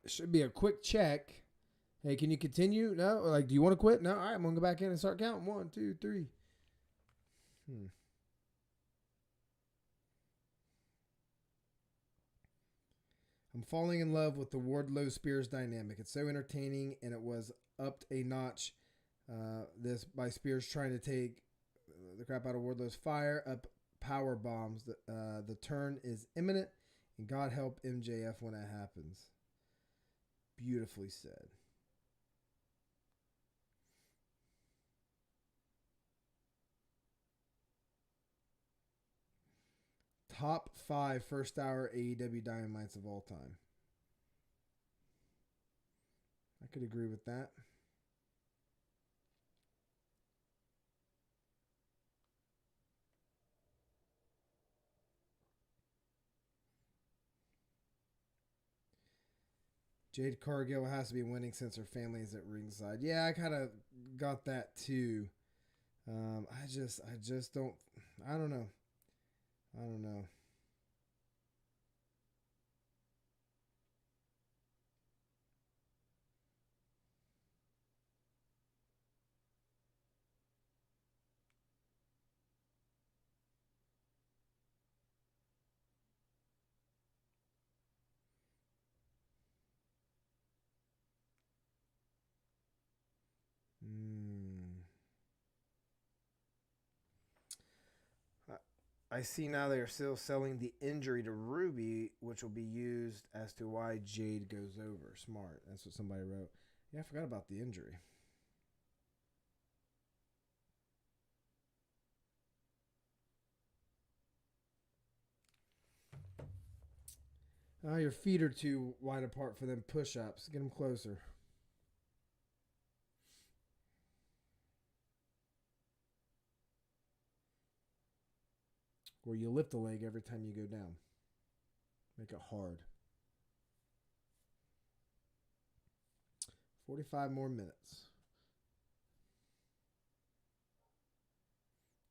It should be a quick check. Hey, can you continue? No? Like, do you want to quit? No? All right, I'm going to go back in and start counting. 1, 2, 3. I'm falling in love with the Wardlow Spears dynamic. It's so entertaining, and it was upped a notch. This by Spears trying to take the crap out of Wardlow's fire up power bombs. The turn is imminent, and God help MJF when it happens. Beautifully said. Top 5 first hour AEW Dynamites of all time. I could agree with that. Jade Cargill has to be winning since her family is at ringside. Yeah, I kind of got that too. I just don't. I don't know. I see now they are still selling the injury to Ruby, which will be used as to why Jade goes over. Smart. That's what somebody wrote. Yeah, I forgot about the injury. Your feet are too wide apart for them push-ups. Get them closer. Or you lift the leg every time you go down. Make it hard. 45 more minutes.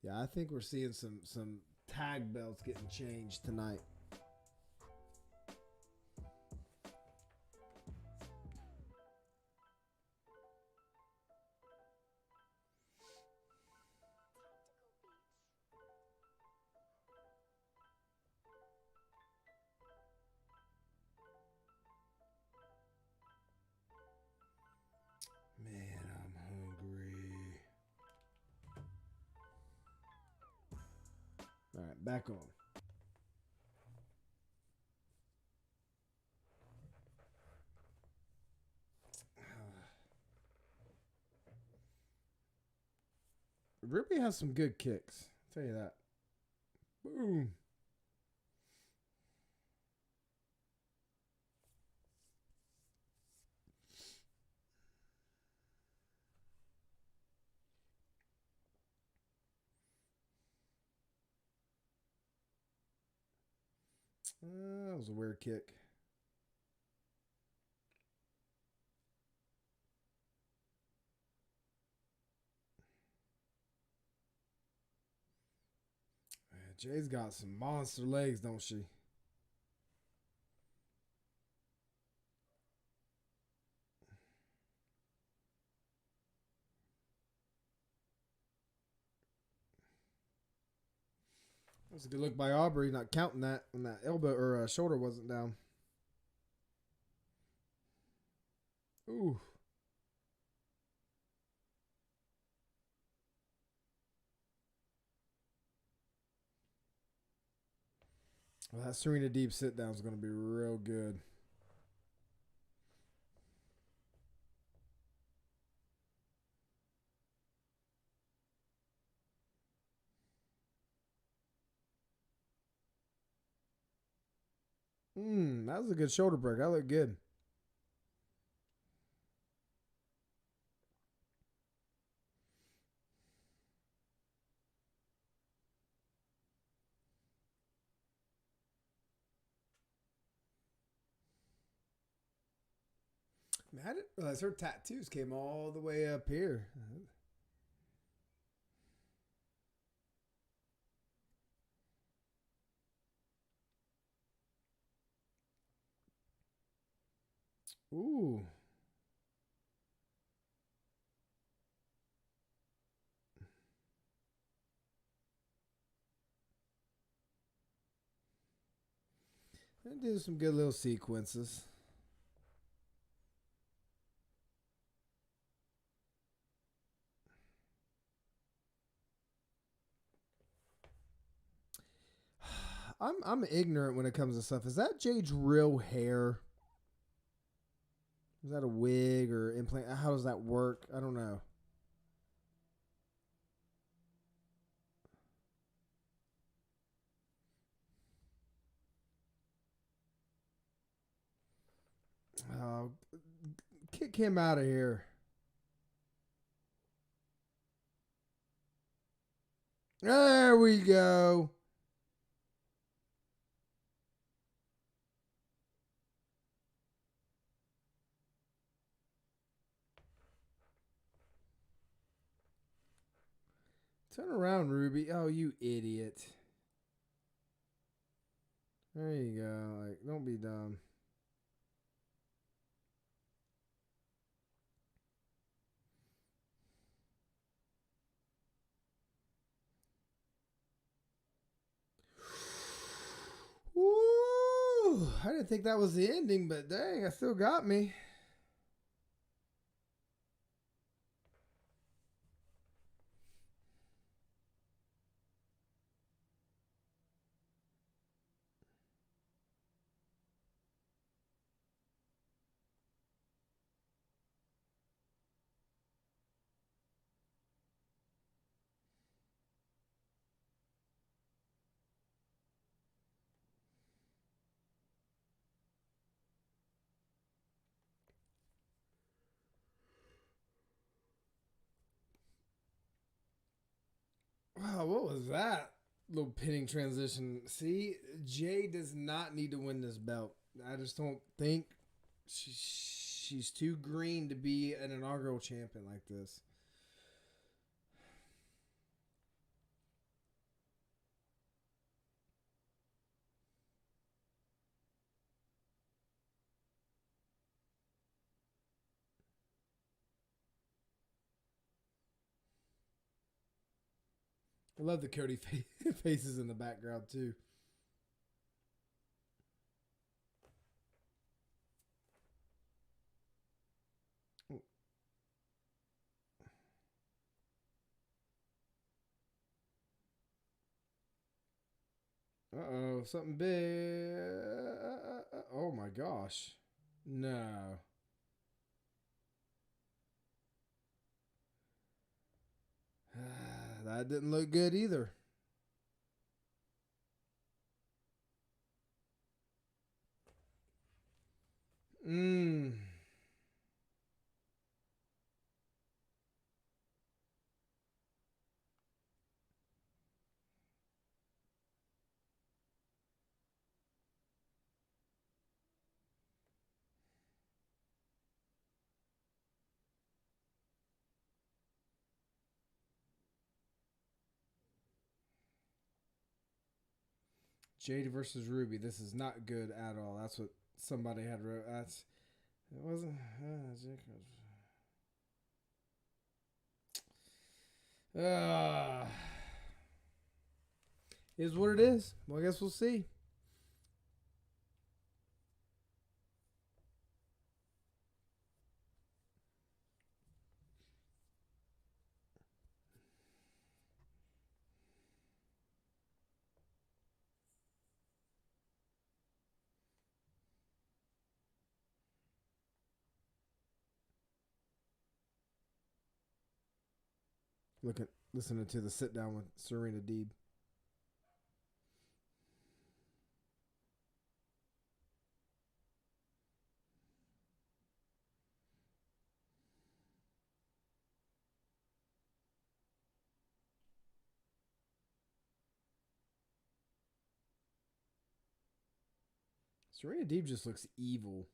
Yeah, I think we're seeing some tag belts getting changed tonight. Man, I'm hungry. All right, back on. Ruby has some good kicks. I'll tell you that. Boom. That was a weird kick. Jay's got some monster legs, don't she? That was a good look by Aubrey, not counting that when that elbow or shoulder wasn't down. Ooh. Well, that Serena Deep sit down is going to be real good. That was a good shoulder break. That looked good. Man, I didn't realize her tattoos came all the way up here. Ooh. They do some good little sequences. I'm ignorant when it comes to stuff. Is that Jade's real hair? Is that a wig or implant? How does that work? I don't know. Oh, kick him out of here. There we go. Turn around, Ruby. Oh, you idiot. There you go. Like, don't be dumb. Ooh, I didn't think that was the ending, but dang, I still got me. Wow, what was that? Little pinning transition. See, Jay does not need to win this belt. I just don't think she's too green to be an inaugural champion like this. I love the Cody faces in the background too. Uh-oh, something big. Oh my gosh. No. That didn't look good either. Jade versus Ruby. This is not good at all. That's what somebody had wrote. It wasn't. Is what it is. Well, I guess we'll see. Listening to the sit down with Serena Deeb. Serena Deeb just looks evil.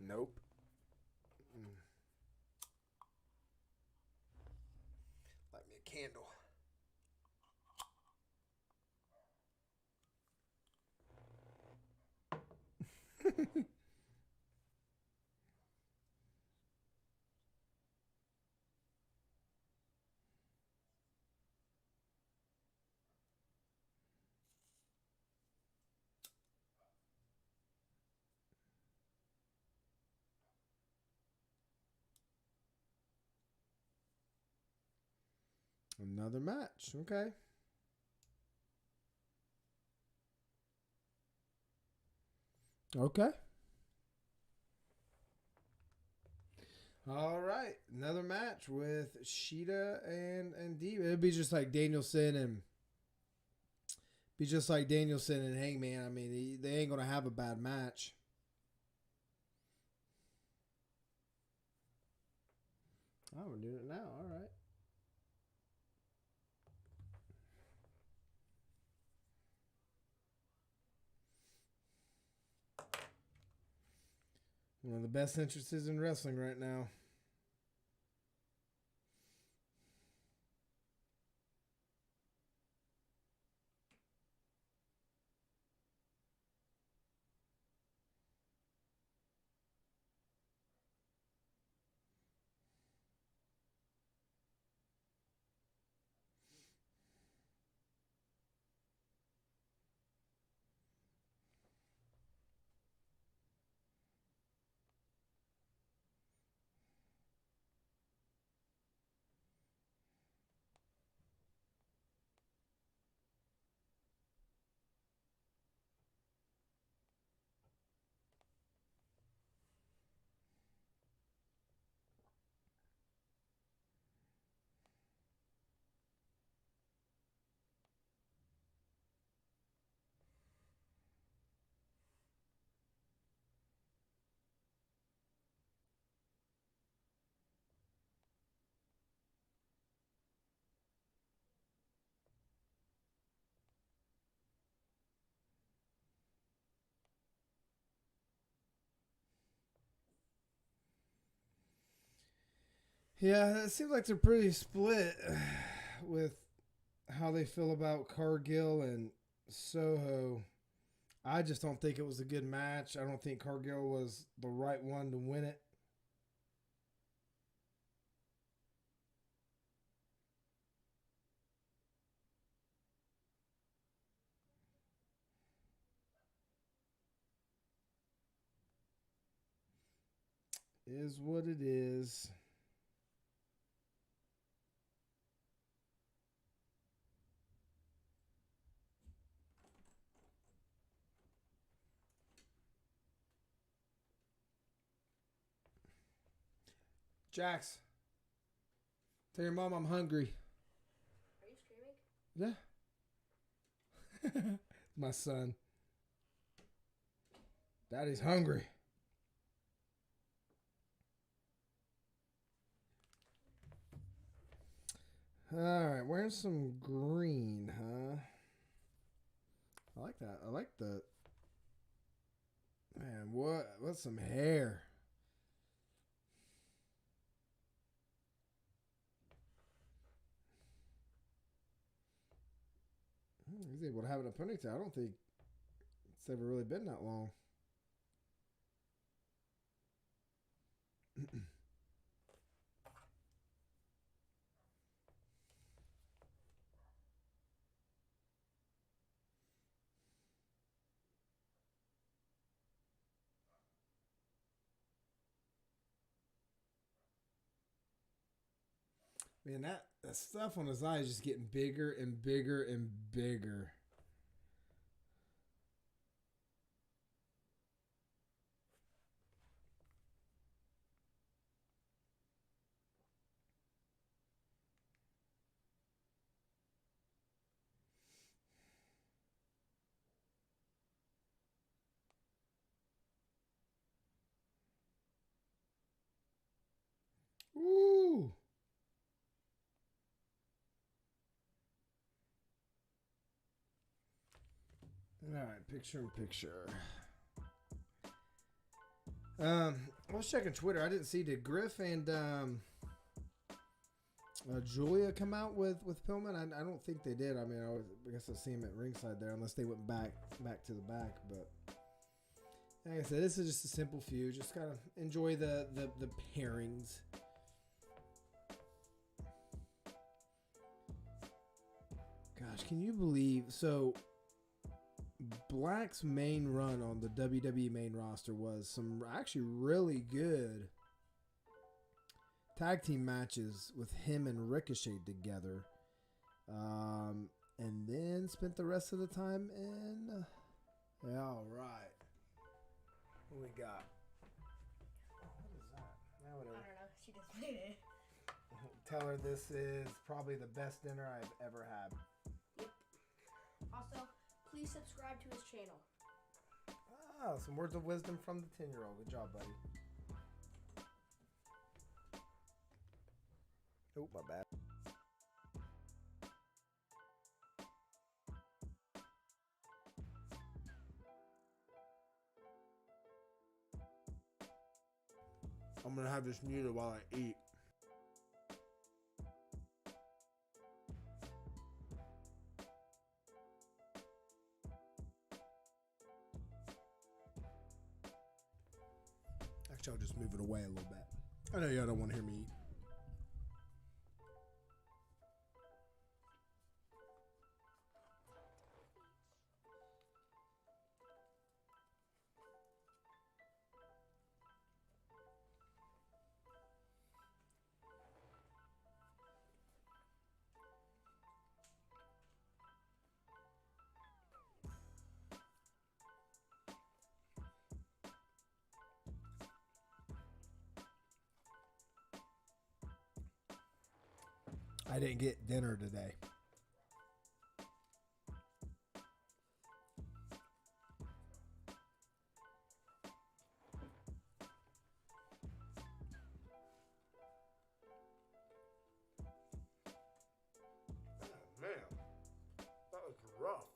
Nope. Light me a candle. Another match. Okay. Okay. All right. Another match with Sheeta and Deeb. It'd be just like Danielson and Hangman. I mean, they ain't gonna have a bad match. Oh, we're doing it now. All right. One of the best entrances in wrestling right now. Yeah, it seems like they're pretty split with how they feel about Cargill and Soho. I just don't think it was a good match. I don't think Cargill was the right one to win it. Is what it is. Jax, tell your mom I'm hungry. Are you streaming? Yeah. My son. Daddy's hungry. All right, wearing some green, huh? I like that. I like the... Man, what's some hair? He's able to have it in a ponytail. I don't think it's ever really been that long. Man, that stuff on his eye is just getting bigger and bigger and bigger. Ooh. All right, picture in picture. I was checking Twitter. I didn't see, did Griff and Julia come out with Pillman? I don't think they did. I mean, I guess I see him at ringside there, unless they went back to the back. But like I said, this is just a simple feud. Just kind of enjoy the pairings. Gosh, can you believe? So Black's main run on the WWE main roster was some actually really good tag team matches with him and Ricochet together. And then spent the rest of the time in... yeah, all right. What we got? Oh, what is that? Now whatever. I don't know. She just made it. Tell her this is probably the best dinner I've ever had. Yep. Also, please subscribe to his channel. Ah, some words of wisdom from the 10-year-old. Good job, buddy. Oh, my bad. I'm going to have this muted while I eat. Actually, I'll just move it away a little bit. I know y'all don't want to hear me eat. I didn't get dinner today. Oh, man, that was rough.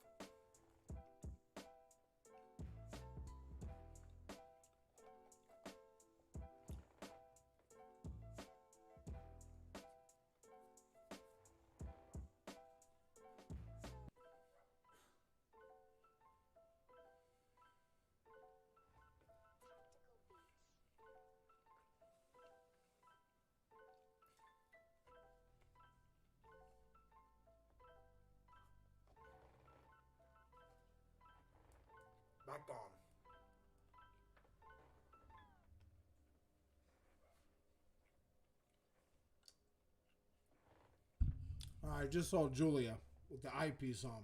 Back on. I just saw Julia with the eyepiece on.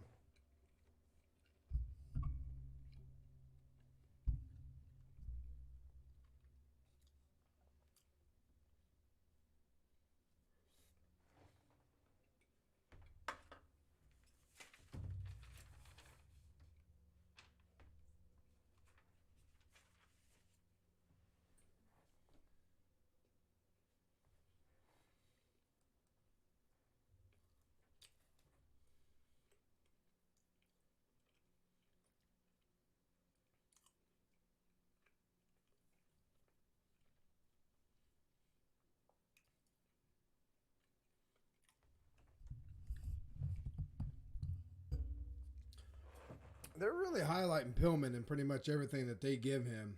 they're really highlighting Pillman in pretty much everything that they give him.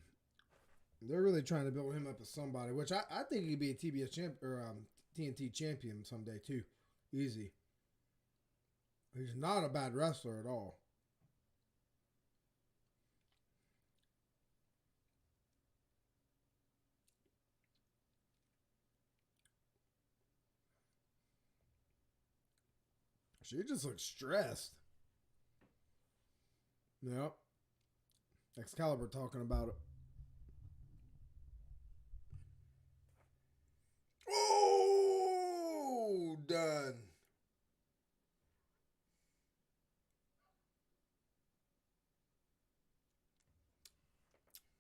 They're really trying to build him up as somebody, which I think he could be a TBS champ or TNT champion someday too. Easy. He's not a bad wrestler at all. She just looks stressed. Yep. Excalibur talking about it. Oh, done.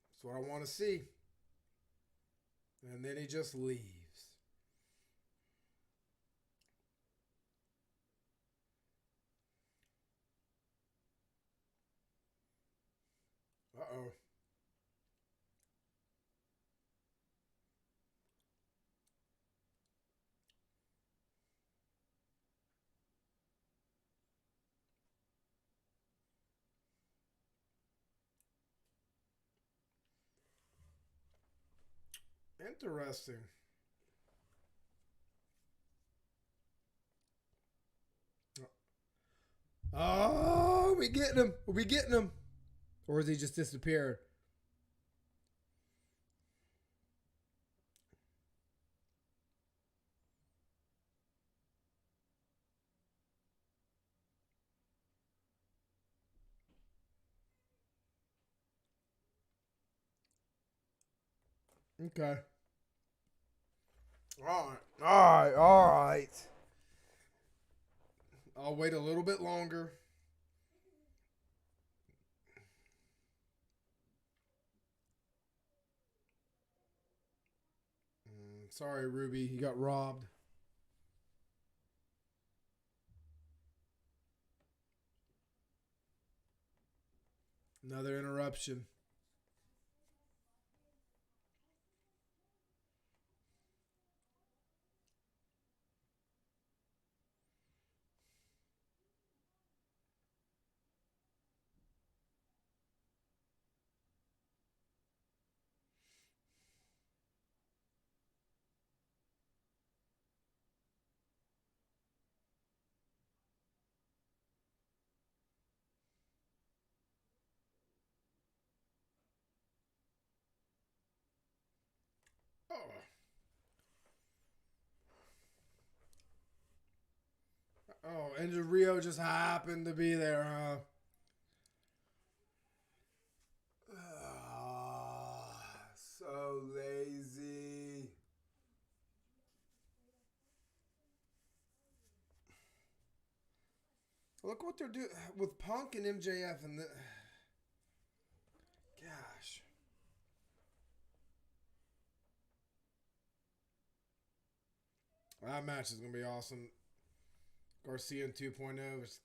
That's what I want to see. And then he just leaves. Uh-oh. Interesting. Oh, we getting him. Are we getting him? Or has he just disappeared? Okay. All right. All right. All right. I'll wait a little bit longer. Sorry, Ruby. You got robbed. Another interruption. Oh. Oh, and Rio just happened to be there, huh? So lazy. Look what they're doing with Punk and MJF and the... Gosh. That match is going to be awesome. Garcia in 2.0 versus...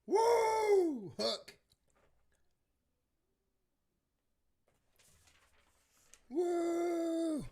Woo! Hook. Woo!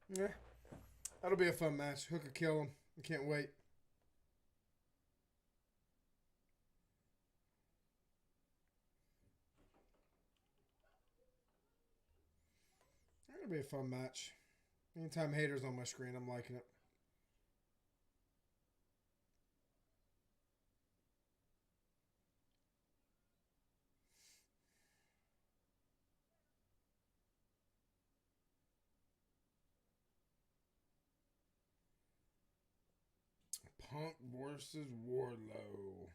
Yeah. That'll be a fun match. Hook will kill him. I can't wait. That'll be a fun match. Anytime haters on my screen, I'm liking it. Punk versus Wardlow.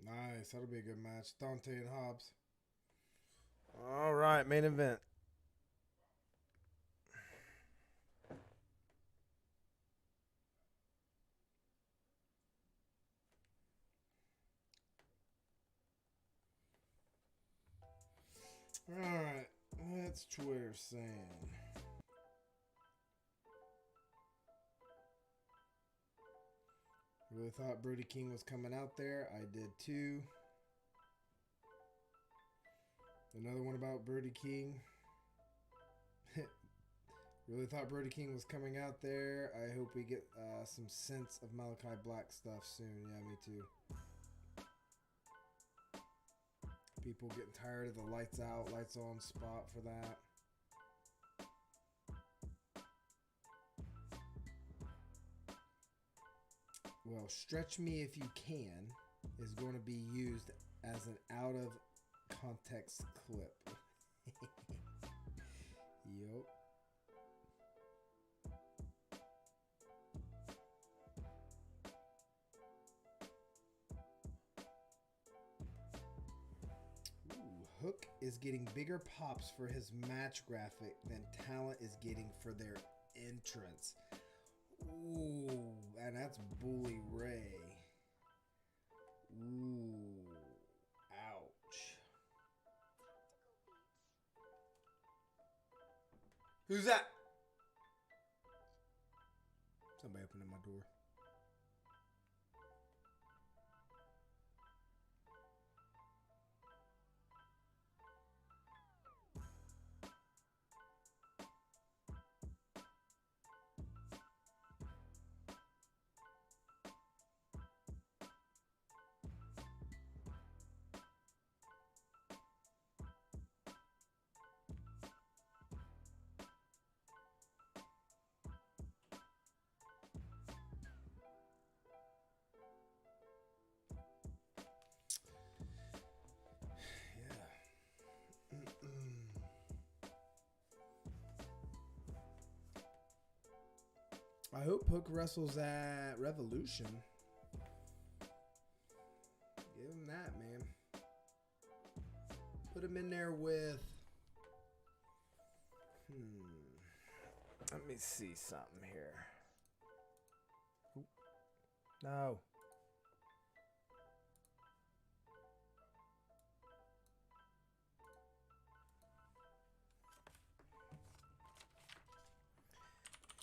Nice. That'll be a good match. Dante and Hobbs. All right, main event. Alright, that's Twitter saying. Really thought Brody King was coming out there. I did too. Another one about Brody King. Really thought Brody King was coming out there. I hope we get some sense of Malachi Black stuff soon. Yeah, me too. People getting tired of the lights out, lights on spot for that. Well, Stretch Me If You Can is going to be used as an out of context clip. Yup. Hook is getting bigger pops for his match graphic than talent is getting for their entrance. Ooh, and that's Bully Ray. Ooh, ouch. Who's that? Somebody opening my door. I hope Hook wrestles at Revolution. Give him that, man. Put him in there with... Let me see something here. Oop. No.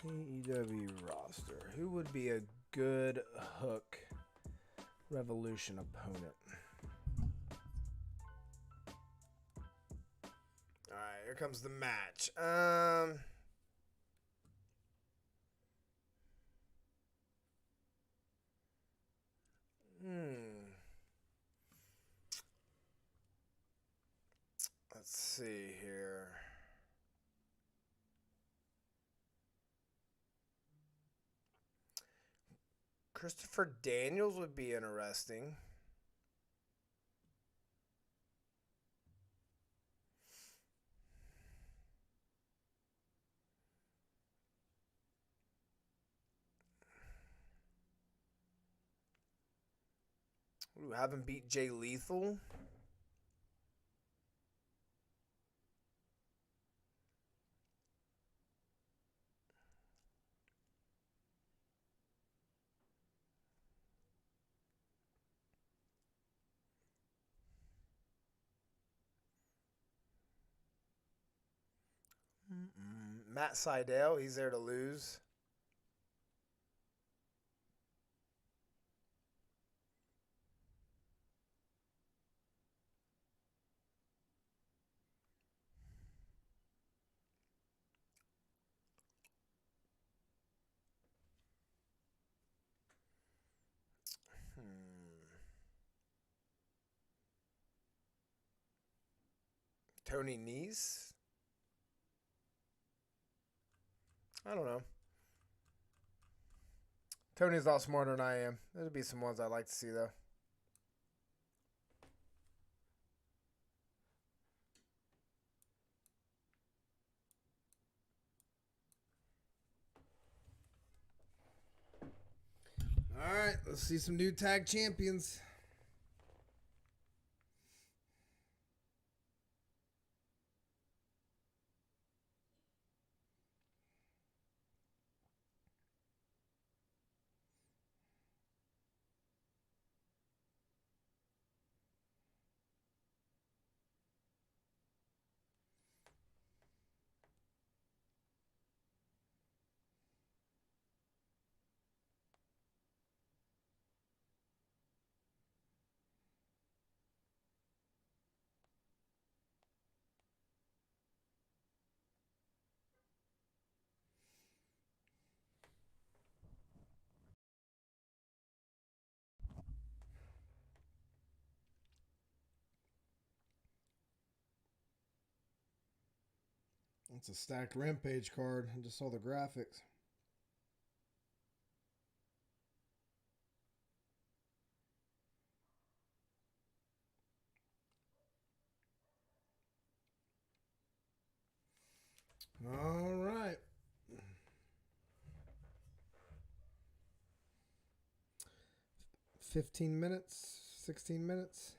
AEW roster. Who would be a good Hook Revolution opponent? Alright, here comes the match. Let's see here. Christopher Daniels would be interesting. Ooh, have him beat Jay Lethal. Matt Sydal, he's there to lose. Tony Nese? I don't know. Tony's a lot smarter than I am. There'll be some ones I'd like to see, though. All right, let's see some new tag champions. It's a stacked Rampage card. I just saw the graphics. All right. $15, 16 minutes.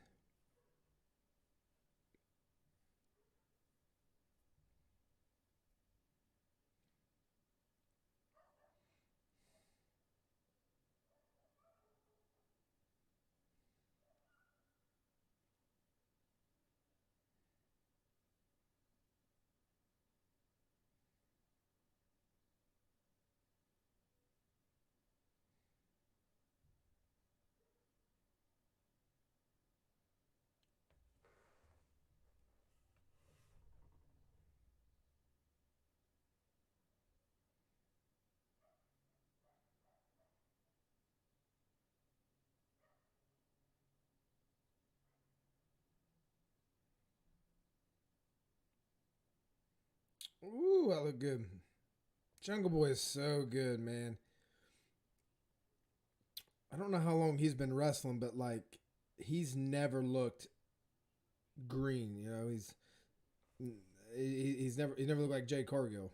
Ooh, that looked good. Jungle Boy is so good, man. I don't know how long he's been wrestling, but like he's never looked green. You know, he's never looked like Jay Cargill.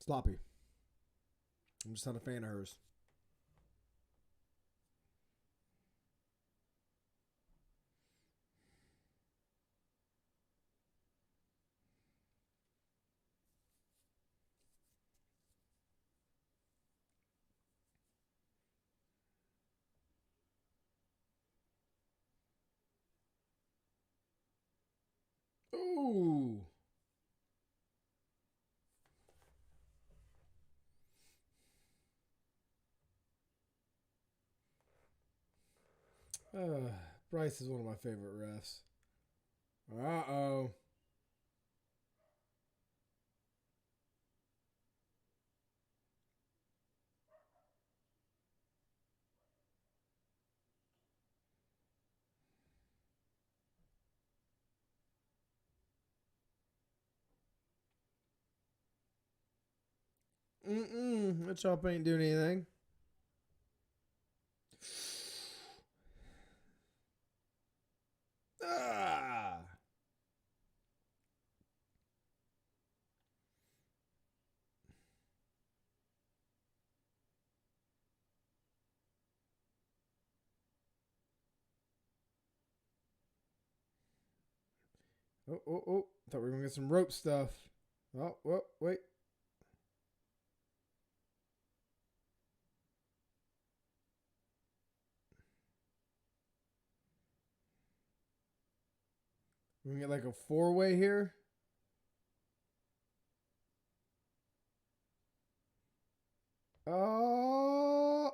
Sloppy. I'm just not a fan of hers. Ooh. Bryce is one of my favorite refs. Uh-oh. That chop ain't doing anything. Ah. Oh. Thought we were going to get some rope stuff. Oh, wait. We can get like a four-way here. Oh,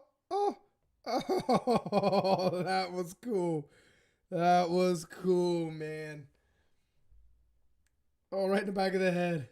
that was cool. That was cool, man. Oh, right in the back of the head.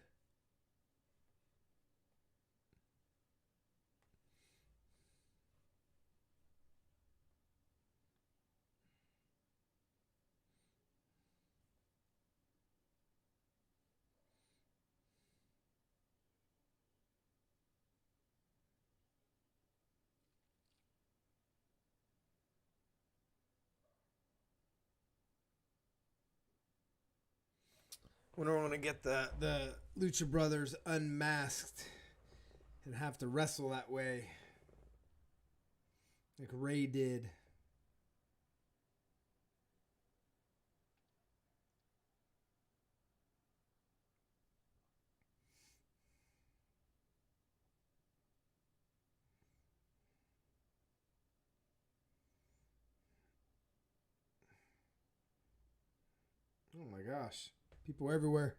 When I want to get the Lucha Brothers unmasked and have to wrestle that way, like Ray did. Oh my gosh. People everywhere.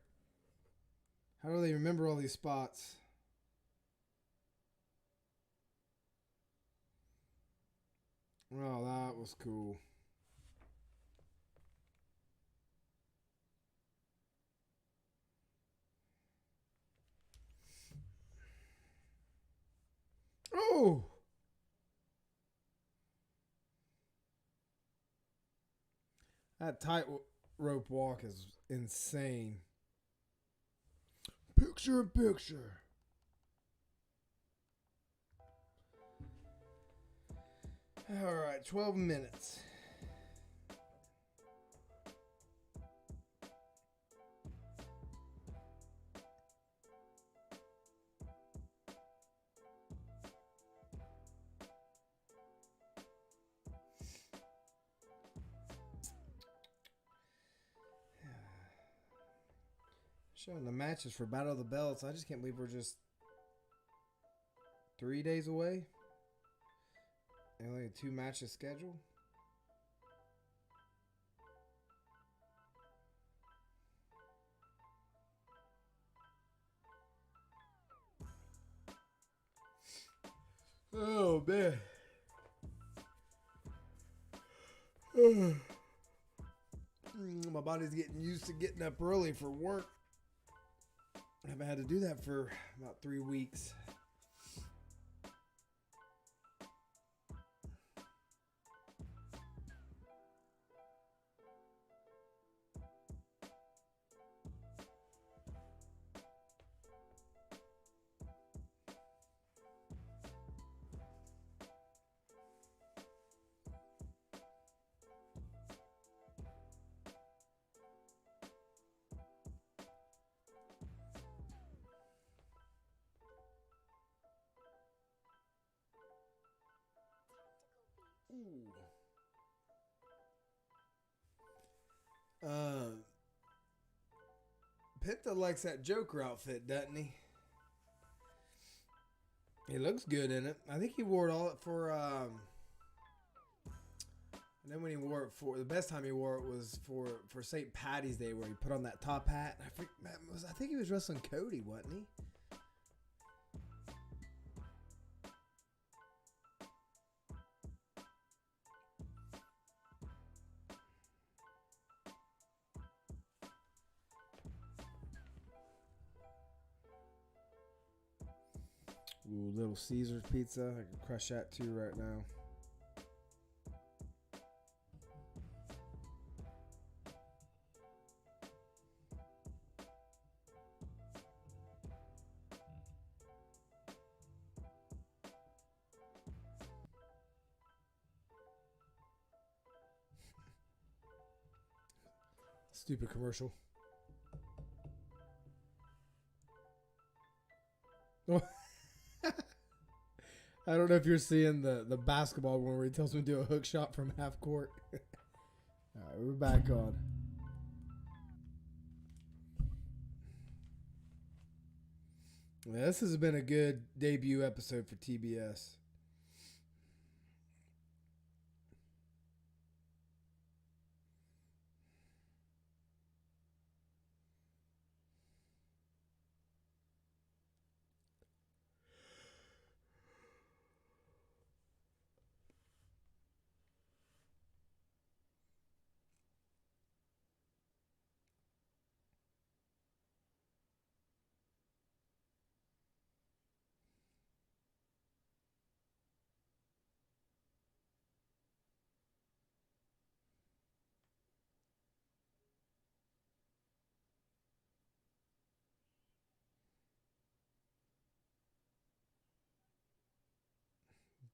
How do they remember all these spots? Oh, that was cool. Oh! That tight rope walk is insane. Picture in picture. All right, 12 minutes. Showing the matches for Battle of the Belts. I just can't believe we're just 3 days away. And only 2 matches scheduled. Oh, man. My body's getting used to getting up early for work. I haven't had to do that for about 3 weeks. Ooh. Penta likes that Joker outfit, doesn't he? He looks good in it. I think he wore it all for and then when he wore it for the best time he wore it was for St. Patty's Day, where he put on that top hat. I think he was wrestling Cody, wasn't he? Ooh, Little Caesars pizza. I can crush that too right now. Stupid commercial. I don't know if you're seeing the basketball one where he tells him to do a hook shot from half court. All right, we're back on. Yeah, this has been a good debut episode for TBS.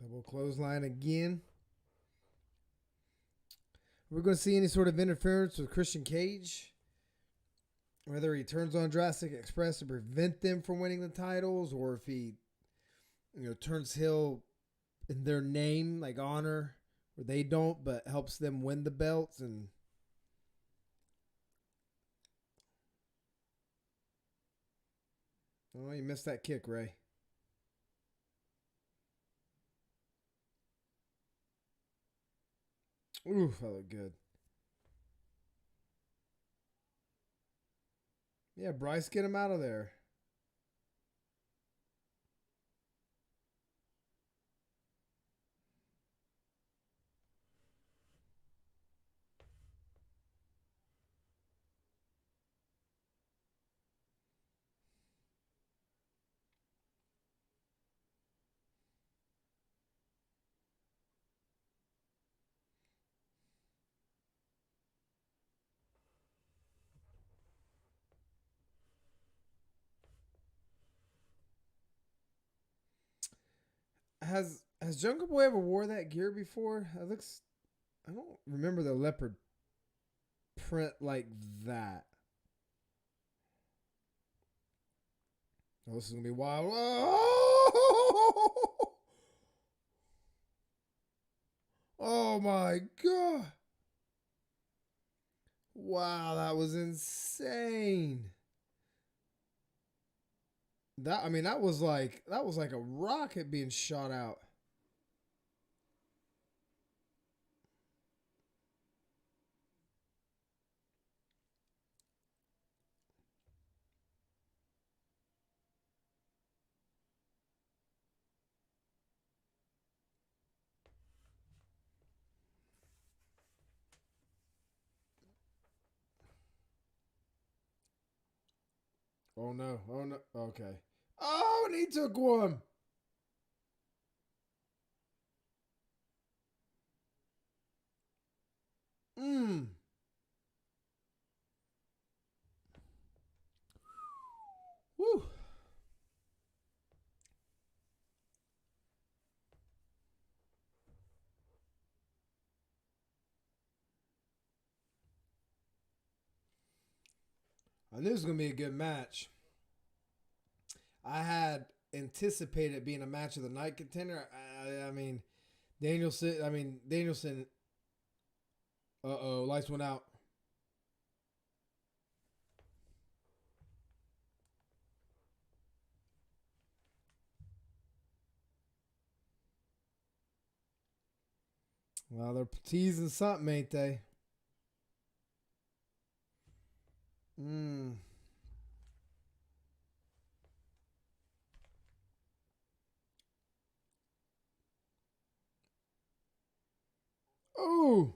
Double clothesline again. We're going to see any sort of interference with Christian Cage. Whether he turns on Jurassic Express to prevent them from winning the titles, or if he, turns heel in their name, like Honor, where they don't, but helps them win the belts. And oh, you missed that kick, Ray. Ooh, that looked good. Yeah, Bryce, get him out of there. has Jungle Boy ever wore that gear before? It looks. I don't remember the leopard print like that. Oh, this is gonna be wild. Oh, oh my god! Wow, that was insane. That was like a rocket being shot out. Oh no! Oh no! Okay. Oh, and he took one. Mmm. Woo. I knew it was gonna be a good match. I had anticipated it being a match of the night contender. I mean, Danielson. Lights went out. Well, they're teasing something, ain't they? Mmm. Oh.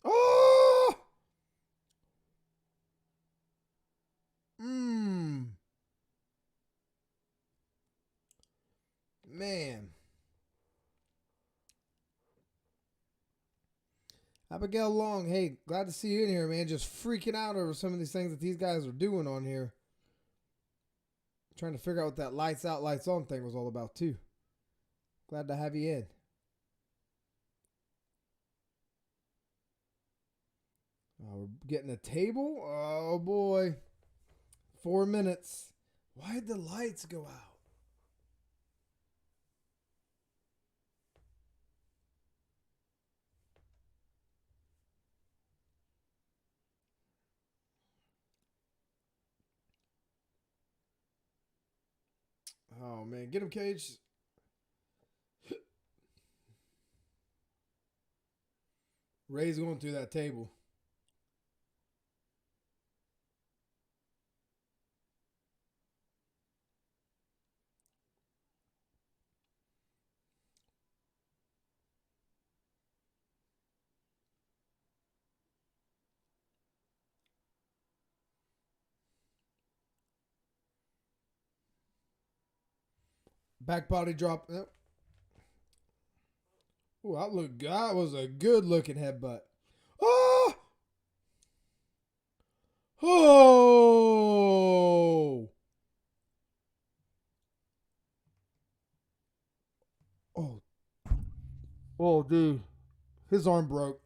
Oh. Mmm. Man. Abigail Long, hey, glad to see you in here, man. Just freaking out over some of these things that these guys are doing on here. Trying to figure out what that lights out, lights on thing was all about, too. Glad to have you in. We're getting a table. Oh, boy. 4 minutes. Why did the lights go out? Oh, man. Get him, Cage. Ray's going through that table. Back body drop. Yep. Ooh, that was a good looking headbutt. Oh! Oh! Oh. Oh, dude. His arm broke.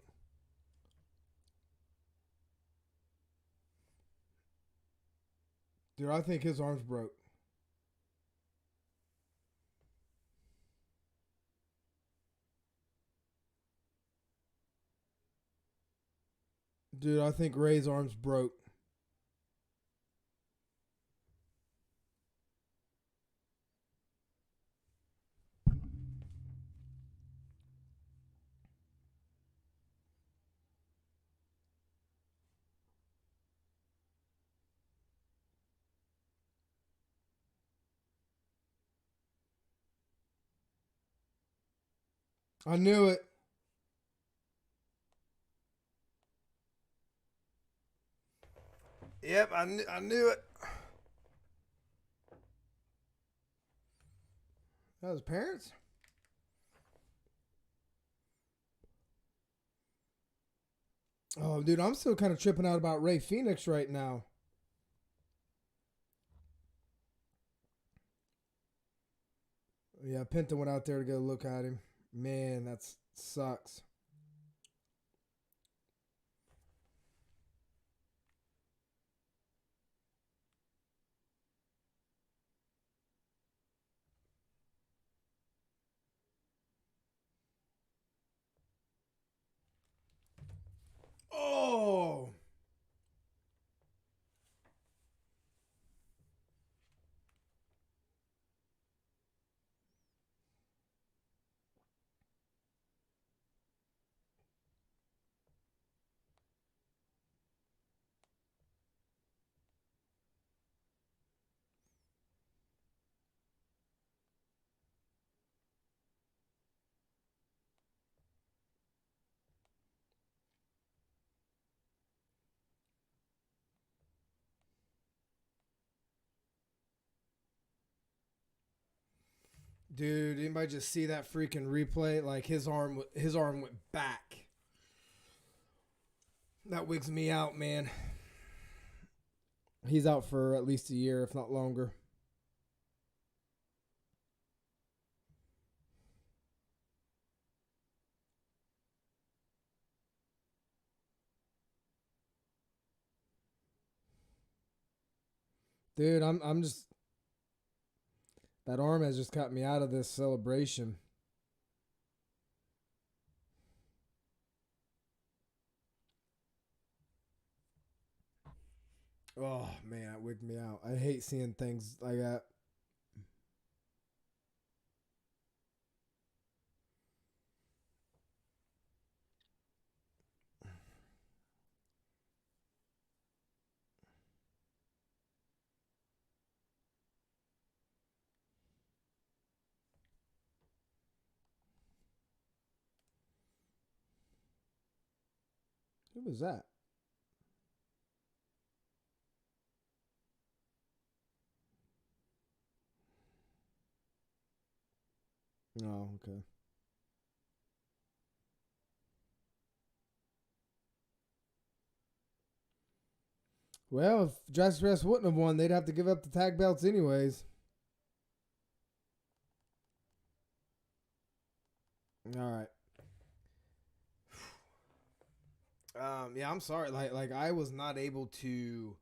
Dude, I think his arm's broke. Dude, I think Ray's arm's broke. I knew it. Yep, I knew it. That was his parents? Oh, dude, I'm still kind of tripping out about Ray Phoenix right now. Yeah, Penta went out there to go look at him. Man, that sucks. Oh! Dude, anybody just see that freaking replay? Like his arm went back. That wigs me out, man. He's out for at least a year, if not longer. Dude, I'm just, that arm has just got me out of this celebration. Oh man, that wigged me out. I hate seeing things like that. Who was that? Oh, okay. Well, if Jurassic Express wouldn't have won, they'd have to give up the tag belts anyways. All right. Yeah, I'm sorry. Like I was not able to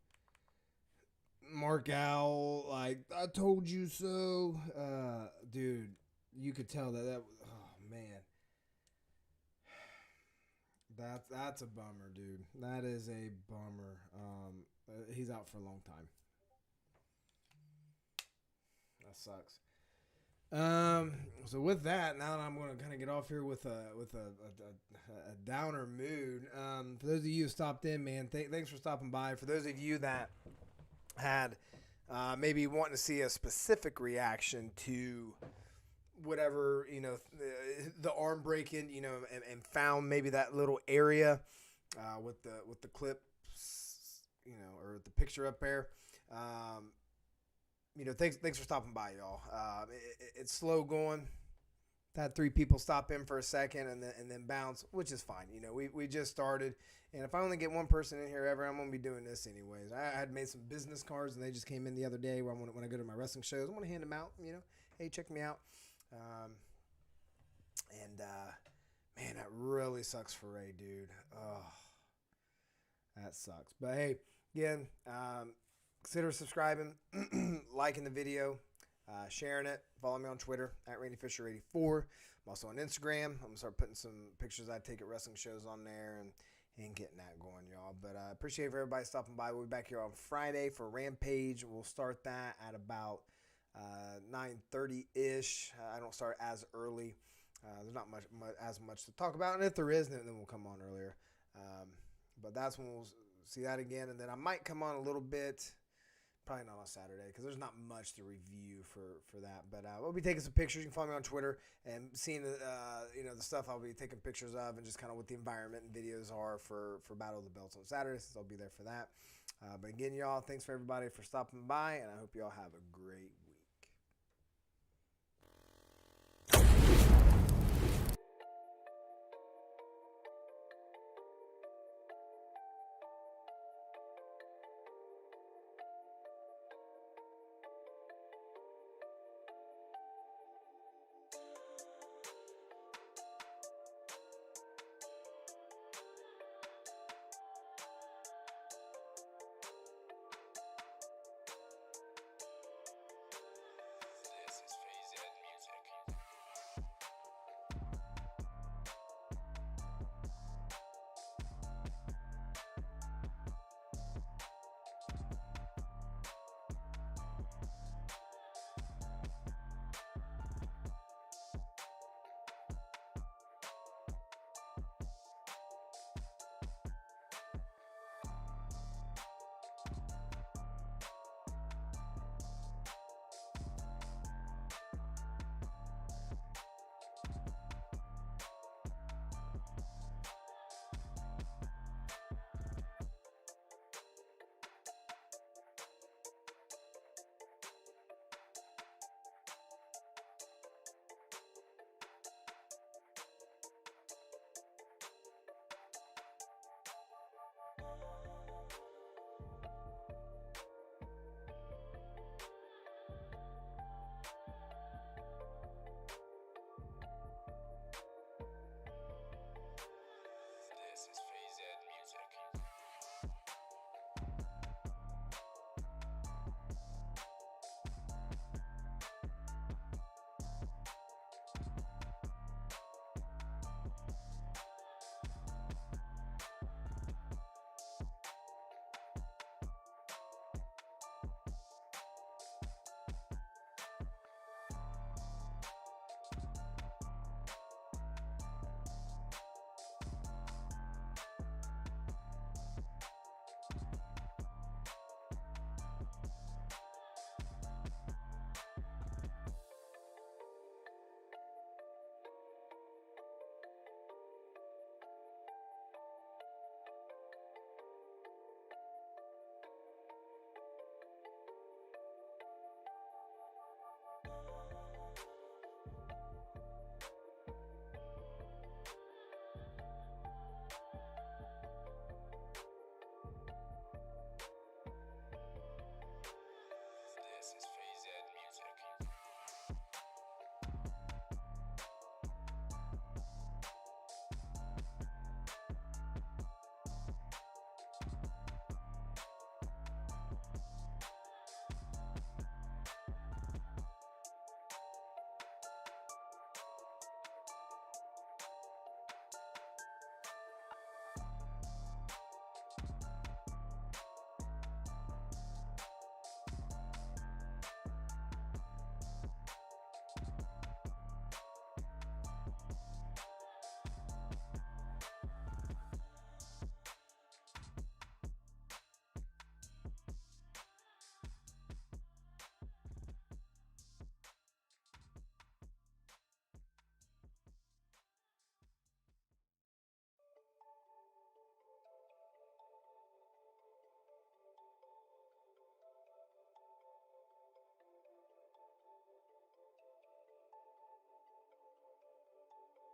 mark out like I told you so. Dude, you could tell that oh man. That's a bummer, dude. That is a bummer. He's out for a long time. That sucks. So with that, now I'm going to kind of get off here with a downer mood. For those of you who stopped in, man, thanks for stopping by. For those of you that had maybe wanting to see a specific reaction to whatever, the arm breaking, and found maybe that little area with the clips, or the picture up there. Thanks for stopping by, y'all. It's slow going. Had 3 people stop in for a second and then bounce, which is fine. We just started, and if I only get one person in here ever, I'm gonna be doing this anyways. I had made some business cards, and they just came in the other day where when I go to my wrestling shows, I want to hand them out. Hey, check me out. Man, that really sucks for Ray, dude. Oh, that sucks. But hey, again, consider subscribing, liking the video, sharing it. Follow me on Twitter at RandyFisher84. I'm also on Instagram. I'm gonna start putting some pictures I take at wrestling shows on there and getting that going, y'all. But I appreciate everybody stopping by. We'll be back here on Friday for Rampage. We'll start that at about 9:30-ish. I don't start as early. There's not as much to talk about, and if there is, then we'll come on earlier. But that's when we'll see that again, and then I might come on a little bit. Probably not on Saturday because there's not much to review for that. But we'll be taking some pictures. You can follow me on Twitter and seeing the stuff I'll be taking pictures of and just kind of what the environment and videos are for Battle of the Belts on Saturday, since I'll be there for that. But again, y'all, thanks for everybody for stopping by, and I hope y'all have a great week.